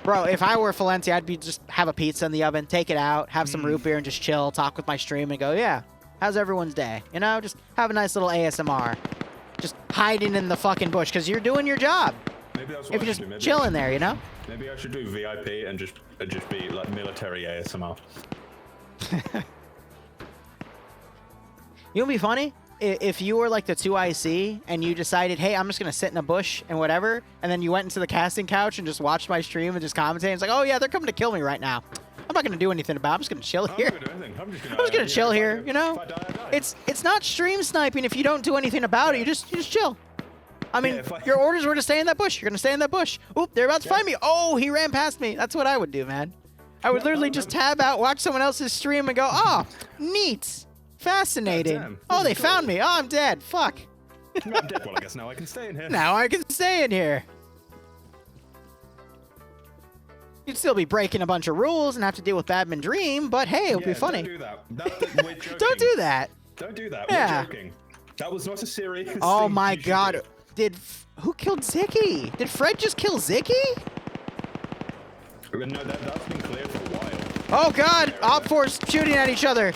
Bro, if I were Valenti, I'd be just have a pizza in the oven, take it out, have some root beer, and just chill, talk with my stream, and go, yeah. How's everyone's day? You know, just have a nice little ASMR. Just hiding in the fucking bush, because you're doing your job. Maybe that's If what you're just chilling there, you know? Maybe I should do VIP and just be like military ASMR. You know what'd be funny? If you were like the 2IC and you decided, hey, I'm just going to sit in a bush and whatever, and then you went into the casting couch and just watched my stream and just commentated, it's like, oh yeah, they're coming to kill me right now. I'm not going to do anything about it. I'm just going to chill here. I'm just going to chill here, you know? It's not stream sniping if you don't do anything about it. You just chill. I mean, your orders were to stay in that bush. You're going to stay in that bush. Oop, they're about to find me. Oh, he ran past me. That's what I would do, man. I would literally just tab out, watch someone else's stream, and go, oh, neat. Fascinating. Oh, they found me. Oh, I'm dead. Fuck. I'm dead. Well, I guess now I can stay in here. Now I can stay in here. You'd still be breaking a bunch of rules and have to deal with Badman Dream, but hey, it'll be funny. Don't do that. We're joking. Don't do that. Don't do that. Yeah. We're joking. That was not a serious Oh thing my god. Who killed Zicky? Did Fred just kill Zicky? No, that's been clear for a while. Oh god, Op4's shooting at each other.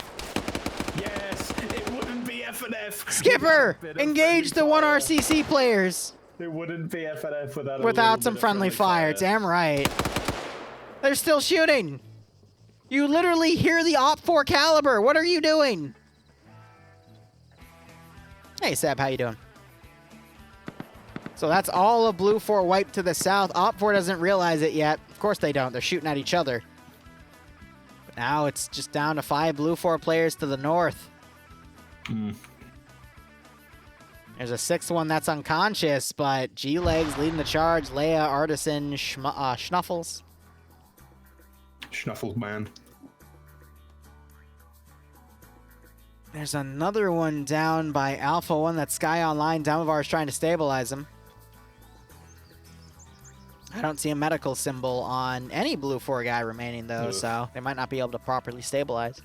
Yes, it wouldn't be FnF. Skipper, engage the 1RCC players. It wouldn't be FnF without some friendly fire. Damn right. They're still shooting. You literally hear the Op4 caliber. What are you doing? Hey, Seb, how you doing? So that's all of Blue 4 wiped to the south. Op4 doesn't realize it yet. Of course they don't. They're shooting at each other. But now it's just down to 5 Blue 4 players to the north. There's a 6th one that's unconscious, but G-Legs leading the charge. Leia, Artisan, Schnuffles. Schnuffles, man. There's another one down by Alpha 1 that Sky Online. Damovar is trying to stabilize him. I don't see a medical symbol on any Blue 4 guy remaining, though, so they might not be able to properly stabilize.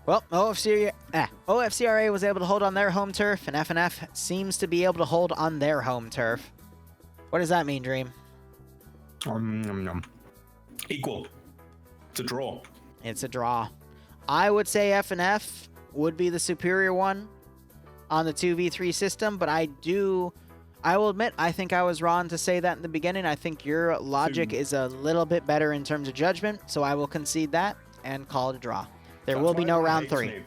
Well, OFCRA was able to hold on their home turf, and FnF seems to be able to hold on their home turf. What does that mean, Dream? Equal. It's a draw. It's a draw. I would say FnF would be the superior one on the 2v3 system, but I will admit, I think I was wrong to say that in the beginning. I think your logic is a little bit better in terms of judgment, so I will concede that and call it a draw. There will be no round 3.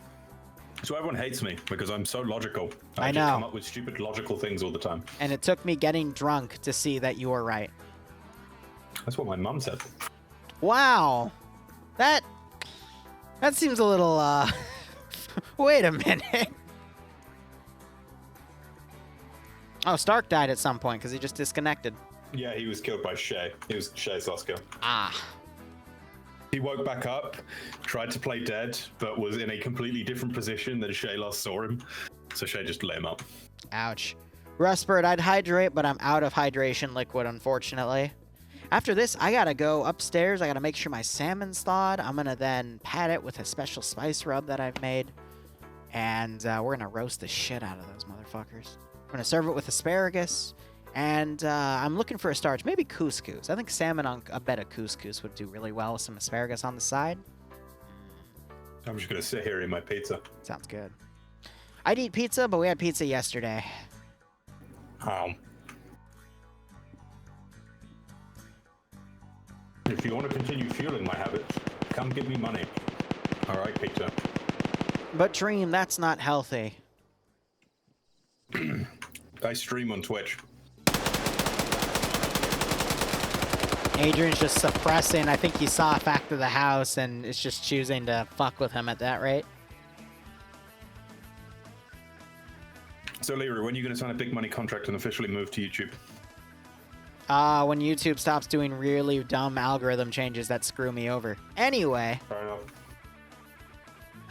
So everyone hates me because I'm so logical. I know. Just come up with stupid logical things all the time. And it took me getting drunk to see that you were right. That's what my mum said. Wow. That seems a little, wait a minute. Oh, Stark died at some point because he just disconnected. Yeah, he was killed by Shay. He was Shay's last kill. Ah. He woke back up, tried to play dead, but was in a completely different position than Shay last saw him. So Shay just lit him up. Ouch. Rustbird, I'd hydrate, but I'm out of hydration liquid, unfortunately. After this, I gotta go upstairs. I gotta make sure my salmon's thawed. I'm gonna then pat it with a special spice rub that I've made. And we're gonna roast the shit out of those motherfuckers. We're gonna serve it with asparagus. And I'm looking for a starch, maybe couscous. I think salmon on a bed of couscous would do really well with some asparagus on the side. I'm just gonna sit here and eat my pizza. Sounds good. I'd eat pizza, but we had pizza yesterday. If you want to continue fueling my habits, come give me money. All right, pizza. But Dream, that's not healthy. I stream on Twitch. Adrian's just suppressing. I think he saw a fact of the house and is just choosing to fuck with him at that rate. So, Liru, when are you going to sign a big money contract and officially move to YouTube? When YouTube stops doing really dumb algorithm changes that screw me over. Anyway. Fair enough.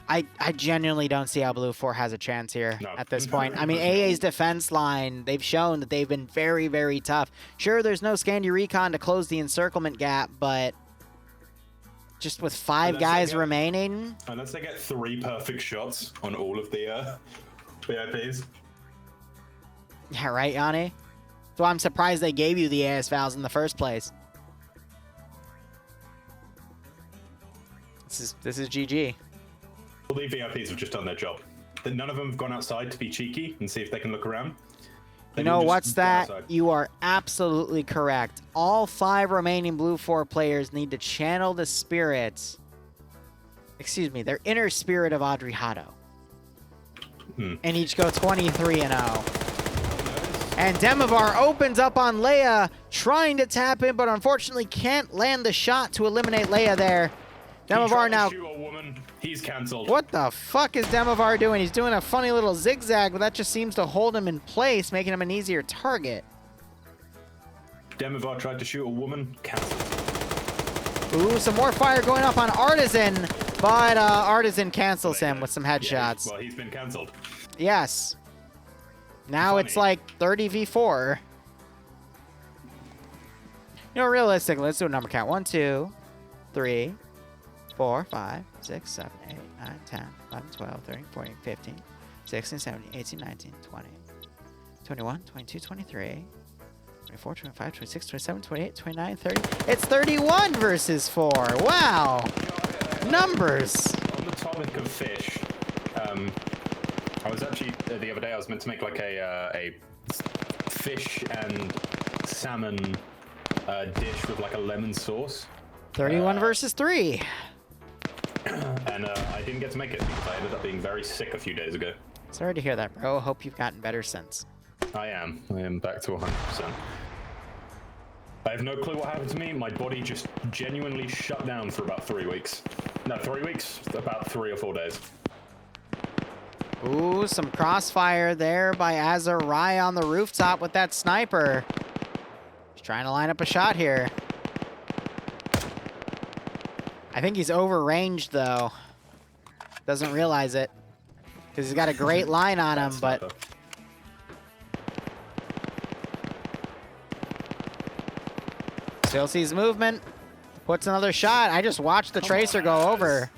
I genuinely don't see how Blue 4 has a chance here at this point. I mean, AA's defense line, they've shown that they've been very, very tough. Sure, there's no Scandi Recon to close the encirclement gap, but just with 5 guys remaining... Unless they get 3 perfect shots on all of the VIPs. Yeah, right, Yanni? So I'm surprised they gave you the AS Vals in the first place. This is GG. All the VIPs have just done their job. None of them have gone outside to be cheeky and see if they can look around. You know what's that? You are absolutely correct. All 5 remaining Blue 4 players need to channel the spirits. Excuse me, their inner spirit of Audrey Hotto. And each go 23-0. And Demovar opens up on Leia, trying to tap in, but unfortunately can't land the shot to eliminate Leia there. Demovar now... He's cancelled. What the fuck is Demovar doing? He's doing a funny little zigzag, but that just seems to hold him in place, making him an easier target. Demovar tried to shoot a woman. Cancelled. Ooh, some more fire going up on Artisan, but Artisan cancels him with some headshots. Yeah, well, he's been cancelled. Yes. Now it's like 30v4. You know, realistically, let's do a number count. 1, 2, 3, 4, 5, 6, 7, 8, 9, 10, 11, 12, 13, 14, 15, 16, 17, 18, 19, 20, 21, 22, 23, 24, 25, 26, 27, 28, 29, 30. It's 31 versus 4. Wow. Numbers. On the topic of fish, I was actually, the other day, I was meant to make like a fish and salmon dish with like a lemon sauce. 31 versus 3. And I didn't get to make it because I ended up being very sick a few days ago. Sorry to hear that, bro. Hope you've gotten better since. I am back to 100%. I have no clue what happened to me. My body just genuinely shut down for about 3 weeks. No, 3 weeks? About 3 or 4 days. Ooh, some crossfire there by Azariah on the rooftop with that sniper. He's trying to line up a shot here. I think he's overranged, though. Doesn't realize it. Because he's got a great line on him, but... Still sees movement. Puts another shot. I just watched the Tracer go over.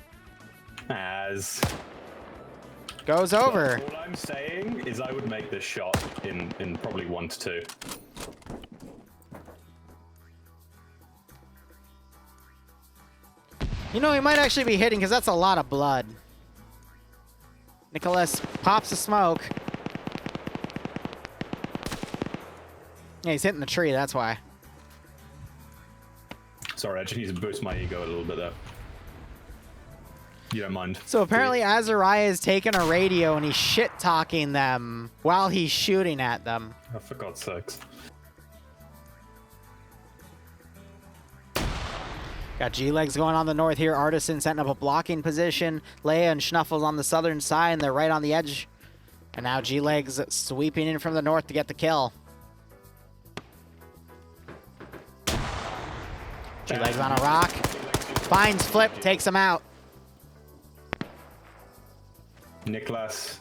Goes over. All I'm saying is I would make this shot in probably 1 to 2. You know, he might actually be hitting because that's a lot of blood. Nicholas pops the smoke. Yeah, he's hitting the tree, that's why. Sorry, I just need to boost my ego a little bit there. You don't mind. So apparently Azariah is taking a radio and he's shit-talking them while he's shooting at them. Oh, for God's sakes. Got G-Legs going on the north here. Artisan setting up a blocking position. Leia and Schnuffles on the southern side, and they're right on the edge. And now G-Legs sweeping in from the north to get the kill. G-Legs on a rock. Finds Flip, takes him out. Nicholas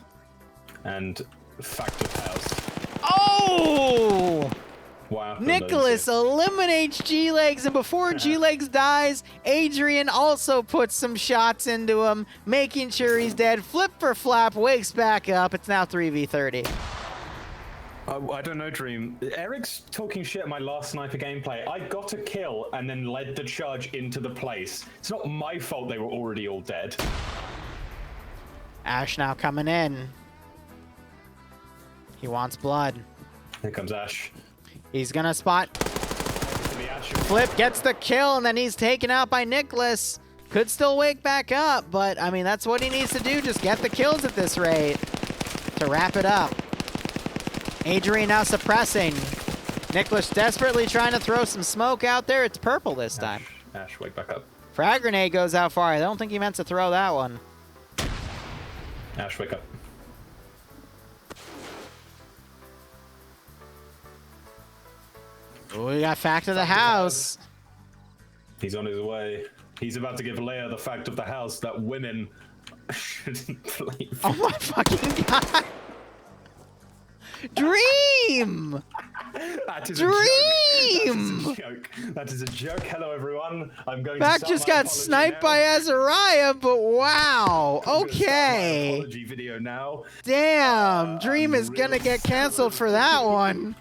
and Factor House. Oh! Wow. Nicholas eliminates G-Legs, and before G-Legs dies, Adrian also puts some shots into him, making sure he's dead. Flip for Flap, wakes back up. It's now 3v30. I don't know, Dream. Eric's talking shit at my last sniper gameplay. I got a kill and then led the charge into the place. It's not my fault they were already all dead. Ash now coming in. He wants blood. Here comes Ash. He's gonna spot. Flip gets the kill, and then he's taken out by Nicholas. Could still wake back up, but I mean, that's what he needs to do. Just get the kills at this rate to wrap it up. Adrian now suppressing. Nicholas desperately trying to throw some smoke out there. It's purple this time. Ash, wake back up. Frag grenade goes out far. I don't think he meant to throw that one. Ash, wake up. We got fact of the house. He's on his way. He's about to give Leia the fact of the house that women shouldn't play. Oh my fucking god! Dream! That is Dream! a joke. That is a joke. Hello, everyone. I'm going Fact to just start my got sniped apology by Azariah, but wow. now. I'm gonna start my Okay. apology video now. Damn. Dream is gonna really get canceled for that one.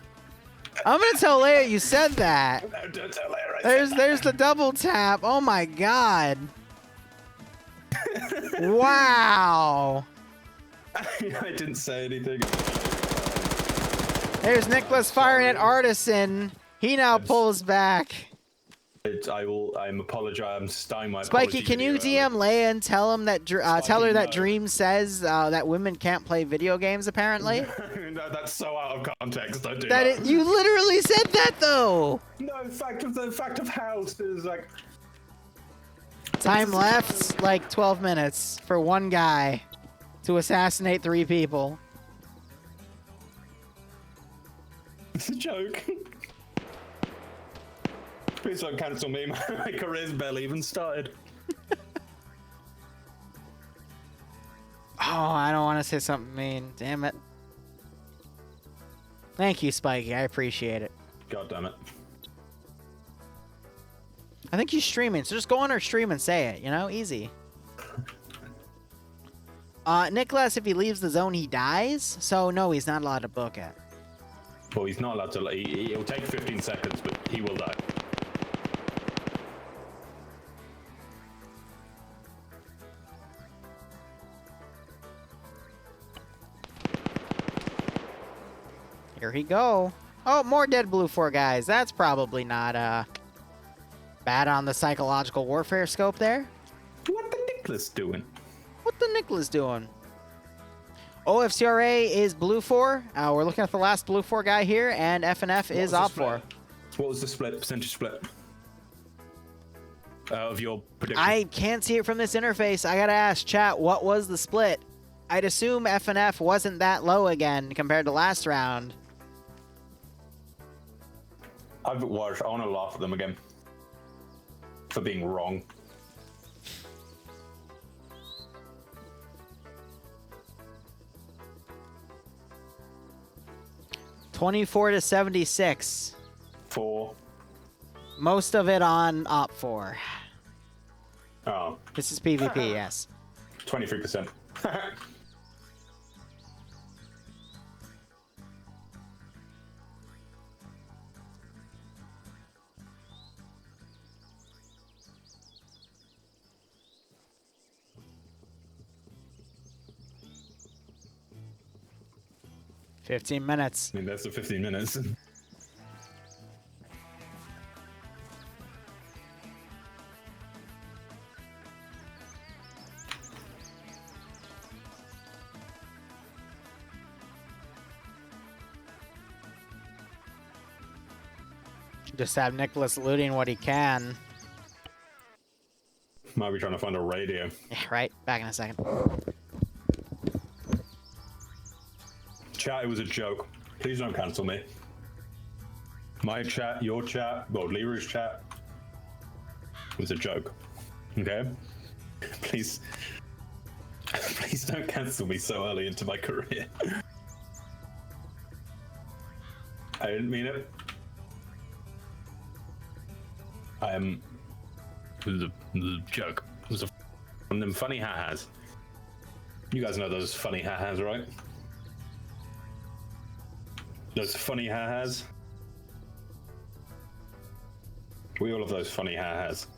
I'm gonna tell Leia you said that. No, don't tell Leia I said There's the double tap. Oh my god. Wow. I didn't say anything. There's Nicholas firing at Artisan. He now pulls back. I'm apologizing. I'm starting my Spiky, apology can you video DM Leia and tell him that tell her that no. Dream says that women can't play video games apparently? No, that's so out of context. Don't do That that. you literally said that though. No, the fact of house is like. Time left like 12 minutes for one guy to assassinate 3 people. It's a joke. Please don't cancel me. My career's barely even started. Oh, I don't want to say something mean. Damn it. Thank you, Spiky. I appreciate it. God damn it. I think he's streaming, so just go on our stream and say it, you know? Easy. Nicholas, if he leaves the zone, he dies. So, no, he's not allowed to book it. Well, he's not allowed to. He'll take 15 seconds, but he will die. Here he go. Oh, more dead blue 4 guys. That's probably not bad on the psychological warfare scope there. What the Nicholas doing? What the Nicholas doing? OFCRA is blue 4. We're looking at the last blue 4 guy here, and FnF is op 4. What was the split? Percentage split? Of your prediction? I can't see it from this interface. I gotta ask chat, what was the split? I'd assume FnF wasn't that low again compared to last round. I've watched. I want to laugh at them again for being wrong. $24-76. 4. Most of it on op 4. Oh. This is PvP, yes. 23%. 15 minutes. I mean, that's the 15 minutes. Just have Nicholas looting what he can. Might be trying to find a radio. Yeah, right? Back in a second. Chat, it was a joke. Please don't cancel me. My chat, your chat, well, Liru's chat was a joke. Okay? Please. Please don't cancel me so early into my career. I didn't mean it. I am. It was a joke. It was one of them funny ha-has. You guys know those funny ha-has, right? Those funny ha-has. We all have those funny ha-has.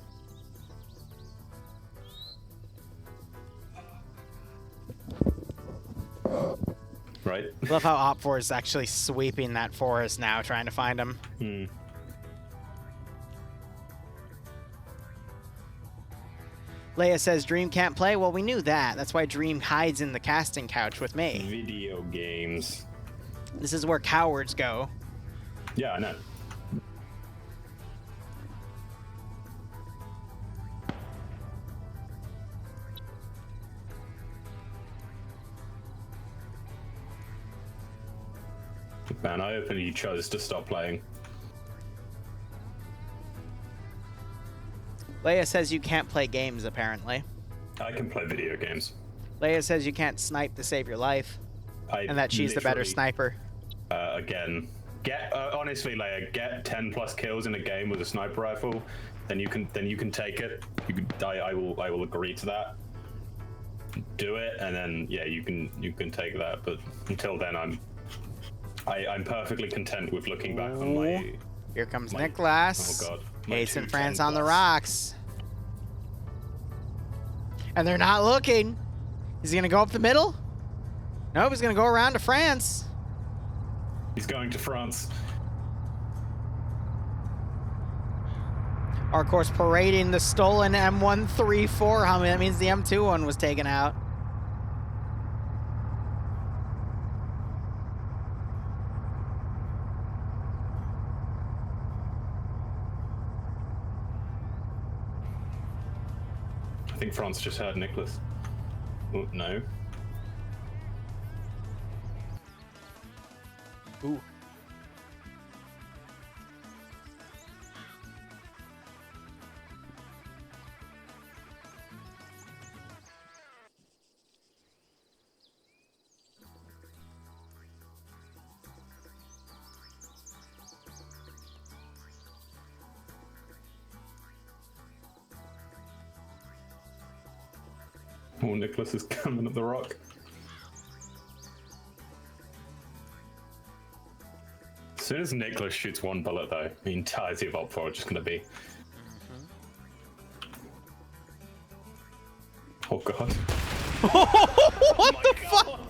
Right? I love how Op 4 is actually sweeping that forest now, trying to find him. Hmm. Leia says Dream can't play. Well, we knew that. That's why Dream hides in the casting couch with me. Video games. This is where cowards go. Yeah, I know. Man, I hope you chose to stop playing. Leia says you can't play games, apparently. I can play video games. Leia says you can't snipe to save your life, and that she's the better sniper. Again, honestly, Leia, get 10+ kills in a game with a sniper rifle, then you can take it. I will agree to that. Do it, and then yeah, you can take that. But until then, I'm perfectly content with looking back on my. Here comes Nicholas. Oh god. Ace and France on the rocks. And they're not looking. Is he gonna go up the middle? Nope, he's gonna go around to France. He's going to France. Or, of course, parading the stolen M134 helmet. That means the M2 one was taken out. I think France just heard Nicholas. Oh, no. Ooh. Oh, Nicholas is coming up the rock. As soon as Nicholas shoots one bullet, though, the entirety of OFCRA are just going to be. Oh god. What the fuck?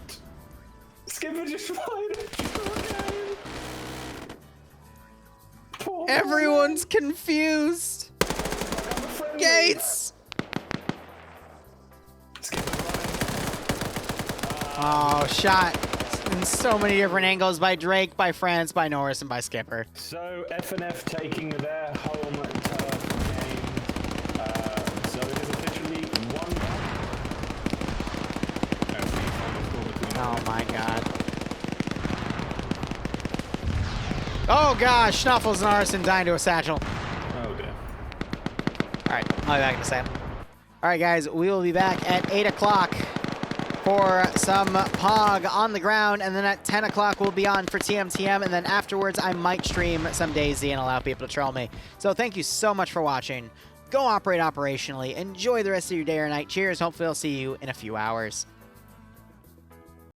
Skipper just fired. Everyone's confused. Gates. Oh, shot in so many different angles by Drake, by France, by Norris, and by Skipper. So FnF taking their home turf game. So it is officially 1-1. Oh my god. Oh gosh, Snuffles and Arson dying to a satchel. Oh dear. Alright, I'll be back in a second. Alright guys, we will be back at 8 o'clock for some POG on the ground, and then at 10 o'clock we'll be on for TMTM, and then afterwards I might stream some DayZ and allow people to troll me. So thank you so much for watching. Go operate operationally. Enjoy the rest of your day or night. Cheers. Hopefully I'll see you in a few hours.